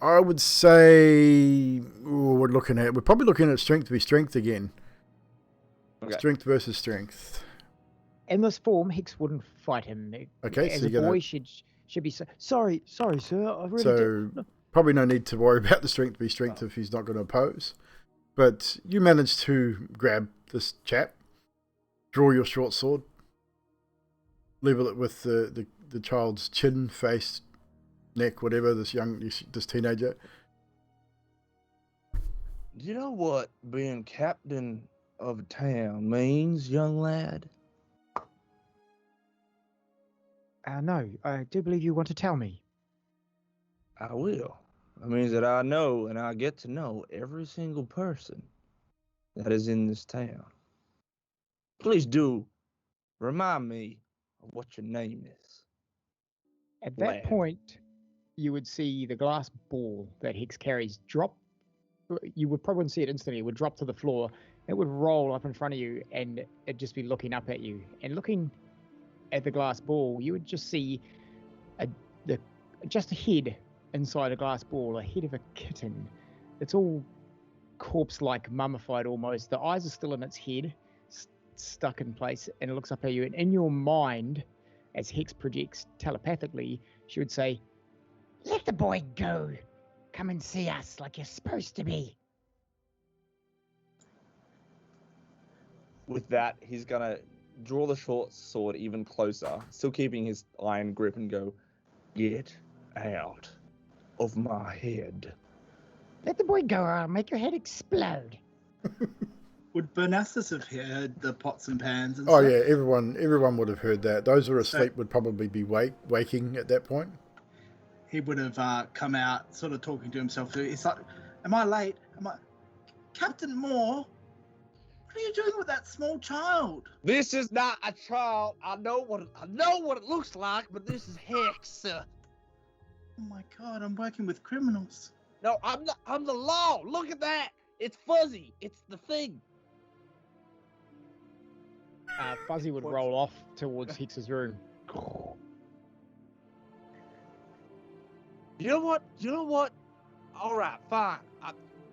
[SPEAKER 2] I would say we're probably looking at strength v strength again.
[SPEAKER 4] Okay.
[SPEAKER 2] Strength versus strength.
[SPEAKER 3] In this form, Hicks wouldn't fight him.
[SPEAKER 2] Okay,
[SPEAKER 3] as
[SPEAKER 2] so
[SPEAKER 3] a
[SPEAKER 2] you're
[SPEAKER 3] boy
[SPEAKER 2] gonna...
[SPEAKER 3] should be sorry, sir. I really
[SPEAKER 2] So probably no need to worry about the strength v strength if he's not going to oppose. But you managed to grab this chap, draw your short sword, level it with the child's chin, face, neck, whatever. This teenager.
[SPEAKER 4] Do you know what being captain of a town means, young lad?
[SPEAKER 3] No, I do believe you want to tell me.
[SPEAKER 4] I will. That means that I know and I get to know every single person that is in this town. Please do remind me of what your name is.
[SPEAKER 3] At that
[SPEAKER 4] Lad.
[SPEAKER 3] point, you would see the glass ball that Hicks carries drop you would probably wouldn't see it instantly. It would drop to the floor. It would roll up in front of you, and it'd just be looking up at you. And looking at the glass ball, you would just see just a head inside a glass ball, a head of a kitten. It's all corpse-like, mummified almost. The eyes are still in its head, stuck in place, and it looks up at you. And in your mind, as Hex projects telepathically, she would say, "Let the boy go. Come and see us like you're supposed to be."
[SPEAKER 4] With that, he's gonna draw the short sword even closer, still keeping his iron grip, and go, "Get out of my head."
[SPEAKER 3] Let the boy go or I'll make your head explode.
[SPEAKER 7] Would Bernassus have heard the pots and pans and
[SPEAKER 2] Oh
[SPEAKER 7] stuff?
[SPEAKER 2] yeah, everyone would have heard that. Those who are asleep would probably be waking at that point.
[SPEAKER 7] He would have come out sort of talking to himself. He's like, am I late? Captain Moore, what are you doing with that small child?
[SPEAKER 4] This is not a child. I know what it looks like, but this is Hex.
[SPEAKER 7] Oh my God, I'm working with criminals.
[SPEAKER 4] No, I'm the law. Look at that. It's fuzzy. It's the thing.
[SPEAKER 3] Fuzzy would roll off towards Hex's room.
[SPEAKER 4] You know what? All right, fine.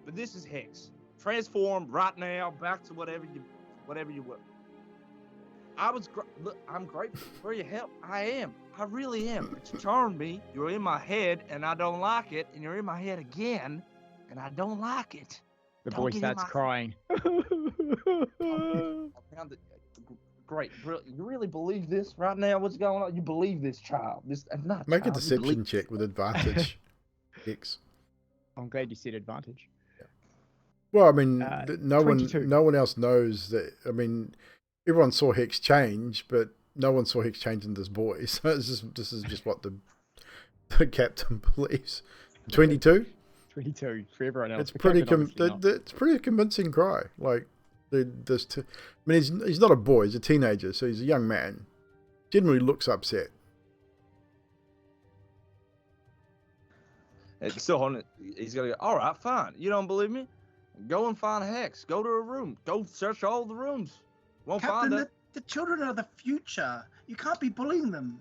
[SPEAKER 4] But this is Hex. Transform right now back to whatever you were. I'm grateful for your help. I am. I really am. It's charmed me. You're in my head, and I don't like it. And you're in my head again, and I don't like it.
[SPEAKER 3] The
[SPEAKER 4] Don't
[SPEAKER 3] boy
[SPEAKER 4] get in
[SPEAKER 3] starts
[SPEAKER 4] my-
[SPEAKER 3] crying.
[SPEAKER 4] I found it great. You really believe this right now? What's going on? You believe this child? This not
[SPEAKER 2] Make a
[SPEAKER 4] child, you
[SPEAKER 2] deception
[SPEAKER 4] believe-
[SPEAKER 2] check with advantage. X.
[SPEAKER 3] I'm glad you said advantage.
[SPEAKER 2] Well, I mean,
[SPEAKER 3] 22.
[SPEAKER 2] no one else knows that. I mean, everyone saw Hex change, but no one saw Hex change into this boy. So this is just what the captain believes. 22.
[SPEAKER 3] 22 for everyone else.
[SPEAKER 2] It's
[SPEAKER 3] The
[SPEAKER 2] pretty
[SPEAKER 3] captain obviously not.
[SPEAKER 2] it's pretty convincing cry. Like I mean, he's not a boy; he's a teenager, so he's a young man. Generally looks upset.
[SPEAKER 4] It's still on it. He's gonna go, all right, fine. You don't believe me? Go and find Hex. Go to a room. Go search all the rooms. Won't
[SPEAKER 7] Captain,
[SPEAKER 4] find it.
[SPEAKER 7] the children are the future. You can't be bullying them.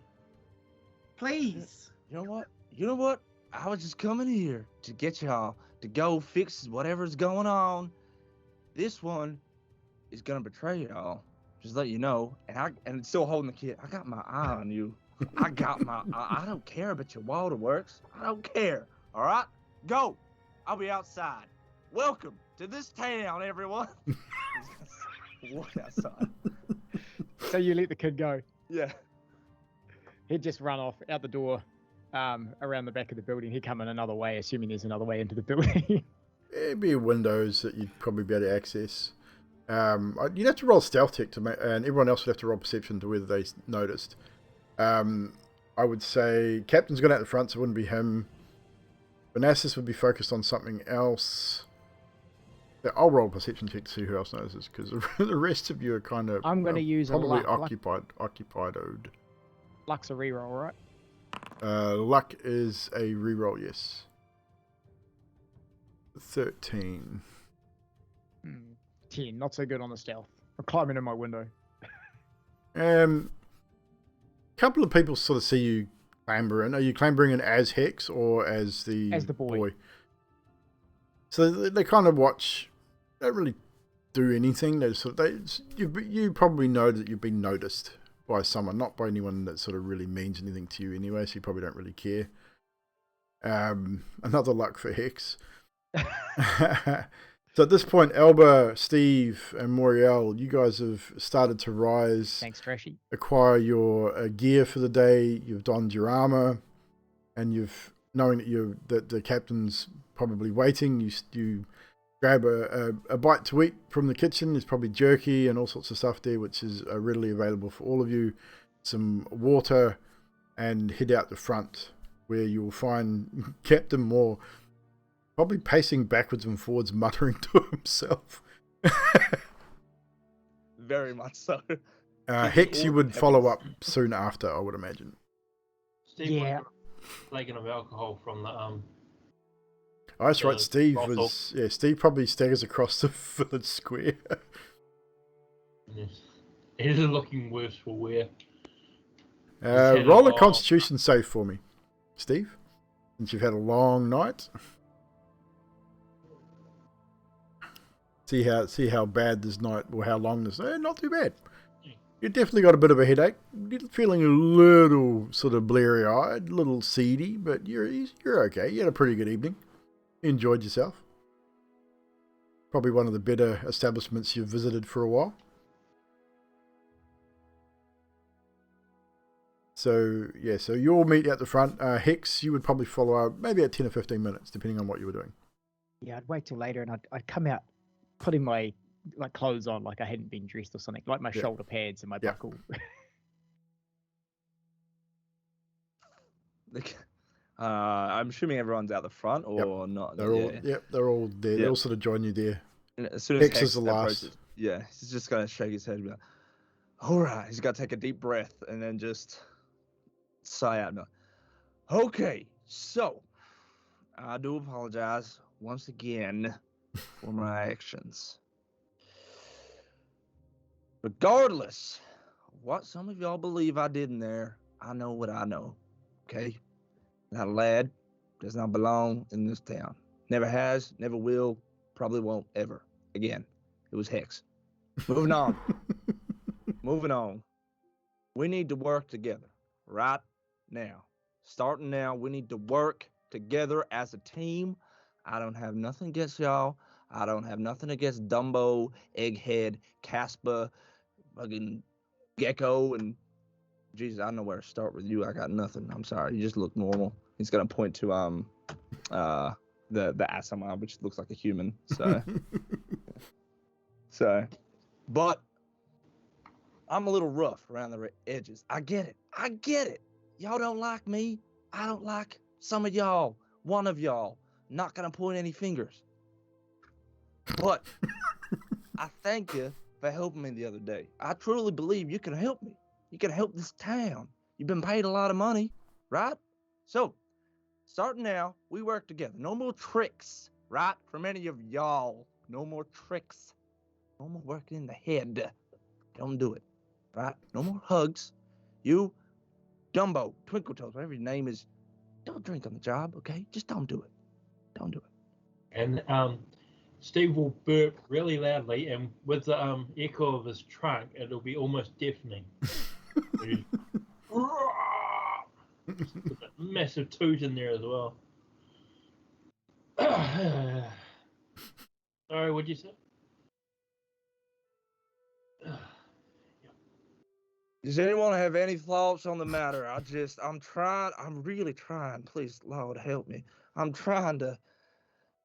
[SPEAKER 7] Please.
[SPEAKER 4] You know what? I was just coming here to get y'all to go fix whatever's going on. This one is gonna betray y'all. Just let you know. And it's still holding the kid. I got my eye on you. I don't care about your waterworks. I don't care. All right? Go. I'll be outside. Welcome to this town, everyone. Walk outside.
[SPEAKER 3] So you let the kid go.
[SPEAKER 4] Yeah.
[SPEAKER 3] He'd just run off out the door, around the back of the building. He'd come in another way, assuming there's another way into the building.
[SPEAKER 2] It'd be windows that you'd probably be able to access. You'd have to roll stealth check to make, and everyone else would have to roll perception to whether they noticed. I would say Captain's gone out the front, so it wouldn't be him. Bernassus would be focused on something else. I'll roll a perception check to see who else notices, because the rest of you are kind of.
[SPEAKER 3] I'm going to use a
[SPEAKER 2] probably
[SPEAKER 3] luck.
[SPEAKER 2] occupied-o'd.
[SPEAKER 3] Luck's a reroll, right?
[SPEAKER 2] Luck is a reroll, yes. 13.
[SPEAKER 3] 10, not so good on the stealth. I'm climbing in my window.
[SPEAKER 2] Couple of people sort of see you clamber in. Are you clambering in as Hex or as the
[SPEAKER 3] boy?
[SPEAKER 2] So they kind of watch. They don't really do anything. You probably know that you've been noticed by someone, not by anyone that sort of really means anything to you anyway. So you probably don't really care. Another luck for Hex. So at this point, Elba, Steve, and Moriel, you guys have started to rise.
[SPEAKER 3] Thanks, Trashy.
[SPEAKER 2] Acquire your gear for the day. You've donned your armor, and knowing that the captain's probably waiting. You grab a bite to eat from the kitchen. There's probably jerky and all sorts of stuff there, which is readily available for all of you. Some water, and head out the front, where you'll find Captain Moore probably pacing backwards and forwards, muttering to himself.
[SPEAKER 4] Very much so.
[SPEAKER 2] Hex, you would follow up soon after, I would imagine.
[SPEAKER 8] Steve,
[SPEAKER 3] Yeah.
[SPEAKER 8] flagon of alcohol from the
[SPEAKER 2] Oh, that's right. Steve
[SPEAKER 8] Russell.
[SPEAKER 2] was. Yeah, Steve probably staggers across the village square.
[SPEAKER 8] Yes. It is looking worse for wear. had a
[SPEAKER 2] Roll a
[SPEAKER 8] long-
[SPEAKER 2] Constitution save for me, Steve. Since you've had a long night. See how bad this night, or how long this. Not too bad. You definitely got a bit of a headache. Feeling a little sort of bleary-eyed, a little seedy, but you're okay. You had a pretty good evening. You enjoyed yourself. Probably one of the better establishments you've visited for a while. So yeah, so you'll meet at the front. Hex, you would probably follow up maybe at 10 or 15 minutes, depending on what you were doing.
[SPEAKER 3] Yeah, I'd wait till later, and I'd come out, putting my clothes on like I hadn't been dressed or something, like my
[SPEAKER 2] Yeah.
[SPEAKER 3] shoulder pads and my
[SPEAKER 2] Yeah.
[SPEAKER 3] buckle.
[SPEAKER 4] I'm assuming everyone's out the front or not.
[SPEAKER 2] They're all they're all there. They
[SPEAKER 4] Yeah.
[SPEAKER 2] all sort of join you there.
[SPEAKER 4] And as soon as
[SPEAKER 2] Hex is the last.
[SPEAKER 4] approaches, yeah, he's just gonna shake his head and be like, "All right." He's gonna take a deep breath and then just sigh out. And be like, okay, so I do apologize once again for my actions. Regardless of what some of y'all believe I did in there, I know what I know. Okay, that lad does not belong in this town. Never has, never will, probably won't ever again. It was Hex. Moving on. Moving on. We need to work together right now. Starting now, we need to work together as a team. I don't have nothing against y'all. I don't have nothing against Dumbo, Egghead, Casper, fucking Gecko, and Jesus, I don't know where to start with you. I got nothing. I'm sorry. You just look normal. He's gonna point to the Asama, which looks like a human. But I'm a little rough around the edges. I get it. Y'all don't like me. I don't like some of y'all. One of y'all. Not gonna point any fingers. But I thank you for helping me the other day. I truly believe you can help me. You can help this town. You've been paid a lot of money, right? So, starting now, we work together. No more tricks, right? From any of y'all. No more tricks. No more working in the head. Don't do it, right? No more hugs. You, Dumbo, Twinkle Toes, whatever your name is, don't drink on the job, okay? Just don't do it. Don't do it.
[SPEAKER 8] And Steve will burp really loudly, and with the echo of his trunk, it'll be almost deafening. With that massive toot in there as well. Sorry, what'd you say?
[SPEAKER 4] Does anyone have any thoughts on the matter? I'm really trying. Please, Lord, help me. I'm trying to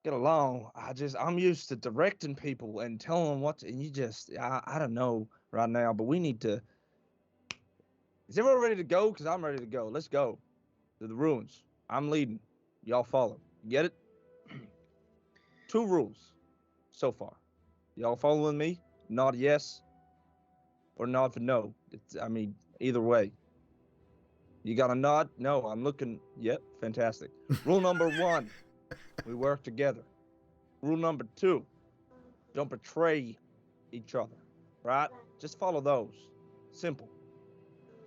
[SPEAKER 4] get along. I'm used to directing people and telling them what to, and I don't know right now, but we need to. Is everyone ready to go? Because I'm ready to go. Let's go to the ruins. I'm leading. Y'all follow. You get it? 2 rules so far. Y'all following me? Nod yes or nod for no. Either way. You got a nod? No, I'm looking. Yep, fantastic. Rule number 1, we work together. Rule number 2, don't betray each other, right? Just follow those. Simple.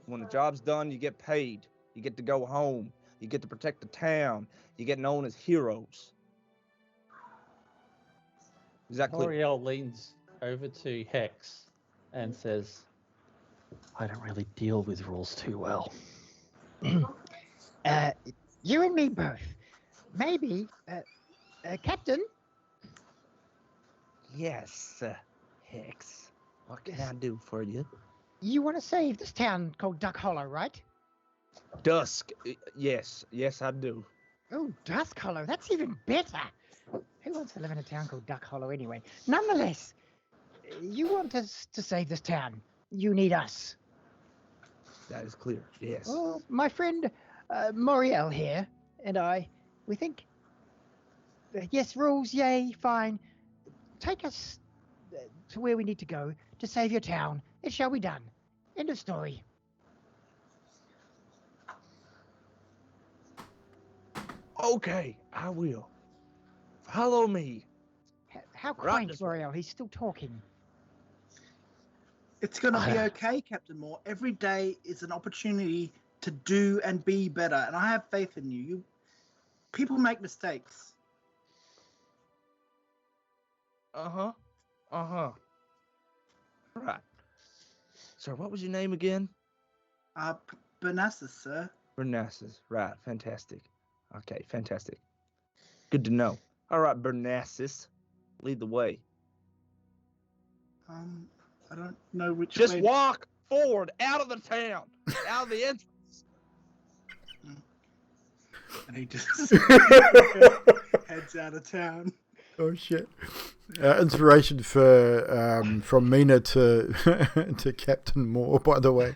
[SPEAKER 4] When the job's done, you get paid. You get to go home. You get to protect the town. You get known as heroes. Is that clear?
[SPEAKER 6] L'Oreal leans over to Hex and says, I don't really deal with rules too well.
[SPEAKER 3] You and me both. Maybe, Captain.
[SPEAKER 4] Yes, Hex. What can I do for you?
[SPEAKER 3] You want to save this town called Duck Hollow, right?
[SPEAKER 4] Dusk. Yes, I do.
[SPEAKER 3] Oh, Dusk Hollow. That's even better. Who wants to live in a town called Duck Hollow anyway? Nonetheless, you want us to save this town. You need us.
[SPEAKER 4] That is clear. Yes.
[SPEAKER 3] Well, my friend Moriel here and we think, yes, rules, yay, fine. Take us to where we need to go to save your town. It shall be done. End of story.
[SPEAKER 4] Okay, I will. Follow me.
[SPEAKER 3] How
[SPEAKER 4] Right
[SPEAKER 3] quaint,
[SPEAKER 4] this way.
[SPEAKER 3] L'Oreal. He's still talking.
[SPEAKER 7] It's gonna be okay, Captain Moore. Every day is an opportunity to do and be better, and I have faith in you. People make mistakes.
[SPEAKER 4] Uh-huh. Right. Sir, what was your name again?
[SPEAKER 7] Banassus, sir.
[SPEAKER 4] Bernassus. Right. Fantastic. Okay, fantastic. Good to know. All right, Bernassus. Lead the way.
[SPEAKER 7] I don't know which
[SPEAKER 4] Just
[SPEAKER 7] way.
[SPEAKER 4] walk forward out of the town. Out of the entrance.
[SPEAKER 7] And he just heads out of town.
[SPEAKER 2] Oh shit! Inspiration for from Mina to to Captain Moore, by the way.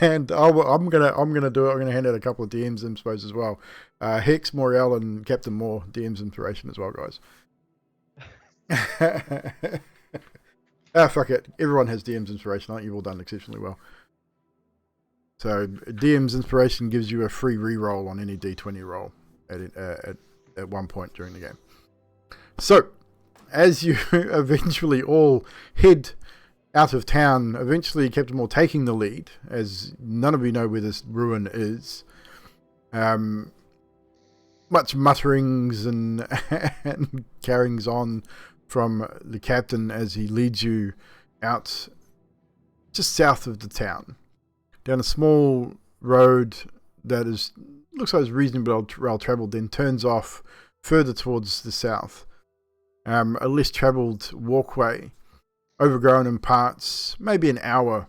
[SPEAKER 2] And I'm gonna do it. I'm gonna hand out a couple of DMs inspos as well. Hex, Moriel, and Captain Moore DMs inspiration as well, guys. Fuck it. Everyone has DMs inspiration. I think you've all done exceptionally well. So DM's inspiration gives you a free reroll on any D20 roll at one point during the game. So as you eventually all head out of town, eventually Captain Moore taking the lead, as none of you know where this ruin is. Much mutterings and carryings on from the captain as he leads you out just south of the town, down a small road that looks like it's reasonably well travelled, then turns off further towards the south. A less travelled walkway, overgrown in parts, maybe an hour,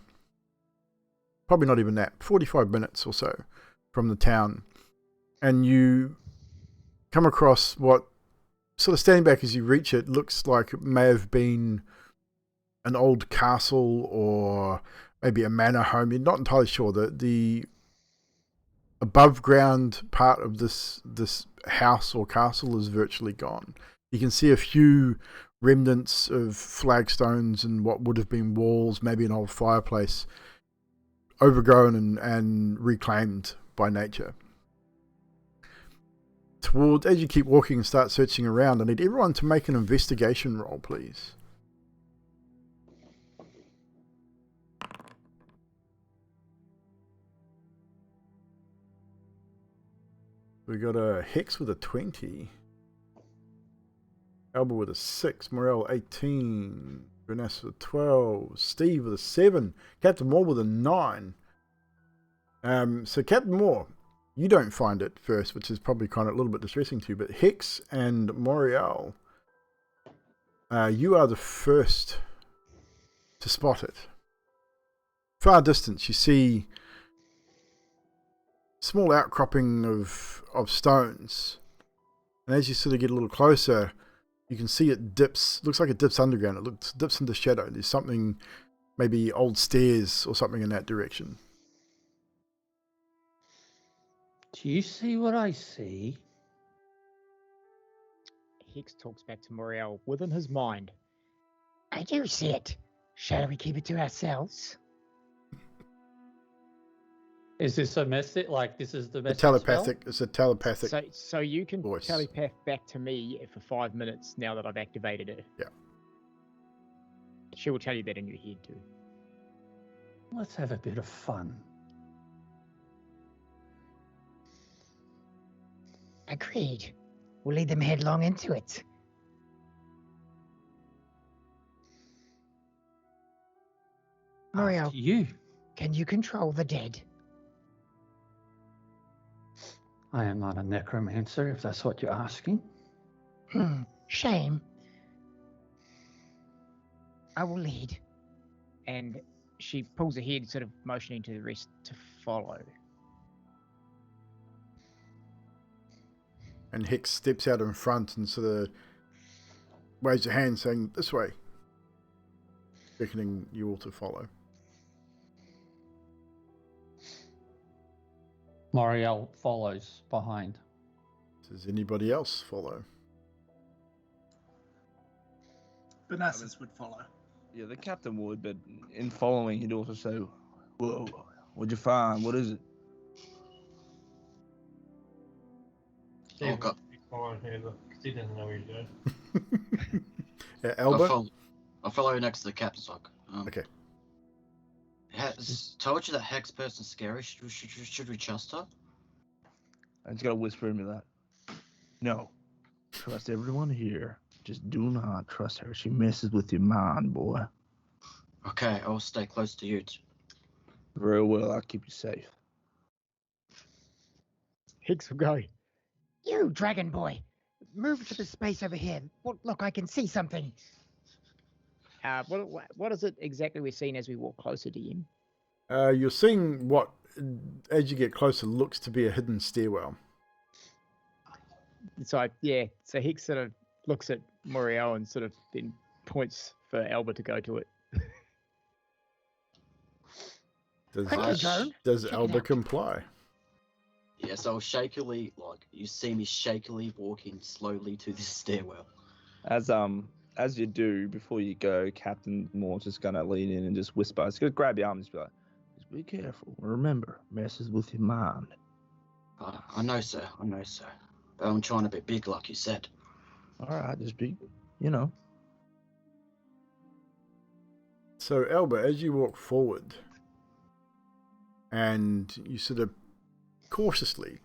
[SPEAKER 2] probably not even that, 45 minutes or so from the town. And you come across what, sort of standing back as you reach it, looks like it may have been an old castle or maybe a manor home. You're not entirely sure. The above ground part of this house or castle is virtually gone. You can see a few remnants of flagstones and what would have been walls, maybe an old fireplace, overgrown and reclaimed by nature. As you keep walking and start searching around, I need everyone to make an investigation roll, please. We got a Hex with a 20. Alba with a 6. Morel 18. Vanessa with a 12. Steve with a 7. Captain Moore with a 9. So Captain Moore, you don't find it first, which is probably kind of a little bit distressing to you, but Hex and Moriel, you are the first to spot it. Far distance, you see small outcropping of stones, and as you sort of get a little closer, you can see it looks like it dips underground. It dips into shadow. There's something, maybe old stairs or something in that direction.
[SPEAKER 6] Do you see what I see?
[SPEAKER 3] Hicks talks back to Moriel within his mind. I do see it. Shall we keep it to ourselves?
[SPEAKER 6] Is this a message? Like, this is the message?
[SPEAKER 2] It's a telepathic.
[SPEAKER 3] So you can
[SPEAKER 2] voice.
[SPEAKER 3] telepath back to me for 5 minutes now that I've activated it.
[SPEAKER 2] Yeah.
[SPEAKER 3] She will tell you that in your head too.
[SPEAKER 6] Let's have a bit of fun.
[SPEAKER 3] Agreed. We'll lead them headlong into it. Moriel,
[SPEAKER 6] After you.
[SPEAKER 3] can you control the dead?
[SPEAKER 6] I am not a necromancer, if that's what you're asking.
[SPEAKER 3] Shame. I will lead. And she pulls ahead, sort of motioning to the rest to follow.
[SPEAKER 2] And Hex steps out in front and sort of waves your hand saying, this way, beckoning you all to follow.
[SPEAKER 6] Moriel follows behind.
[SPEAKER 2] Does anybody else follow?
[SPEAKER 7] Banassus would follow.
[SPEAKER 4] Yeah, the captain would, but in following, he'd also say, "Whoa, what'd you find? What is it?"
[SPEAKER 8] Steve
[SPEAKER 9] got-
[SPEAKER 8] would be following her because he doesn't know where he's going.
[SPEAKER 2] Elba?
[SPEAKER 9] I'll follow next to the captain's log.
[SPEAKER 2] Okay.
[SPEAKER 9] Has told you that Hex person's scary. Should we trust her?
[SPEAKER 4] I just gotta whisper in me that. No. Trust everyone here. Just do not trust her. She messes with your mind, boy.
[SPEAKER 9] Okay, I'll stay close to you.
[SPEAKER 4] Very well, I'll keep you safe.
[SPEAKER 3] Hicks will go. You dragon boy, move to the space over here. Look, I can see something. What is it exactly we're seeing as we walk closer to him?
[SPEAKER 2] You're seeing what, as you get closer, looks to be a hidden stairwell.
[SPEAKER 3] So Hicks sort of looks at Muriel and sort of then points for Elba to go to it.
[SPEAKER 2] Does Elba comply?
[SPEAKER 9] Yes, I'll shakily, you see me shakily walking slowly to this stairwell.
[SPEAKER 4] As you do, before you go, Captain Moore's just gonna lean in and just whisper. He's gonna grab your arm and just be like, just be careful. Remember, messes with your mind.
[SPEAKER 9] I know, sir. But I'm trying to be big, like you said.
[SPEAKER 4] Alright, just be,
[SPEAKER 2] So, Elba, as you walk forward, and you sort of cautiously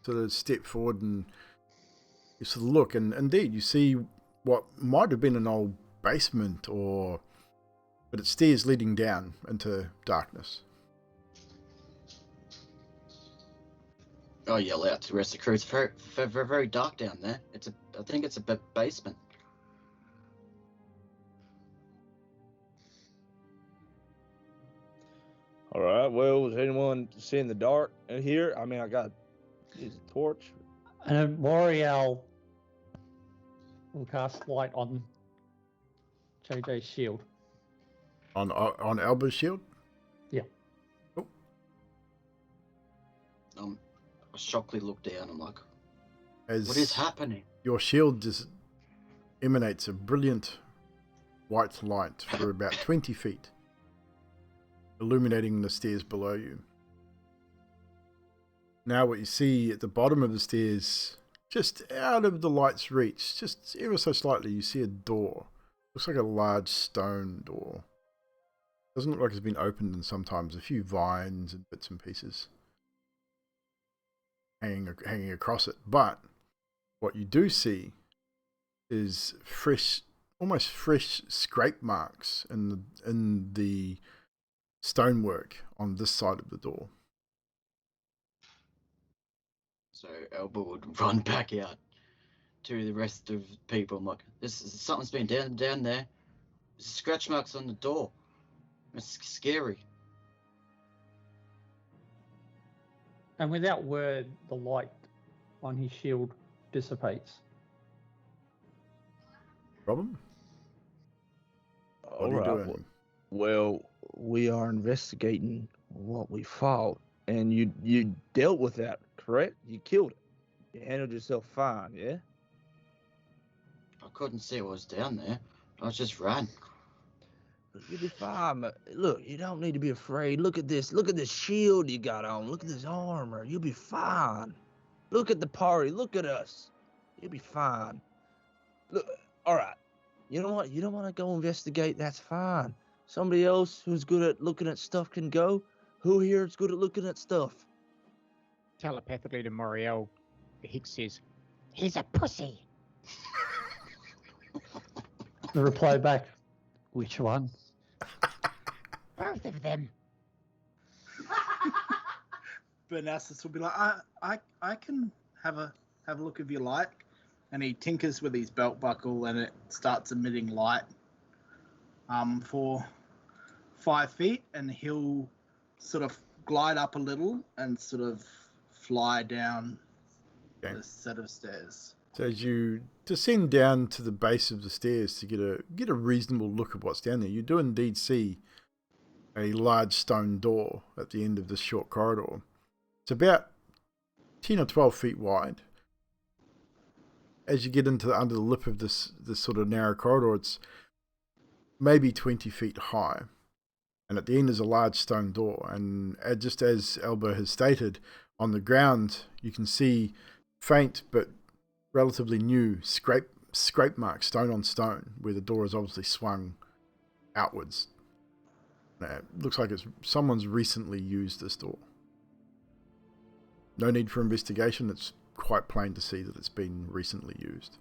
[SPEAKER 2] sort of step forward and you sort of look, and indeed you see what might have been an old basement, but it's stairs leading down into darkness.
[SPEAKER 9] I'll yell out to the rest of the crew. It's very, very, very dark down there. I think it's a basement.
[SPEAKER 4] Alright, well, is anyone seeing the dark in here? I mean, I got a torch.
[SPEAKER 6] And then Moriel will cast light on JJ's shield.
[SPEAKER 2] On Elba's shield?
[SPEAKER 6] Yeah.
[SPEAKER 2] Oh.
[SPEAKER 9] I shockingly look down. I'm like,
[SPEAKER 2] As
[SPEAKER 9] what is happening?
[SPEAKER 2] Your shield just emanates a brilliant white light for about 20 feet, illuminating the stairs below you. Now what you see at the bottom of the stairs, just out of the light's reach, just ever so slightly, you see a door. Looks like a large stone door. Doesn't look like it's been opened in some time. There's a few vines and bits and pieces hanging across it. But what you do see is almost fresh scrape marks in the stonework on this side of the door.
[SPEAKER 9] So Elba would run back out to the rest of the people. I'm like, something's been down there. There's scratch marks on the door. It's scary.
[SPEAKER 6] And without word, the light on his shield dissipates.
[SPEAKER 2] Problem? What are you doing?
[SPEAKER 4] Well, we are investigating what we fought, and you dealt with that, correct? You killed it. You handled yourself fine, yeah?
[SPEAKER 9] I couldn't see what was down there. I just ran.
[SPEAKER 4] You'll be fine. Look, you don't need to be afraid. Look at this. Look at this shield you got on. Look at this armor. You'll be fine. Look at the party. Look at us. You'll be fine. Look, all right. You know what? You don't want to go investigate. That's fine. Somebody else who's good at looking at stuff can go. Who here is good at looking at stuff?
[SPEAKER 3] Telepathically to Moriel, Hicks says, "He's a pussy."
[SPEAKER 6] The reply back, which one?
[SPEAKER 3] Both of them.
[SPEAKER 7] Bernasis will be like, I can have a look if you like, and he tinkers with his belt buckle, and it starts emitting light. For 5 feet, and he'll sort of glide up a little and sort of fly down the set of stairs.
[SPEAKER 2] So as you descend down to the base of the stairs to get a reasonable look at what's down there, you do indeed see a large stone door at the end of this short corridor. It's about 10 or 12 feet wide. As you get under the lip of this sort of narrow corridor, it's maybe 20 feet high. And at the end is a large stone door. And just as Elba has stated, on the ground you can see faint but relatively new scrape marks, stone on stone, where the door is obviously swung outwards. It looks like someone's recently used this door. No need for investigation. It's quite plain to see that it's been recently used.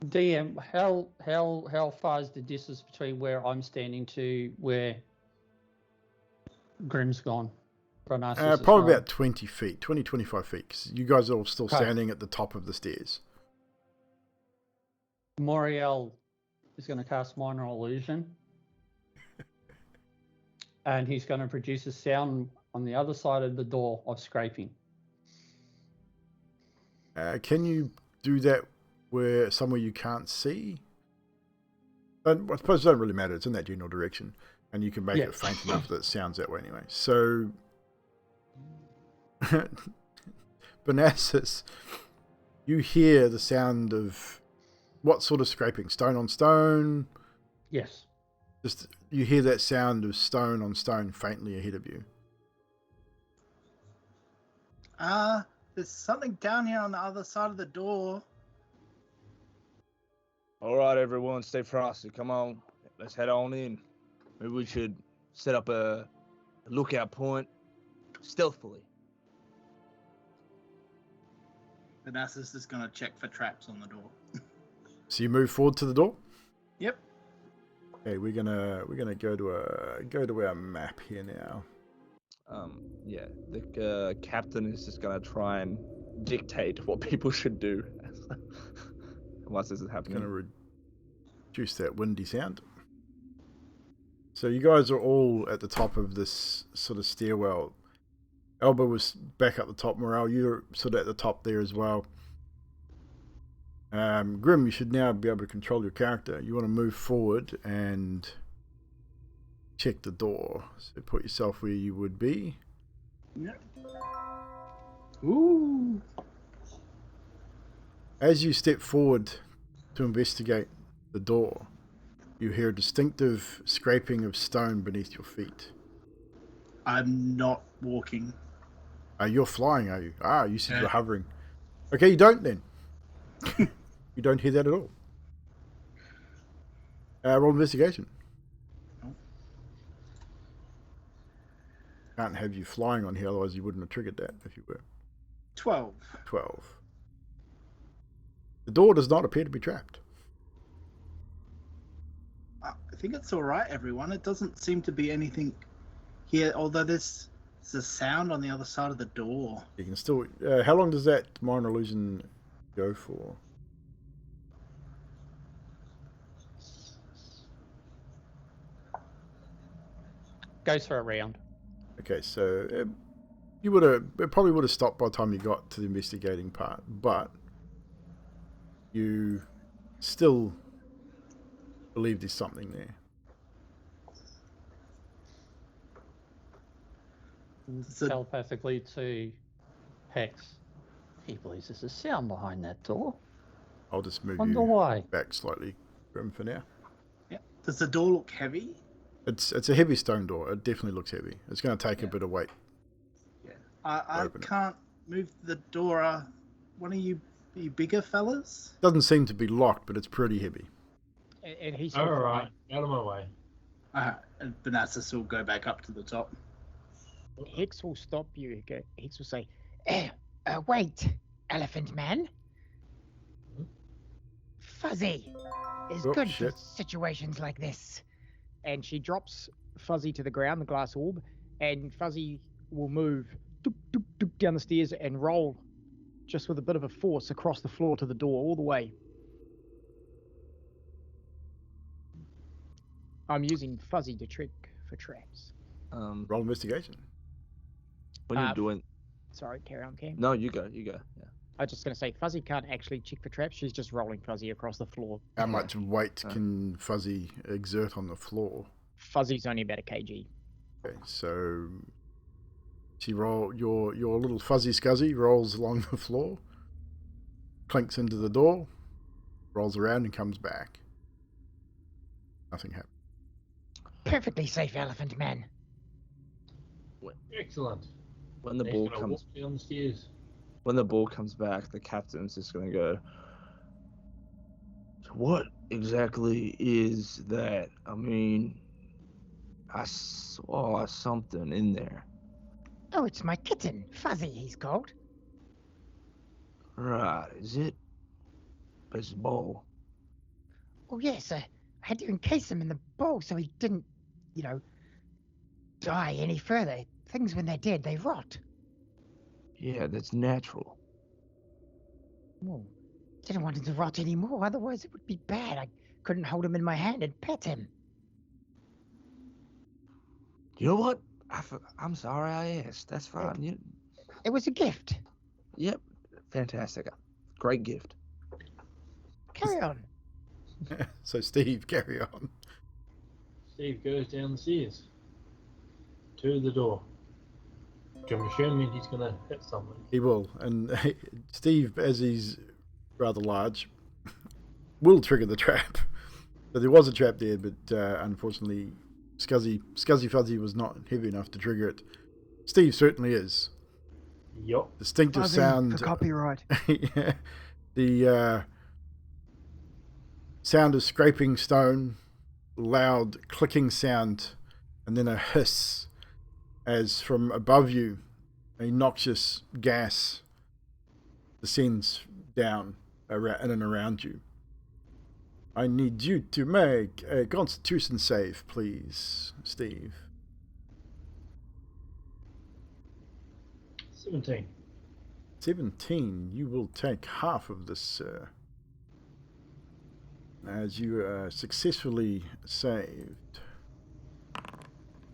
[SPEAKER 6] DM, how far is the distance between where I'm standing to where Grim's gone?
[SPEAKER 2] Probably about 20 feet, 25 feet, because you guys are all still standing at the top of the stairs.
[SPEAKER 6] Moriel is going to cast Minor Illusion. And he's going to produce a sound on the other side of the door of scraping.
[SPEAKER 2] Can you do that somewhere you can't see? And I suppose it doesn't really matter. It's in that general direction. And you can make it faint enough that it sounds that way anyway. So, Benasis, you hear the sound of what sort of scraping? Stone on stone?
[SPEAKER 6] Yes.
[SPEAKER 2] Just you hear that sound of stone on stone faintly ahead of you.
[SPEAKER 7] There's something down here on the other side of the door.
[SPEAKER 4] All right, everyone, stay frosty. Come on, let's head on in. Maybe we should set up a lookout point stealthily.
[SPEAKER 7] Vanessa's just gonna check for traps on the door.
[SPEAKER 2] So you move forward to the door?
[SPEAKER 7] Yep.
[SPEAKER 2] Okay, we're gonna go to our map here now.
[SPEAKER 4] Yeah, the captain is just gonna try and dictate what people should do once this is happening.
[SPEAKER 2] Gonna reduce that windy sound. So you guys are all at the top of this sort of stairwell. Elba was back up the top. Morale, you're sort of at the top there as well. Grim, you should now be able to control your character. You want to move forward and check the door. So put yourself where you would be.
[SPEAKER 7] Yep. Ooh.
[SPEAKER 2] As you step forward to investigate the door, you hear a distinctive scraping of stone beneath your feet.
[SPEAKER 7] I'm not walking.
[SPEAKER 2] You're flying, are you? You said you're hovering. Okay, you don't then. You don't hear that at all. Roll investigation. Can't have you flying on here, otherwise you wouldn't have triggered that if you were.
[SPEAKER 7] 12.
[SPEAKER 2] 12. The door does not appear to be trapped.
[SPEAKER 7] I think it's all right, everyone. It doesn't seem to be anything here, although there's a sound on the other side of the door.
[SPEAKER 2] You can still... how long does that minor illusion go for?
[SPEAKER 6] Goes for a round.
[SPEAKER 2] Okay, so it probably would have stopped by the time you got to the investigating part, but you still believe there's something there.
[SPEAKER 6] Telepathically to Hex. He believes there's a sound behind that door.
[SPEAKER 2] I'll just move
[SPEAKER 6] Wonder
[SPEAKER 2] you
[SPEAKER 6] why.
[SPEAKER 2] back slightly, Grim, for now.
[SPEAKER 7] Yeah. Does the door look heavy?
[SPEAKER 2] It's a heavy stone door. It definitely looks heavy. It's going to take a bit of weight.
[SPEAKER 7] Yeah. I can't move the door. One of you bigger fellas?
[SPEAKER 2] Doesn't seem to be locked, but it's pretty heavy.
[SPEAKER 3] And he's
[SPEAKER 8] All right, out of my way.
[SPEAKER 7] And Benasis will go back up to the top.
[SPEAKER 3] Hicks will stop you. Hicks will say, wait, Elephant Man. Fuzzy is good for situations like this. And she drops Fuzzy to the ground, the glass orb, and Fuzzy will move doop, doop, doop, down the stairs and roll just with a bit of a force across the floor to the door all the way. I'm using Fuzzy to trick for traps.
[SPEAKER 2] Roll investigation.
[SPEAKER 4] When you're doing...
[SPEAKER 3] Sorry, carry on, Cam.
[SPEAKER 4] No, you go. Yeah.
[SPEAKER 3] I was just going to say, Fuzzy can't actually check for traps. She's just rolling Fuzzy across the floor.
[SPEAKER 2] How much weight can Fuzzy exert on the floor?
[SPEAKER 3] Fuzzy's only about a kg.
[SPEAKER 2] Okay, so your little Fuzzy Scuzzy rolls along the floor, clinks into the door, rolls around and comes back. Nothing happens.
[SPEAKER 3] Perfectly safe, Elephant Man.
[SPEAKER 8] Excellent.
[SPEAKER 4] When the
[SPEAKER 8] He's
[SPEAKER 4] ball
[SPEAKER 8] gonna
[SPEAKER 4] comes...
[SPEAKER 8] walk down the stairs.
[SPEAKER 4] when the ball comes back, the captain's just gonna go, "So what exactly is that? I mean, I saw something in there."
[SPEAKER 3] Oh, it's my kitten, Fuzzy, he's called.
[SPEAKER 4] Right, is it? Baseball.
[SPEAKER 3] Oh, yes, I had to encase him in the bowl so he didn't, die any further. Things, when they're dead, they rot.
[SPEAKER 4] Yeah, that's natural.
[SPEAKER 3] Oh, didn't want him to rot anymore, otherwise it would be bad. I couldn't hold him in my hand and pet him.
[SPEAKER 4] You know what? I'm sorry I asked. That's fine.
[SPEAKER 3] It was a gift.
[SPEAKER 4] Yep, fantastic. Great gift.
[SPEAKER 3] Carry on.
[SPEAKER 2] So Steve, carry on.
[SPEAKER 8] Steve goes down the stairs to the door. I'm assuming he's going to hit something.
[SPEAKER 2] He will. And Steve, as he's rather large, will trigger the trap. So there was a trap there, but unfortunately, Scuzzy Fuzzy was not heavy enough to trigger it. Steve certainly is.
[SPEAKER 8] Yup.
[SPEAKER 2] Distinctive
[SPEAKER 3] Fuzzy
[SPEAKER 2] sound.
[SPEAKER 3] for copyright.
[SPEAKER 2] Yeah. The sound of scraping stone, loud clicking sound, and then a hiss as from above you a noxious gas descends down in and around you. I need you to make a Constitution save, please, Steve.
[SPEAKER 8] 17.
[SPEAKER 2] 17. You will take half of this, sir. As you are successfully saved,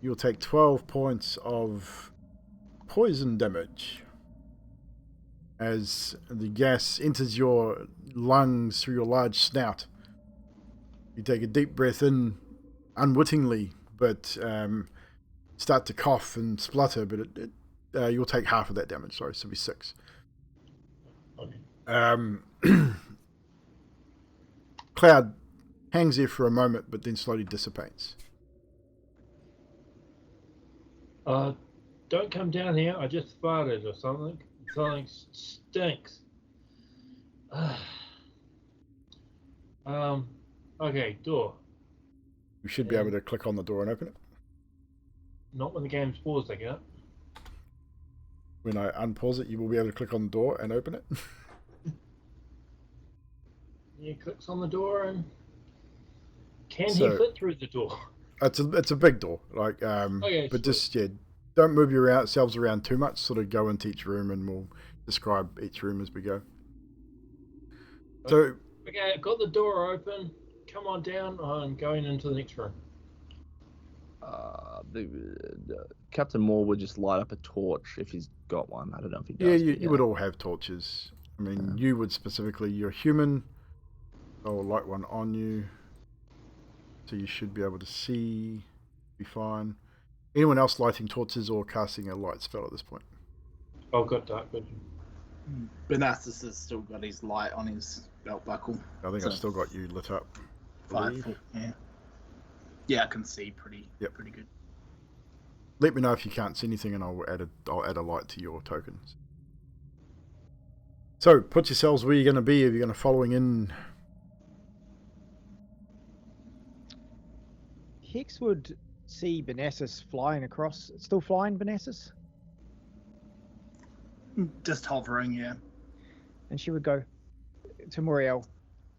[SPEAKER 2] you'll take 12 points of poison damage as the gas enters your lungs through your large snout. You take a deep breath in unwittingly, but start to cough and splutter, but you'll take half of that damage. Sorry, so it'll be 6.
[SPEAKER 8] Okay.
[SPEAKER 2] Cloud hangs there for a moment, but then slowly dissipates.
[SPEAKER 8] Don't come down here. I just farted or something. Something stinks. Okay, door.
[SPEAKER 2] You should be able to click on the door and open it.
[SPEAKER 8] Not when the game's paused, I guess.
[SPEAKER 2] When I unpause it, you will be able to click on the door and open it.
[SPEAKER 8] He clicks on the door and he
[SPEAKER 2] So-
[SPEAKER 8] fit through the door?
[SPEAKER 2] It's a big door, like
[SPEAKER 8] Okay,
[SPEAKER 2] but
[SPEAKER 8] sweet.
[SPEAKER 2] just don't move yourselves around too much. Sort of go into each room, and we'll describe each room as we go. So
[SPEAKER 8] Okay, I've got the door open. Come on down. I'm going into the next room.
[SPEAKER 4] Captain Moore would just light up a torch if he's got one. I don't know if he does.
[SPEAKER 2] yeah,
[SPEAKER 4] but
[SPEAKER 2] you would all have torches. I mean, you would specifically. You're human. I'll light one on you, so you should be able to see. Be fine. Anyone else lighting torches or casting a light spell at this point?
[SPEAKER 8] I've got dark vision.
[SPEAKER 7] Benassus has still got his light on his belt buckle.
[SPEAKER 2] I think
[SPEAKER 7] So-
[SPEAKER 2] I've still got you lit up.
[SPEAKER 7] 5
[SPEAKER 2] believe.
[SPEAKER 7] foot, yeah. Yeah, I can see pretty good.
[SPEAKER 2] Let me know if you can't see anything, and I'll add a light to your tokens. So put yourselves where you're going to be. If you're going to following in,
[SPEAKER 3] Hex would see Benassus flying across. Still flying, Benassus?
[SPEAKER 7] Just hovering, yeah.
[SPEAKER 3] And she would go to Muriel.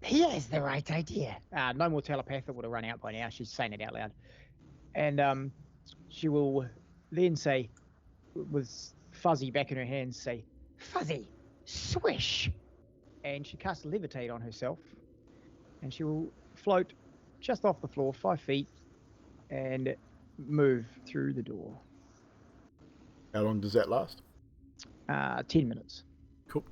[SPEAKER 3] He has the right idea. No more telepathy would have run out by now. She's saying it out loud. And she will then say, with Fuzzy back in her hands, say, Fuzzy, swish! And she casts Levitate on herself. And she will float just off the floor, 5 feet, and move through the door.
[SPEAKER 2] how long does that last?
[SPEAKER 3] 10 minutes.
[SPEAKER 2] Cool.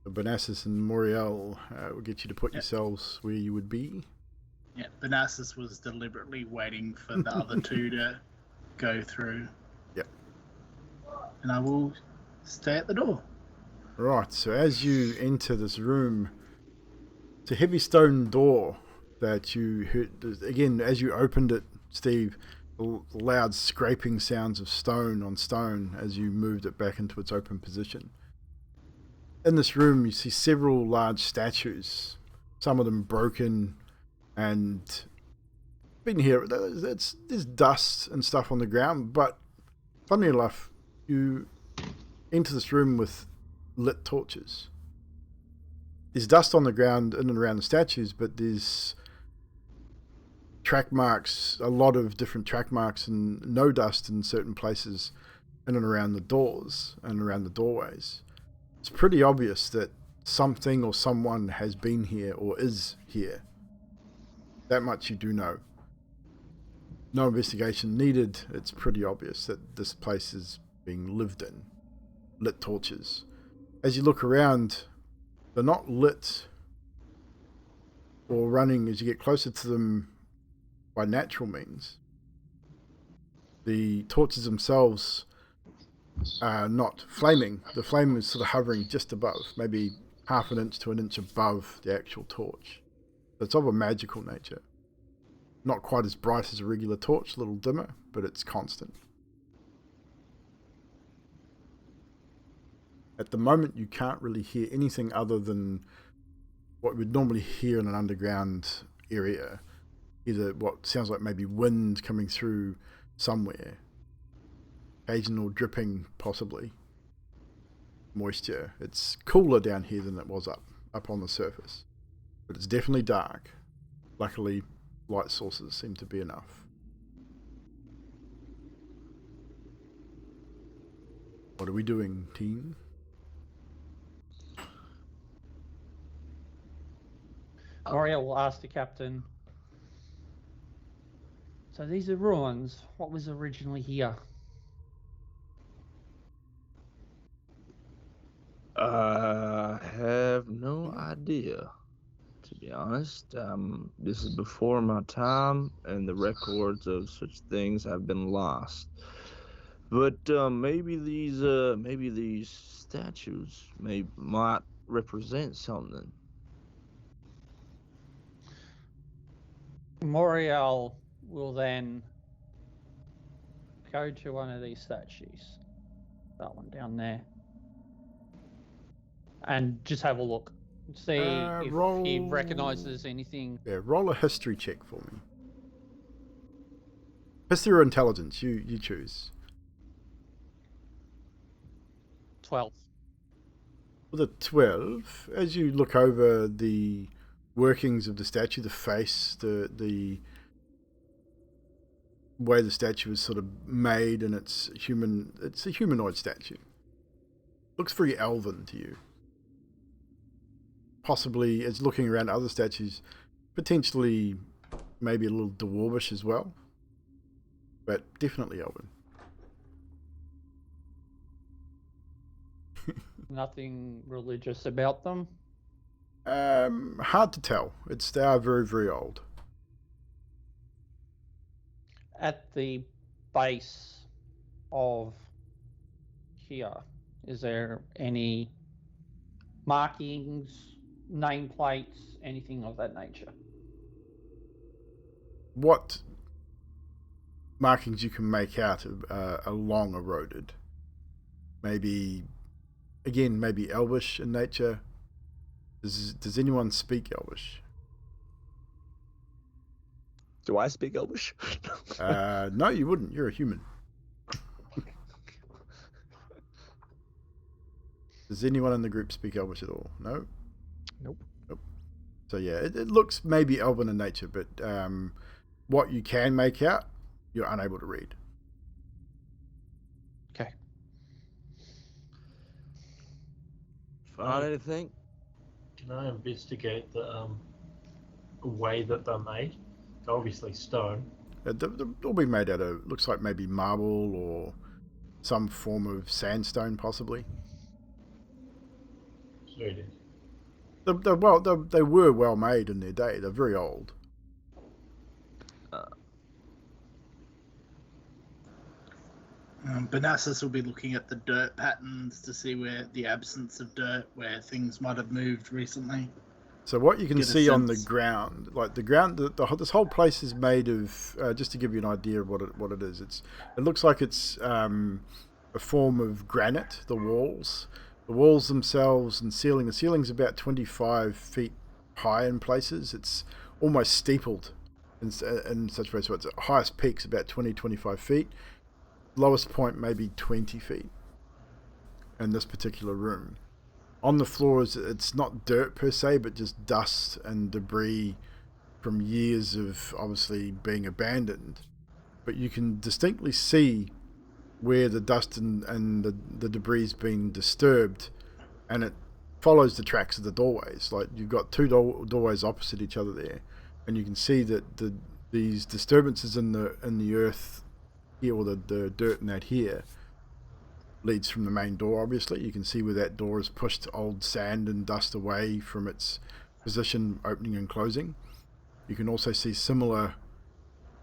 [SPEAKER 2] Benassus and Muriel will get you to put yourselves where you would be.
[SPEAKER 7] Yeah, Benassus was deliberately waiting for the other two to go through.
[SPEAKER 2] Yep.
[SPEAKER 7] And I will stay at the door.
[SPEAKER 2] Right, so as you enter this room, it's a heavy stone door that you heard, again, as you opened it, Steve, loud scraping sounds of stone on stone as you moved it back into its open position. In this room, you see several large statues, some of them broken, and been here. There's dust and stuff on the ground, but funnily enough, you enter this room with lit torches. There's dust on the ground in and around the statues, but there's track marks, a lot of different track marks, and no dust in certain places in and around the doors and around the doorways. It's pretty obvious that something or someone has been here or is here. That much you do know. No investigation needed. It's pretty obvious that this place is being lived in. Lit torches. As you look around, they're not lit or running as you get closer to them by natural means. The torches themselves are not flaming. The flame is sort of hovering just above, maybe half an inch to an inch above the actual torch. So it's of a magical nature. Not quite as bright as a regular torch, a little dimmer, but it's constant. At the moment, you can't really hear anything other than what you would normally hear in an underground area. Either what sounds like maybe wind coming through somewhere. Occasional dripping, possibly. Moisture. It's cooler down here than it was up on the surface. But it's definitely dark. Luckily, light sources seem to be enough. What are we doing, team?
[SPEAKER 6] Oriel will ask the captain. So these are ruins. What was originally here?
[SPEAKER 4] I have no idea, to be honest. This is before my time, and the records of such things have been lost. But maybe these statues might represent something.
[SPEAKER 6] Moriel will then go to one of these statues. That one down there. And just have a look. See if he recognises anything.
[SPEAKER 2] Yeah, roll a history check for me. History or intelligence, you choose.
[SPEAKER 6] 12.
[SPEAKER 2] With a 12, as you look over the workings of the statue, the face, the way the statue is sort of made, and it's a humanoid statue. Looks very elven to you. Possibly, as looking around other statues, potentially maybe a little dwarvish as well, but definitely elven.
[SPEAKER 6] Nothing religious about them?
[SPEAKER 2] Hard to tell. They are very, very old.
[SPEAKER 6] At the base of here, is there any markings, nameplates, anything of that nature?
[SPEAKER 2] What markings you can make out are long eroded. Maybe Elvish in nature. Does anyone speak Elvish?
[SPEAKER 4] Do I speak Elvish?
[SPEAKER 2] No, you wouldn't. You're a human. Does anyone in the group speak Elvish at all? No?
[SPEAKER 3] Nope.
[SPEAKER 2] So yeah, it looks maybe elven in nature, but what you can make out, you're unable to read.
[SPEAKER 6] Okay.
[SPEAKER 4] Find anything?
[SPEAKER 8] Can I investigate the way that they're made? They're obviously stone.
[SPEAKER 2] They'll be made out of, looks like maybe marble or some form of sandstone, possibly.
[SPEAKER 8] Sweet.
[SPEAKER 2] They were well made in their day. They're very old.
[SPEAKER 7] Banassus will be looking at the dirt patterns to see where the absence of dirt, where things might have moved recently.
[SPEAKER 2] So what you can
[SPEAKER 7] Get a
[SPEAKER 2] see on the
[SPEAKER 7] sense.
[SPEAKER 2] ground, like the ground, this whole place is made of. Just to give you an idea of what it is, it looks like it's a form of granite. The walls themselves and ceiling. The ceiling's about 25 feet high in places. It's almost steepled in such a way. So its highest peak's about 25 feet. Lowest point maybe 20 feet in this particular room. On the floors, it's not dirt per se, but just dust and debris from years of obviously being abandoned. But you can distinctly see where the dust and the debris has been disturbed, and it follows the tracks of the doorways. Like you've got two doorways opposite each other there, and you can see that these disturbances in the earth here, or the dirt in that here, leads from the main door. Obviously you can see where that door has pushed old sand and dust away from its position, opening and closing. You can also see similar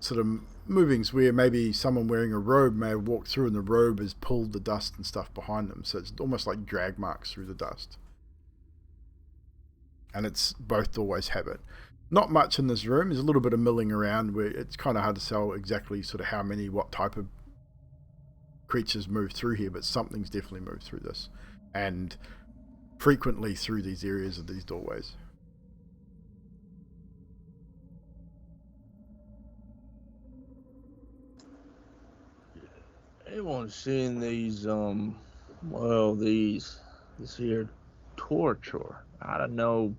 [SPEAKER 2] sort of movings where maybe someone wearing a robe may have walked through and the robe has pulled the dust and stuff behind them, so it's almost like drag marks through the dust. And it's both doorways have it. Not much in this room. There's a little bit of milling around where it's kind of hard to tell exactly sort of how many, what type of creatures move through here, but something's definitely moved through this, and frequently through these areas of these doorways.
[SPEAKER 4] Anyone seen these this here torch, or I don't know,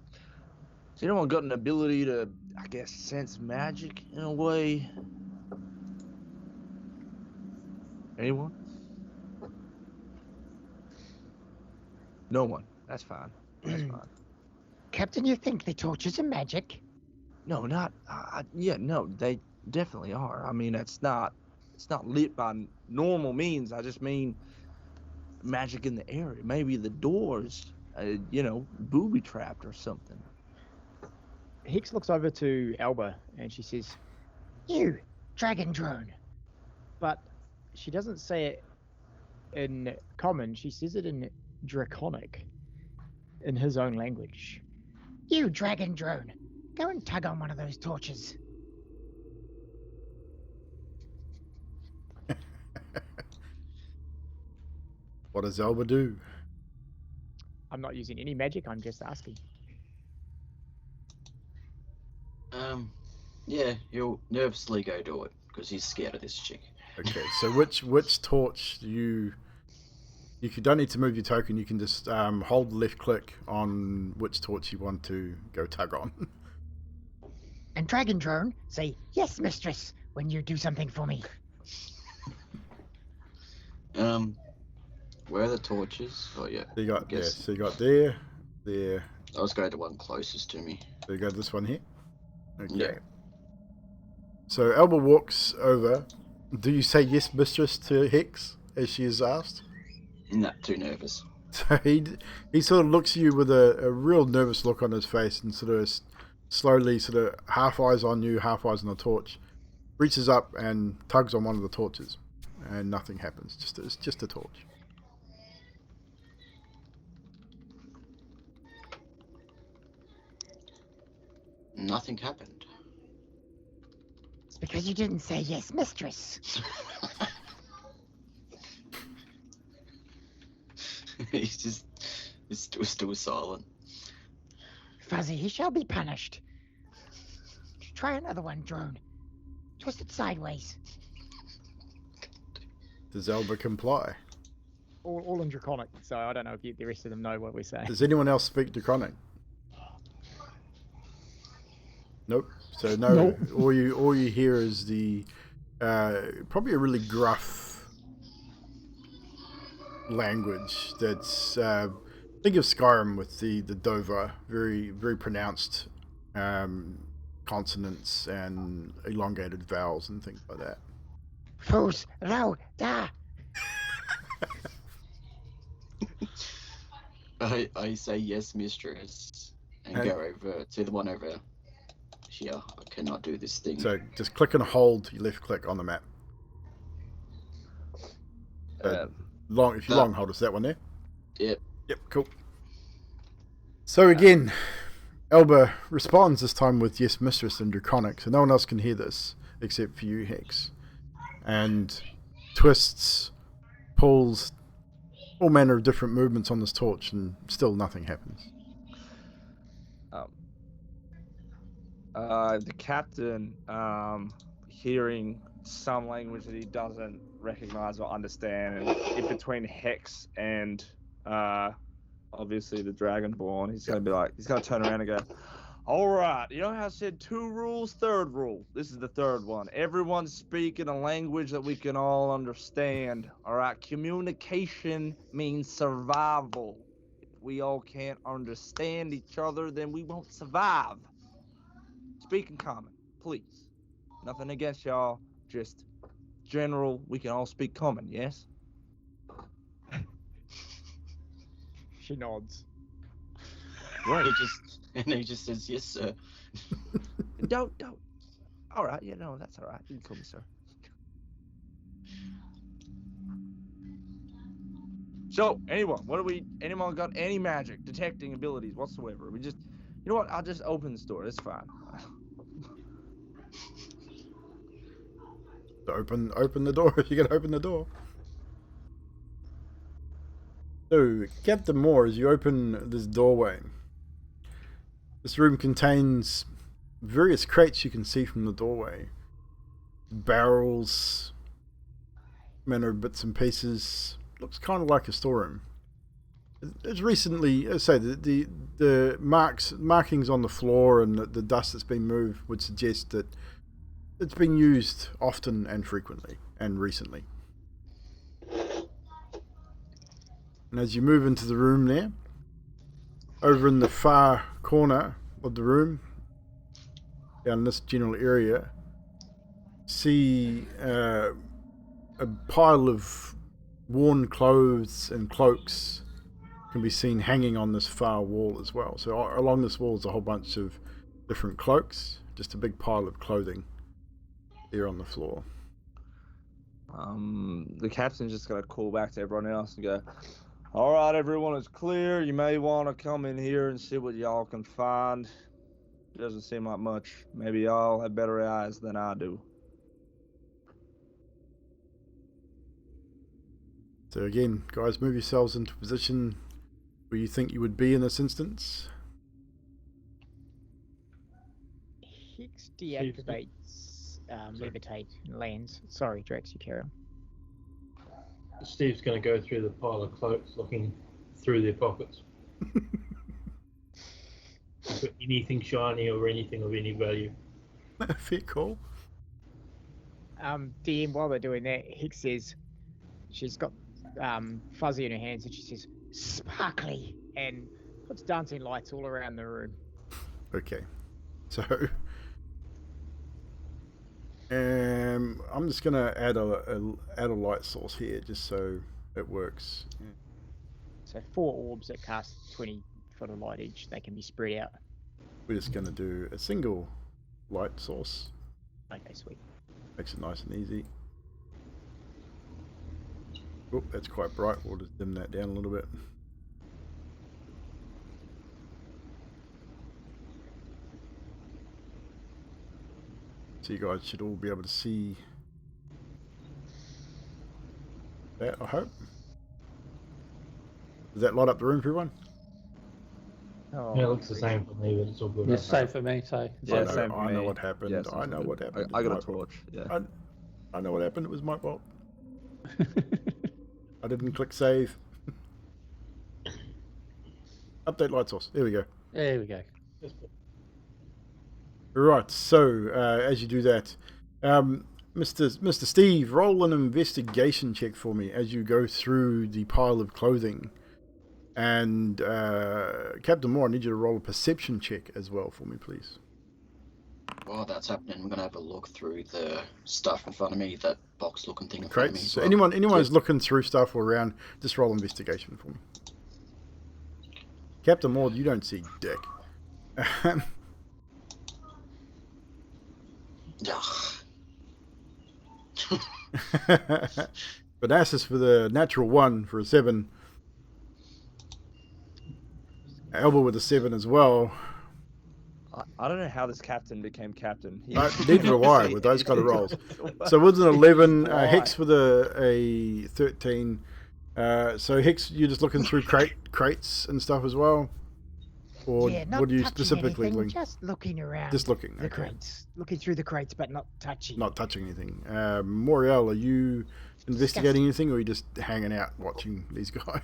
[SPEAKER 4] has anyone got an ability to, I guess, sense magic in a way? Anyone? No one. That's fine. That's fine.
[SPEAKER 3] Captain, you think the torches are magic?
[SPEAKER 4] No, not. Yeah, no, they definitely are. I mean, it's not lit by normal means. I just mean magic in the area. Maybe the doors, booby trapped or something.
[SPEAKER 3] Hicks looks over to Alba and she says, "You, dragon drone." But she doesn't say it in common. She says it in draconic, in his own language. "You, dragon drone, go and tug on one of those torches."
[SPEAKER 2] What does Alba do?
[SPEAKER 3] I'm not using any magic. I'm just asking.
[SPEAKER 9] Yeah, he'll nervously go do it because he's scared of this chick.
[SPEAKER 2] Okay, so which torch you don't need to move your token. You can just hold left click on which torch you want to go tug on.
[SPEAKER 3] And dragon drone, say, "Yes, mistress," when you do something for me.
[SPEAKER 9] Where are the torches? Oh yeah.
[SPEAKER 2] So you got
[SPEAKER 9] Guess.
[SPEAKER 2] So you got there.
[SPEAKER 9] I'll just go to one closest to me.
[SPEAKER 2] So you go to this one here. Okay.
[SPEAKER 9] Yeah.
[SPEAKER 2] So Alba walks over. Do you say yes, mistress, to Hex as she is asked?
[SPEAKER 9] Nah, too nervous.
[SPEAKER 2] So he sort of looks at you with a real nervous look on his face and sort of slowly, sort of half eyes on you, half eyes on the torch, reaches up and tugs on one of the torches, and nothing happens. It's just a torch.
[SPEAKER 9] Nothing happened.
[SPEAKER 3] It's because you didn't say yes, mistress.
[SPEAKER 9] He's still silent.
[SPEAKER 3] Fuzzy, he shall be punished. Try another one, drone. Twist it sideways.
[SPEAKER 2] Does Alba comply?
[SPEAKER 3] All in draconic, so I don't know if the rest of them know what we're saying.
[SPEAKER 2] Does anyone else speak Draconic? Nope. So no.
[SPEAKER 3] Nope.
[SPEAKER 2] All you hear is the probably a really gruff language that's think of Skyrim with the Dova, very very pronounced consonants and elongated vowels and things like that.
[SPEAKER 3] Fools, low, da.
[SPEAKER 9] I say yes, mistress, and
[SPEAKER 2] Hey.
[SPEAKER 9] go over to the one over here. I cannot do this thing.
[SPEAKER 2] So just click and hold your left click on the map. So if you long hold, it's that one there.
[SPEAKER 9] Yep.
[SPEAKER 2] Yep, cool. So again, Elba responds this time with yes, mistress, in Draconic, so no one else can hear this except for you, Hex. And twists, pulls, all manner of different movements on this torch, and still nothing happens.
[SPEAKER 4] The captain, hearing some language that he doesn't recognize or understand, and in between Hex and obviously the Dragonborn, he's gonna turn around and go, all right, you know how I said 2 rules? 3rd rule. This is the 3rd one. Everyone's speaking a language that we can all understand. All right, communication means survival. If we all can't understand each other, then we won't survive. Speak in common, please. Nothing against y'all, just general, we can all speak common, yes?
[SPEAKER 3] She nods.
[SPEAKER 4] Right.
[SPEAKER 9] He just says, yes, sir.
[SPEAKER 4] Don't. All right, yeah, no, that's all right. You can call me sir. So, anyone got any magic, detecting abilities whatsoever? You know what? I'll just open the door. It's fine.
[SPEAKER 2] Open the door if you can open the door. So, Captain Moore, as you open this doorway, this room contains various crates you can see from the doorway. Barrels, manner of bits and pieces. Looks kind of like a storeroom. It's recently, I say, the markings on the floor and the dust that's been moved would suggest that it's been used often and frequently and recently. And as you move into the room there, over in the far corner of the room, down this general area, see a pile of worn clothes and cloaks can be seen hanging on this far wall as well. So along this wall is a whole bunch of different cloaks, just a big pile of clothing here on the floor.
[SPEAKER 4] The captain's just gonna call back to everyone else and go, all right, everyone is clear. You may want to come in here and see what y'all can find. It doesn't seem like much. Maybe y'all have better eyes than I do.
[SPEAKER 2] So again, guys, move yourselves into position where you think you would be in this instance.
[SPEAKER 3] Hicks deactivates levitate and lands. Sorry, Drex, you carry on.
[SPEAKER 8] Steve's going to go through the pile of cloaks, looking through their pockets. For anything shiny or anything of any value.
[SPEAKER 2] Fair call.
[SPEAKER 3] DM, while they're doing that, Hicks says she's got fuzzy in her hands and she says, sparkly, and puts dancing lights all around the room.
[SPEAKER 2] Okay. So I'm just gonna add a light source here just so it works.
[SPEAKER 3] So 4 orbs that cast 20 foot of light each. They can be spread out.
[SPEAKER 2] We're just gonna do a single light source.
[SPEAKER 3] Okay, sweet.
[SPEAKER 2] Makes it nice and easy. Oh, that's quite bright. We'll just dim that down a little bit. So you guys should all be able to see that, I hope. Does that light up the room for everyone?
[SPEAKER 3] Oh,
[SPEAKER 8] Yeah, it looks the same for me, but it's all good.
[SPEAKER 6] It's same for me, so.
[SPEAKER 4] Yeah, same for
[SPEAKER 2] I know
[SPEAKER 4] me.
[SPEAKER 2] what happened.
[SPEAKER 4] Yeah,
[SPEAKER 2] I know what happened.
[SPEAKER 4] I got a
[SPEAKER 2] It's my fault.
[SPEAKER 4] torch. Yeah.
[SPEAKER 2] I know what happened. It was my fault. I didn't click save. Update light source. There we go.
[SPEAKER 6] There we go.
[SPEAKER 2] Right, so as you do that, Mr. Steve, roll an investigation check for me as you go through the pile of clothing. And Captain Moore, I need you to roll a perception check as well for me, please.
[SPEAKER 9] While that's happening, I'm going to have a look through the stuff in front of me, that box-looking thing in front
[SPEAKER 2] Great.
[SPEAKER 9] of me.
[SPEAKER 2] So
[SPEAKER 9] well.
[SPEAKER 2] anyone who's looking through stuff or around, just roll investigation for me. Captain Moore, you don't see dick. But Assis for the natural 1 for a 7. Elba with a 7 as well.
[SPEAKER 4] I don't know how this captain became captain.
[SPEAKER 2] Neither do I with those kind of rolls. So with an 11, Hex with a 13. So Hex, you're just looking through crates and stuff as well? Or
[SPEAKER 3] Yeah, not
[SPEAKER 2] what are you
[SPEAKER 3] touching
[SPEAKER 2] specifically
[SPEAKER 3] anything,
[SPEAKER 2] looking?
[SPEAKER 3] just looking around.
[SPEAKER 2] Just looking,
[SPEAKER 3] the
[SPEAKER 2] okay.
[SPEAKER 3] crates, looking through the crates, but not touching.
[SPEAKER 2] Not touching anything. Moriel, are you investigating anything, or are you just hanging out watching these guys?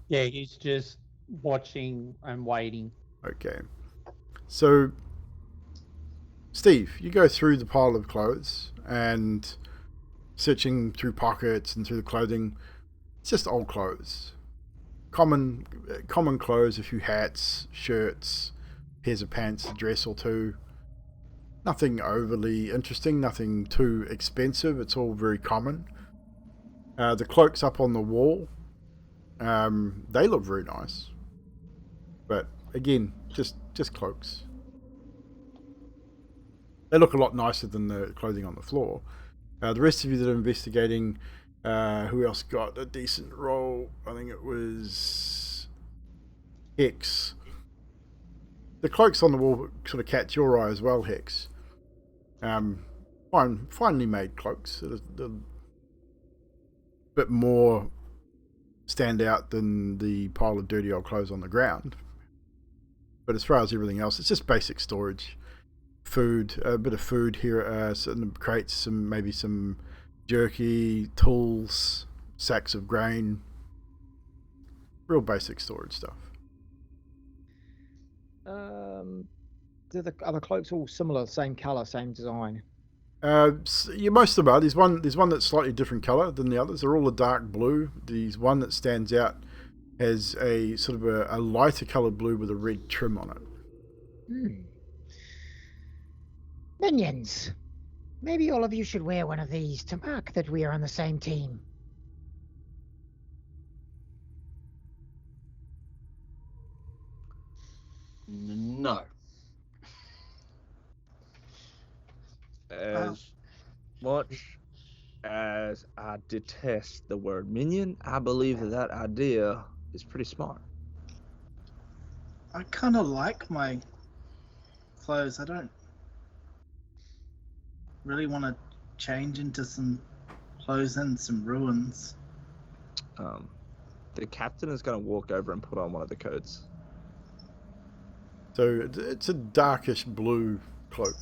[SPEAKER 6] He's just watching and waiting.
[SPEAKER 2] Okay. So, Steve, you go through the pile of clothes and searching through pockets and through the clothing. It's just old clothes. Common clothes, a few hats, shirts, pairs of pants, a dress or two. Nothing overly interesting, nothing too expensive. It's all very common. The cloaks up on the wall, they look very nice. But again, just cloaks. They look a lot nicer than the clothing on the floor. The rest of you that are investigating, who else got a decent roll? I think it was Hex. The cloaks on the wall sort of catch your eye as well, Hex. Finely made cloaks. They're a bit more stand out than the pile of dirty old clothes on the ground. But as far as everything else, it's just basic storage. Food, a bit of food here, in the crates, maybe some jerky, tools, sacks of grain. Real basic storage stuff.
[SPEAKER 3] Are the cloaks all similar, same colour, same design?
[SPEAKER 2] Most of them are. There's one that's slightly different colour than the others. They're all a dark blue. There's one that stands out has a sort of a lighter coloured blue with a red trim on it.
[SPEAKER 3] Minions, maybe all of you should wear one of these to mark that we are on the same team.
[SPEAKER 9] No.
[SPEAKER 4] As much as I detest the word minion, I believe that idea is pretty smart.
[SPEAKER 7] I kind of like my clothes. I don't really want to change into some clothes and some ruins.
[SPEAKER 4] The captain is going to walk over and put on one of the coats.
[SPEAKER 2] So it's a darkish blue cloak.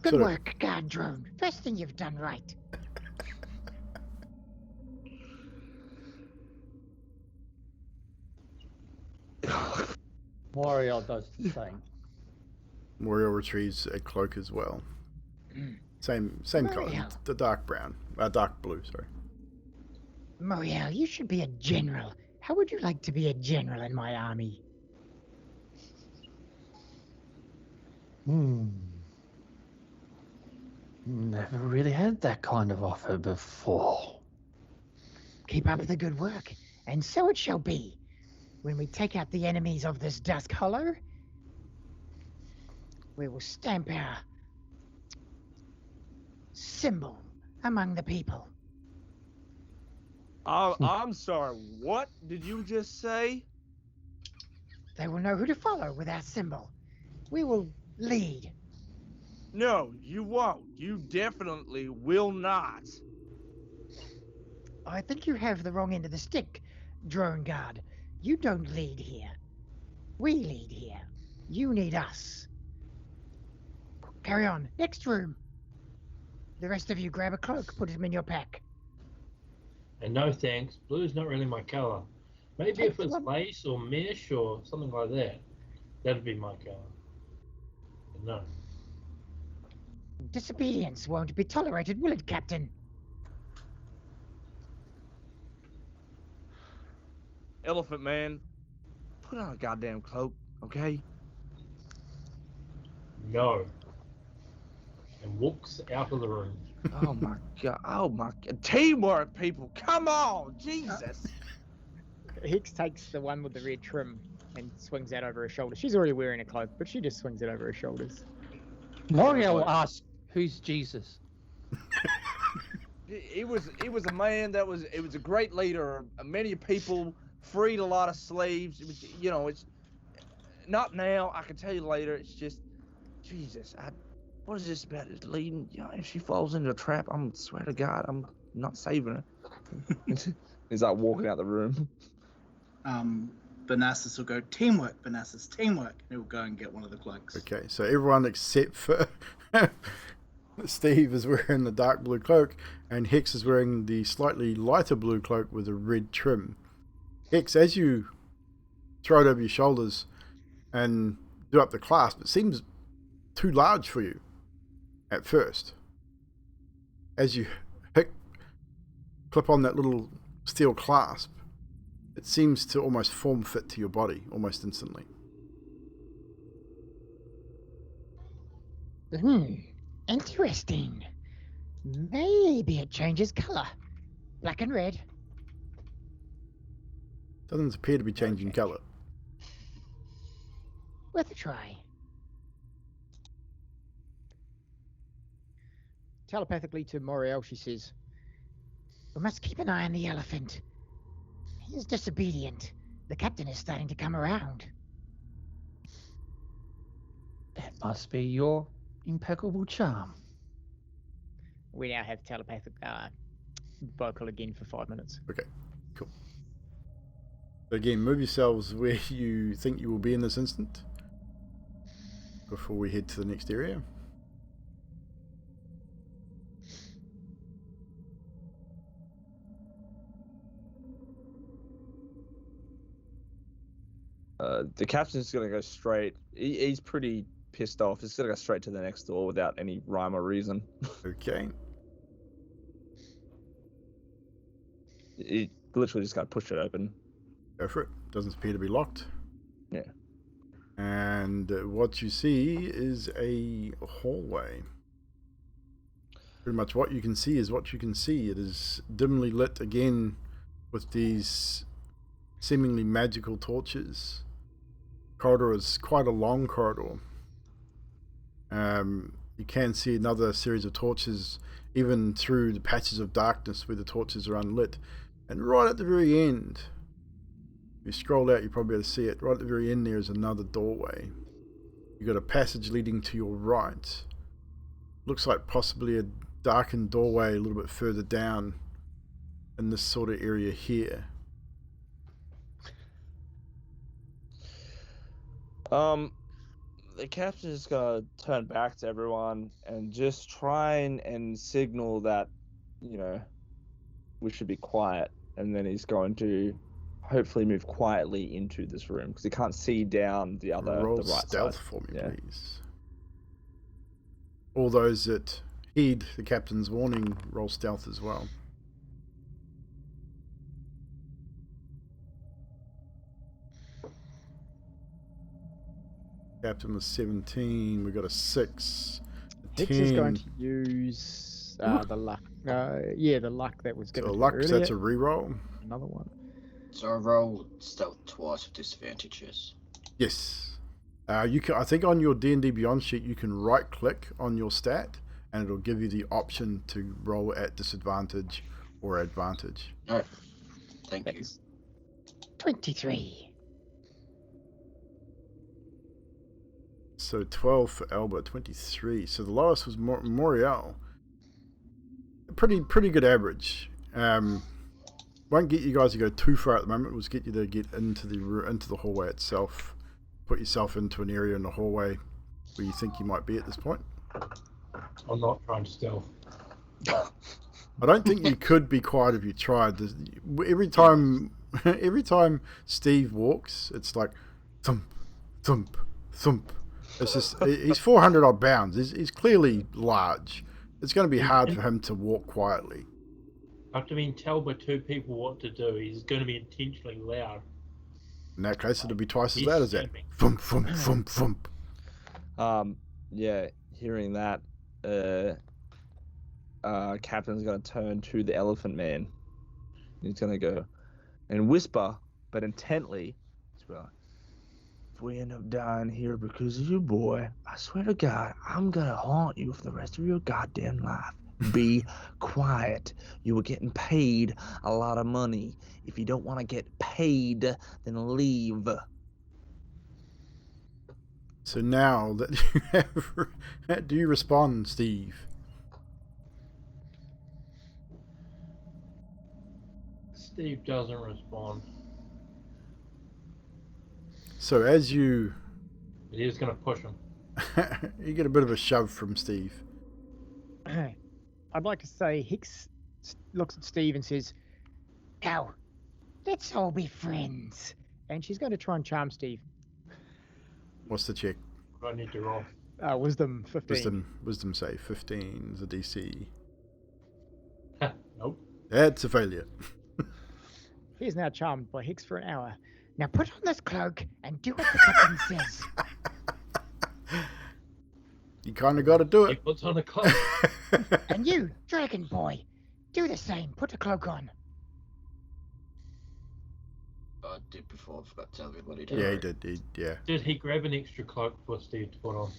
[SPEAKER 3] Good
[SPEAKER 2] Sort of-
[SPEAKER 3] work, guard drone. First thing you've done right.
[SPEAKER 6] Moriel does the same.
[SPEAKER 2] Moriel retrieves a cloak as well. Same colour,
[SPEAKER 3] Moriel.
[SPEAKER 2] the dark brown, dark blue. Sorry.
[SPEAKER 3] Moriel, you should be a general. How would you like to be a general in my army?
[SPEAKER 6] Never really had that kind of offer before.
[SPEAKER 3] Keep up the good work, and so it shall be. When we take out the enemies of this Dusk Hollow, we will stamp our symbol among the people.
[SPEAKER 4] I'm sorry, what did you just say?
[SPEAKER 3] They will know who to follow with our symbol. We will lead.
[SPEAKER 4] No, you won't. You definitely will not.
[SPEAKER 3] I think you have the wrong end of the stick, Drone Guard. You don't lead here. We lead here. You need us. Carry on. Next room. The rest of you grab a cloak, put them in your pack.
[SPEAKER 8] And no thanks, blue's not really my colour. Maybe
[SPEAKER 3] Take
[SPEAKER 8] if it's
[SPEAKER 3] one.
[SPEAKER 8] lace or mesh or something like that, that'd be my colour. But no.
[SPEAKER 3] Disobedience won't be tolerated, will it, Captain?
[SPEAKER 4] Elephant Man, put on a goddamn cloak, okay?
[SPEAKER 8] No. And walks out of the room.
[SPEAKER 4] Oh my god. Oh my god. Teamwork, people. Come on. Jesus.
[SPEAKER 3] Hicks takes the one with the red trim and swings that over her shoulder. She's already wearing a cloak, but she just swings it over her shoulders.
[SPEAKER 6] Moriel asks, "Who's Jesus?"
[SPEAKER 4] He was a man that was a great leader. Many people freed a lot of slaves. It was, it's not now. I can tell you later. It's just, Jesus. What is this about? It's leading. You know, if she falls into a trap, I'm swear to God, I'm not saving her. He's like walking out the room.
[SPEAKER 7] Banassus will go, teamwork, Banassus, teamwork. And he'll go and get one of the cloaks.
[SPEAKER 2] Okay, so everyone except for Steve is wearing the dark blue cloak, and Hex is wearing the slightly lighter blue cloak with a red trim. Hex, as you throw it over your shoulders and do up the clasp, it seems too large for you at first. As you clip on that little steel clasp, it seems to almost form fit to your body almost instantly.
[SPEAKER 3] Interesting. Maybe it changes colour. Black and red.
[SPEAKER 2] Doesn't appear to be changing colour.
[SPEAKER 3] Worth a try. Telepathically to Moriel, she says, "We must keep an eye on the elephant. He's disobedient. The captain is starting to come around."
[SPEAKER 6] That must be your impeccable charm.
[SPEAKER 3] We now have telepathic vocal again for 5 minutes.
[SPEAKER 2] Okay, cool. So again, move yourselves where you think you will be in this instant before we head to the next area.
[SPEAKER 4] The captain's gonna go straight. He's pretty pissed off. He's gonna go straight to the next door without any rhyme or reason.
[SPEAKER 2] Okay.
[SPEAKER 4] He literally just gotta push it open.
[SPEAKER 2] Go for it. Doesn't appear to be locked.
[SPEAKER 4] Yeah.
[SPEAKER 2] And what you see is a hallway. Pretty much what you can see is what you can see. It is dimly lit again with these seemingly magical torches. Corridor is quite a long corridor. You can see another series of torches even through the patches of darkness where the torches are unlit. And right at the very end, if you scroll out, you probably be able to see it. Right at the very end there is another doorway. You've got a passage leading to your right. Looks like possibly a darkened doorway a little bit further down in this sort of area here.
[SPEAKER 4] The captain's gonna turn back to everyone and just try and signal that, you know, we should be quiet. And then he's going to hopefully move quietly into this room because he can't see down the right
[SPEAKER 2] stealth
[SPEAKER 4] side.
[SPEAKER 2] for me,
[SPEAKER 4] Yeah.
[SPEAKER 2] please. All those that heed the captain's warning, roll stealth as well. Captain was 17. We got a 6. A
[SPEAKER 3] Hex is
[SPEAKER 2] 10.
[SPEAKER 3] going to use the luck. The luck that was
[SPEAKER 2] So
[SPEAKER 3] given.
[SPEAKER 2] luck,
[SPEAKER 3] earlier.
[SPEAKER 2] so that's a reroll.
[SPEAKER 3] Another one.
[SPEAKER 9] So I roll stealth twice with disadvantages.
[SPEAKER 2] Yes. You can. I think on your D&D Beyond sheet you can right click on your stat and it'll give you the option to roll at disadvantage or advantage.
[SPEAKER 9] No, thank you.
[SPEAKER 3] 23.
[SPEAKER 2] So 12 for Alba, 23. So the lowest was Moriel. Pretty good average. Won't get you guys to go too far at the moment. We'll just get you to get into the hallway itself. Put yourself into an area in the hallway where you think you might be at this point.
[SPEAKER 8] I'm not trying to stealth.
[SPEAKER 2] I don't think you could be quiet if you tried. Every time Steve walks, it's like thump, thump, thump. It's just he's 400 odd pounds. He's clearly large. It's going to be hard for him to walk quietly.
[SPEAKER 8] After being told by two people what to do, he's going to be intentionally loud.
[SPEAKER 2] In that case, it'll be twice as loud as that. Thump, thump, thump, thump.
[SPEAKER 4] Yeah, hearing that, Captain's gonna turn to the Elephant Man. He's gonna go and whisper, but intently, if we end up dying here because of you, boy, I swear to God, I'm gonna haunt you for the rest of your goddamn life. Be quiet. You were getting paid a lot of money. If you don't want to get paid, then leave.
[SPEAKER 2] So now that you have, do you respond, Steve?
[SPEAKER 8] Steve doesn't respond.
[SPEAKER 2] So as you
[SPEAKER 8] He is going to push him.
[SPEAKER 2] you get a bit of a shove from Steve.
[SPEAKER 3] I'd like to say Hicks looks at Steve and says, "Now, let's all be friends." And she's going to try and charm Steve.
[SPEAKER 2] What's the check?
[SPEAKER 8] I need to roll.
[SPEAKER 3] Wisdom 15.
[SPEAKER 2] Wisdom save 15 is a DC.
[SPEAKER 8] Nope.
[SPEAKER 2] That's a failure.
[SPEAKER 3] He is now charmed by Hicks for an hour. Now put on this cloak and do what the captain says.
[SPEAKER 2] You kind of got to do
[SPEAKER 8] He
[SPEAKER 2] it.
[SPEAKER 8] puts on a cloak.
[SPEAKER 3] And you, dragon boy, do the same. Put a cloak on.
[SPEAKER 9] I did before. I forgot to tell you what he did.
[SPEAKER 2] Yeah, he did. Yeah.
[SPEAKER 8] Did he grab an extra cloak for Steve to put on?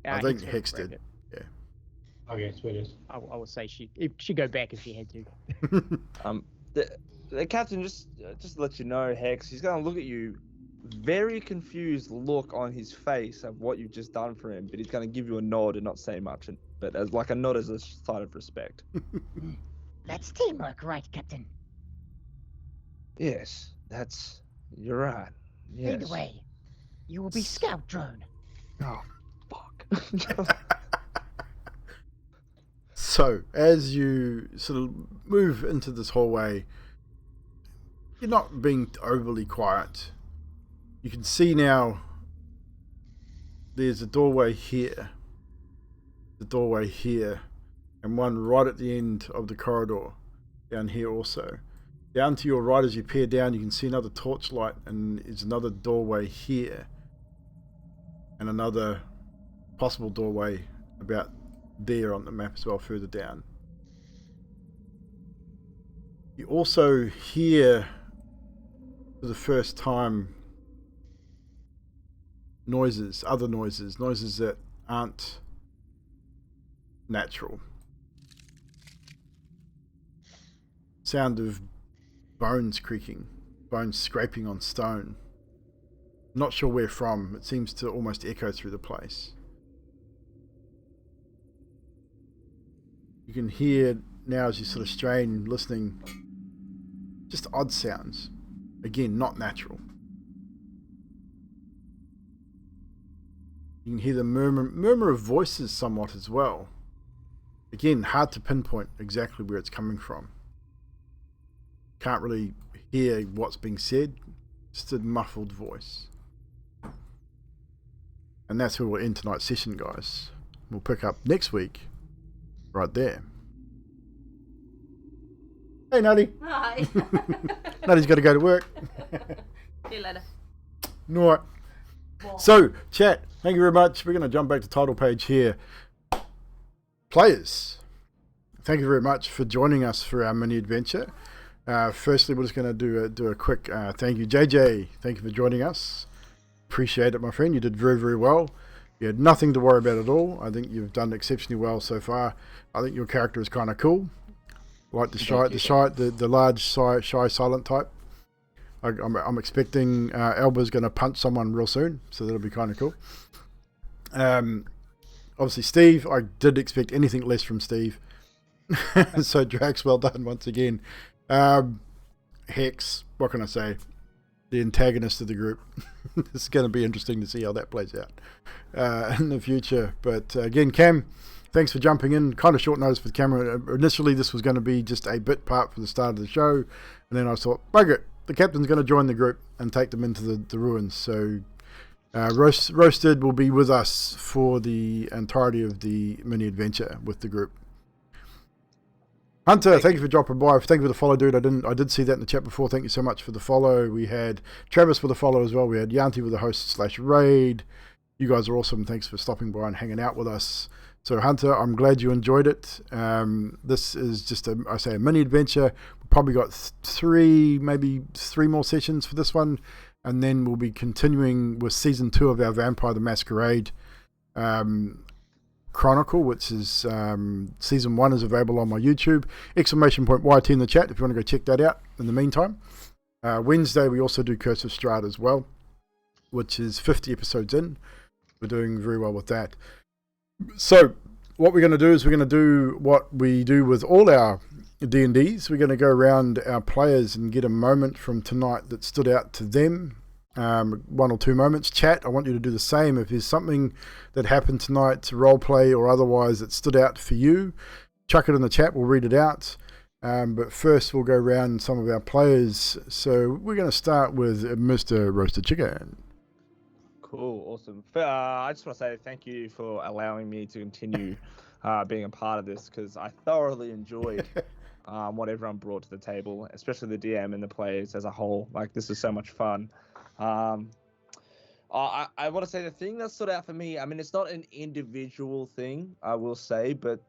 [SPEAKER 2] I think
[SPEAKER 3] would
[SPEAKER 2] Hicks
[SPEAKER 3] grab
[SPEAKER 2] did.
[SPEAKER 3] it.
[SPEAKER 8] Okay, sweet as.
[SPEAKER 3] I would say she'd go back if she had to.
[SPEAKER 4] The captain just to let you know, Hex, he's gonna look at you, very confused look on his face of what you've just done for him, but he's gonna give you a nod and not say much, but as like a nod as a sign of respect.
[SPEAKER 3] That's teamwork, right, Captain?
[SPEAKER 4] Yes, you're right. Yes.
[SPEAKER 3] Either way, you will be scout drone.
[SPEAKER 4] Oh, fuck.
[SPEAKER 2] So as you sort of move into this hallway, you're not being overly quiet. You can see now there's a doorway here, and one right at the end of the corridor down here also. Down to your right as you peer down, you can see another torchlight, and there's another doorway here, and another possible doorway about there on the map as well, further down. You also hear for the first time other noises that aren't natural. Sound of bones creaking, bones scraping on stone. Not sure where from. It seems to almost echo through the place. You can hear now as you sort of strain listening, just odd sounds. Again, not natural. You can hear the murmur of voices somewhat as well. Again, hard to pinpoint exactly where it's coming from. Can't really hear what's being said. Just a muffled voice. And that's where we'll end tonight's session, guys. We'll pick up next week right there. Hey, Nutty.
[SPEAKER 10] Hi.
[SPEAKER 2] Nutty's got to go to work.
[SPEAKER 10] See you later.
[SPEAKER 2] No. So, chat, thank you very much. We're going to jump back to title page here. Players, thank you very much for joining us for our mini adventure. Firstly, we're just going to do a quick thank you. JJ, thank you for joining us. Appreciate it, my friend. You did very, very well. You had nothing to worry about at all. I think you've done exceptionally well so far. I think your character is kind of cool. Like the large, shy, silent type. I'm expecting Elba's going to punch someone real soon, so that'll be kind of cool. Obviously, Steve, I did expect anything less from Steve. So Drax, well done once again. Hex, what can I say? The antagonist of the group. This is going to be interesting to see how that plays out in the future. But again, Cam, thanks for jumping in. Kind of short notice for the camera. Initially, this was going to be just a bit part for the start of the show, and then I thought, bugger it, the captain's going to join the group and take them into the ruins. So Roasted will be with us for the entirety of the mini adventure with the group. Hunter, thank you for dropping by. Thank you for the follow, dude. I did see that in the chat before. Thank you so much for the follow. We had Travis for the follow as well. We had Yanti with the host/raid. You guys are awesome. Thanks for stopping by and hanging out with us. So Hunter, I'm glad you enjoyed it. This is just a mini adventure. We've probably got maybe three more sessions for this one, and then we'll be continuing with season 2 of our Vampire the Masquerade Chronicle, which is season 1 is available on my YouTube. !YT in the chat if you want to go check that out in the meantime. Wednesday we also do Curse of Strahd as well, which is 50 episodes in. We're doing very well with that. So what we're going to do is we're going to do what we do with all our D&Ds. We're going to go around our players and get a moment from tonight that stood out to them. 1 or 2 moments. Chat, I want you to do the same. If there's something that happened tonight, roleplay or otherwise, that stood out for you, chuck it in the chat. We'll read it out. But first, we'll go around some of our players. So we're going to start with Mr. Roasted Chicken.
[SPEAKER 4] Cool, awesome. I just want to say thank you for allowing me to continue being a part of this, because I thoroughly enjoyed what everyone brought to the table, especially the DM and the players as a whole. Like, this is so much fun. I want to say the thing that stood out for me, I mean, it's not an individual thing, I will say, but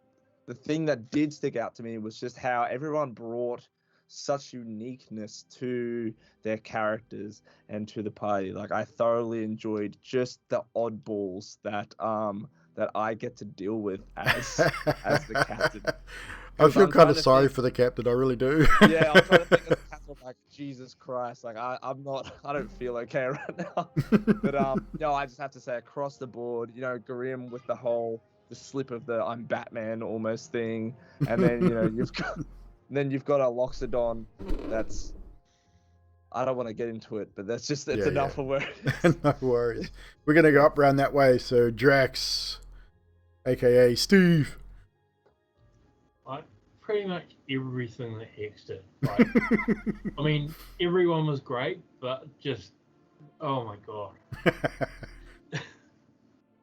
[SPEAKER 4] the thing that did stick out to me was just how everyone brought such uniqueness to their characters and to the party. Like, I thoroughly enjoyed just the oddballs that I get to deal with as the captain.
[SPEAKER 2] I feel kind of sorry for the captain, I really do.
[SPEAKER 4] Yeah, I'm trying to think of the captain, like, Jesus Christ, like, I don't feel okay right now. But no, I just have to say, across the board, you know, Grim with the slip of the I'm Batman almost thing, and then, you know, you've got a Loxodon that's, I don't want to get into it, but that's just, it's enough for where it is.
[SPEAKER 2] No worries. We're going to go up around that way. So Drax, aka Steve.
[SPEAKER 8] Like, pretty much everything that Hex did. Like, I mean, everyone was great, but just, oh my god.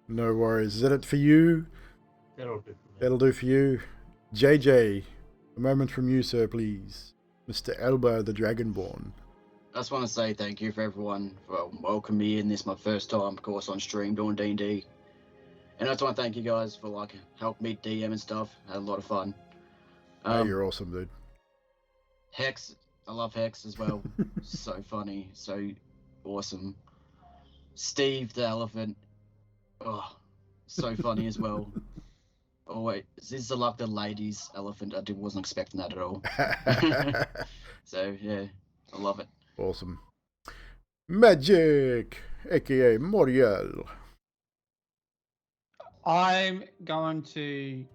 [SPEAKER 2] No worries. Is that it for you?
[SPEAKER 8] That'll do for me.
[SPEAKER 2] That'll do for you. JJ, a moment from you, sir, please. Mr. Elba, the Dragonborn.
[SPEAKER 9] I just want to say thank you for everyone for welcoming me in. This is my first time, of course, on stream doing D&D. And I just want to thank you guys for, like, helping me DM and stuff. I had a lot of fun.
[SPEAKER 2] You're awesome, dude.
[SPEAKER 9] Hex, I love Hex as well. So funny, so awesome. Steve the elephant, oh, so funny as well. Oh wait, this is like the ladies elephant. I wasn't expecting that at all. So yeah, I love it.
[SPEAKER 2] Awesome. Magic, aka Moriel.
[SPEAKER 6] I'm going to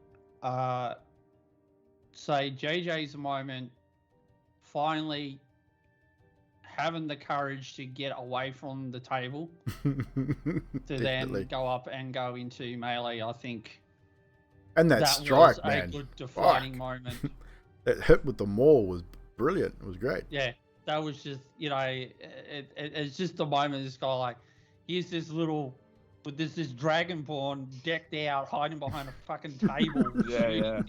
[SPEAKER 6] say JJ's moment, finally having the courage to get away from the table to then go up and go into melee. I think
[SPEAKER 2] and that strike,
[SPEAKER 6] was
[SPEAKER 2] man,
[SPEAKER 6] a good defining moment.
[SPEAKER 2] That hit with the maul was brilliant. It was great.
[SPEAKER 6] Yeah, that was just, you know, it's just the moment this guy, like, here's this little, but there's this dragonborn decked out, hiding behind a fucking table.
[SPEAKER 4] Yeah.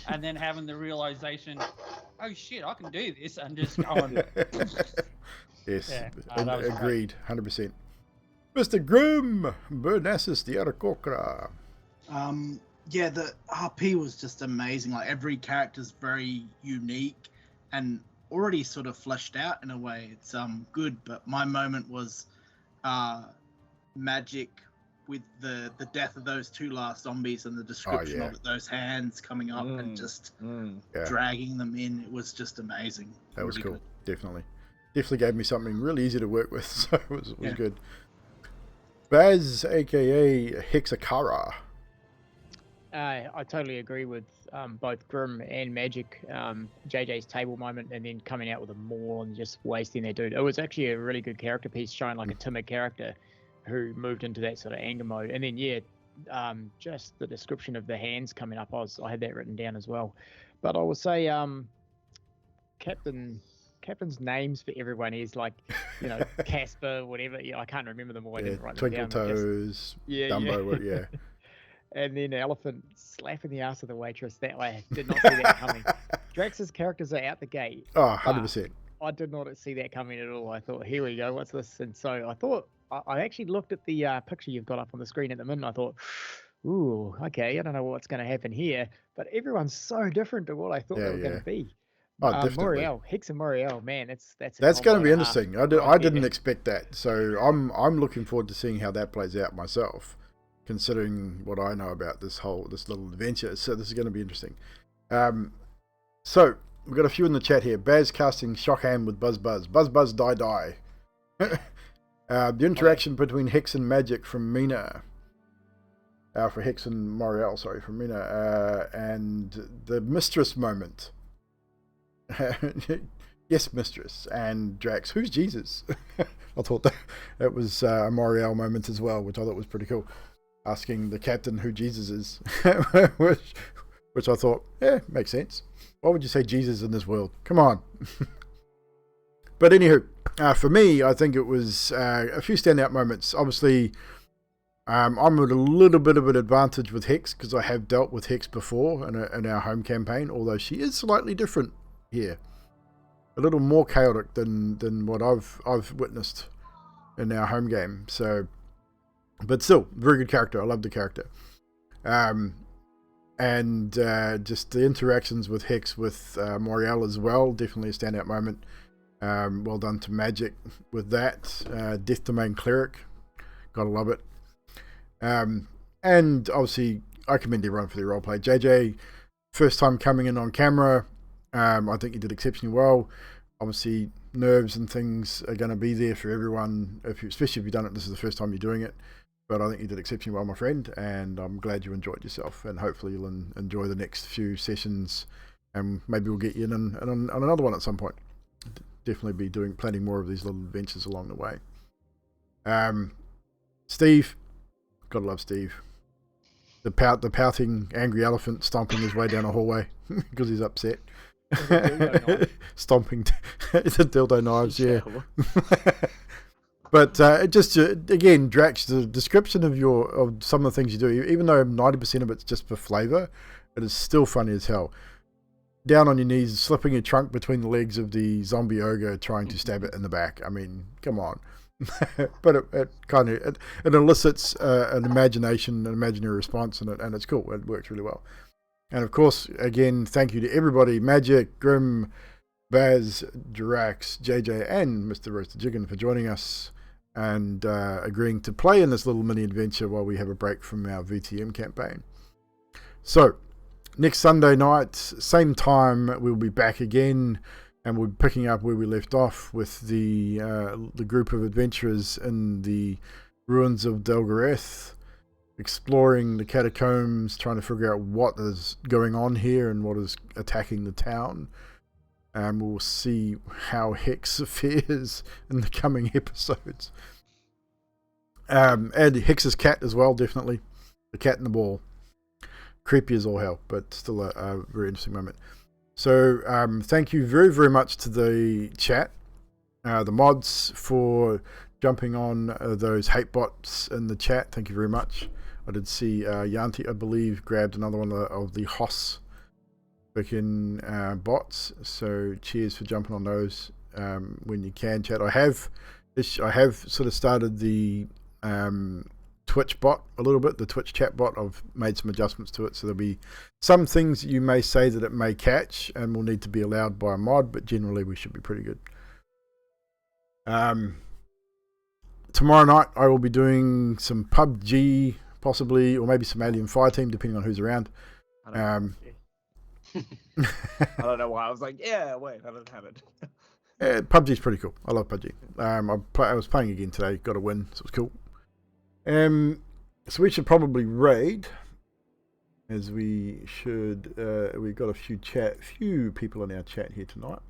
[SPEAKER 6] And then having the realization, oh shit, I can do this, and just going.
[SPEAKER 2] Yes,
[SPEAKER 6] Yeah,
[SPEAKER 2] agreed, 100%. Mr. Grim, Bernassus the Arakokra.
[SPEAKER 7] Yeah, the RP was just amazing. Like, every character's very unique and already sort of fleshed out in a way. It's good, but my moment was Magic with the death of those 2 last zombies and the description of it, those hands coming up and just dragging them in. It was just amazing.
[SPEAKER 2] That was
[SPEAKER 7] Really
[SPEAKER 2] cool.
[SPEAKER 7] good.
[SPEAKER 2] Definitely gave me something really easy to work with, so it was good. Baz, aka Hexakara.
[SPEAKER 3] I totally agree with both Grim and Magic. JJ's table moment, and then coming out with a maul and just wasting their dude. It was actually a really good character piece, showing like a timid character who moved into that sort of anger mode. And then just the description of the hands coming up, I had that written down as well. But I will say Captain's names for everyone is like, you know, Casper, whatever. Yeah, I can't remember them all. I didn't write them down.
[SPEAKER 2] Twinkle Toes, Dumbo, yeah.
[SPEAKER 3] And then Elephant slapping the ass of the waitress that way. Did not see that coming. Drax's characters are out the gate.
[SPEAKER 2] Oh, 100%.
[SPEAKER 3] I did not see that coming at all. I thought, here we go, what's this? And so I thought, I actually looked at the picture you've got up on the screen at the minute. I thought, ooh, okay, I don't know what's going to happen here. But everyone's so different to what I thought they were going to be.
[SPEAKER 2] Oh, definitely.
[SPEAKER 3] Moriel, Hex and Moriel, man,
[SPEAKER 2] that's going to be interesting. I didn't expect that, so I'm looking forward to seeing how that plays out myself, considering what I know about this little adventure. So this is going to be interesting. So we've got a few in the chat here. Baz casting Shockhand with Buzz die. The interaction between Hex and Magic from Mina. for Hex and Moriel, sorry, from Mina, and the Mistress moment. Yes, Mistress, and Drax, who's Jesus? I thought that was a Moriel moment as well, which I thought was pretty cool. Asking the captain who Jesus is, which I thought, yeah, makes sense. Why would you say Jesus in this world? Come on. But anywho, for me, I think it was a few standout moments. Obviously, I'm at a little bit of an advantage with Hex because I have dealt with Hex before in our home campaign, although she is slightly different here. A little more chaotic than what I've witnessed in our home game. So, but still, very good character. I love the character. And just the interactions with Hex with Moriel as well, definitely a standout moment. Well done to Magic with that. Death Domain Cleric, gotta love it. And obviously, I commend everyone for their roleplay. JJ, first time coming in on camera. I think you did exceptionally well. Obviously, nerves and things are going to be there for everyone, especially if you've done it. This is the first time you're doing it. But I think you did exceptionally well, my friend, and I'm glad you enjoyed yourself. And hopefully you'll enjoy the next few sessions, and maybe we'll get you in on another one at some point. Definitely be planning more of these little adventures along the way. Steve, gotta love Steve. The pouting angry elephant stomping his way down a hallway because he's upset. Stomping the dildo knives, yeah. But just again, Drax, the description of some of the things you do, even though 90% of it's just for flavour, it is still funny as hell. Down on your knees, slipping your trunk between the legs of the zombie ogre, trying to stab it in the back. I mean, come on. But it kind of it elicits an imagination, an imaginary response, and it's cool. It works really well. And of course, again, thank you to everybody: Magic, Grim, Baz, Drax, JJ, and Mr. Roasted Chicken for joining us and agreeing to play in this little mini adventure while we have a break from our VTM campaign. So, next Sunday night, same time, we'll be back again, and we'll be picking up where we left off with the group of adventurers in the ruins of Delgareth, exploring the catacombs, trying to figure out what is going on here and what is attacking the town. And we'll see how Hex fares in the coming episodes. And Hex's cat as well, definitely. The cat in the ball. Creepy as all hell, but still a very interesting moment. So thank you very, very much to the chat, the mods, for jumping on those hate bots in the chat. Thank you very much. I did see Yanti, I believe, grabbed another one of the Hoss freaking bots. So cheers for jumping on those when you can, chat. I have sort of started the Twitch bot a little bit, the Twitch chat bot. I've made some adjustments to it, so there'll be some things you may say that it may catch and will need to be allowed by a mod, but generally we should be pretty good. Tomorrow night I will be doing some PUBG, possibly, or maybe some Alien Fireteam, depending on who's around.
[SPEAKER 4] I don't know why I was like, yeah, wait, I don't have it.
[SPEAKER 2] PUBG's pretty cool. I love PUBG. I was playing again today, got a win, so it was cool. So we should probably raid, as we should. We've got a few people in our chat here tonight.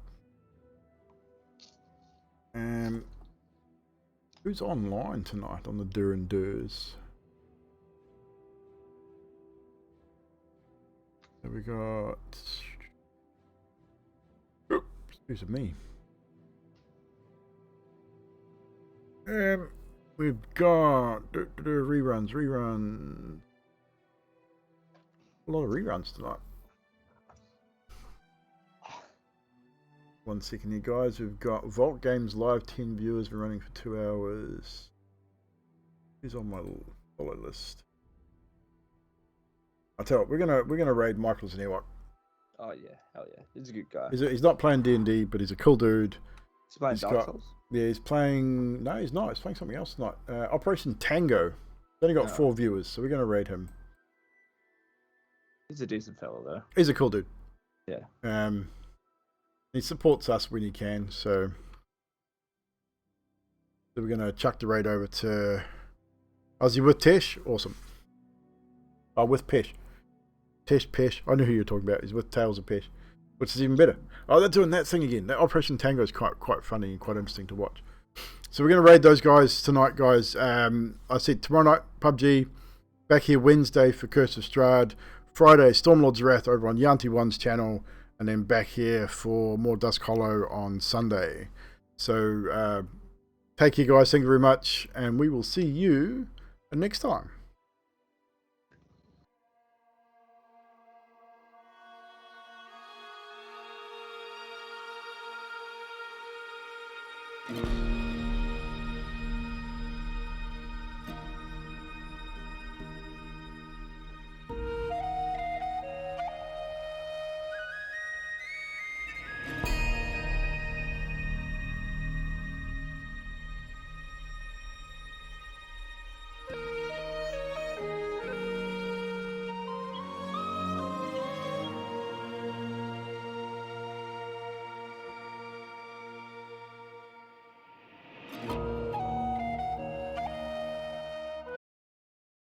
[SPEAKER 2] Who's online tonight on the Dur and Durs? So we got. Oh, excuse me. We've got reruns. A lot of reruns tonight. 1 second here, guys. We've got Vault Games Live, 10 viewers. We're running for 2 hours. Who's on my follow list? I'll tell you what, we're gonna raid Michael's an Ewok.
[SPEAKER 4] Oh yeah, hell yeah, he's a good guy.
[SPEAKER 2] He's not playing D&D, but he's a cool dude.
[SPEAKER 4] He's playing Dark Souls.
[SPEAKER 2] Yeah, he's playing. No, he's not. He's playing something else tonight. Operation Tango. He's only got 4 viewers, so we're gonna raid him.
[SPEAKER 4] He's a decent fellow, though.
[SPEAKER 2] He's a cool dude.
[SPEAKER 4] Yeah.
[SPEAKER 2] He supports us when he can, so we're gonna chuck the raid over to Aussie with Tesh. Awesome. Oh, with Pesh. Pesh. I know who you're talking about. He's with Tales of Pesh, which is even better. Oh, they're doing that thing again. That Operation Tango is quite funny and quite interesting to watch. So we're going to raid those guys tonight, guys. I said tomorrow night, PUBG. Back here Wednesday for Curse of Strahd. Friday, Stormlord's Wrath over on Yanti1's channel. And then back here for more Dusk Hollow on Sunday. So take care, guys. Thank you very much. And we will see you next time.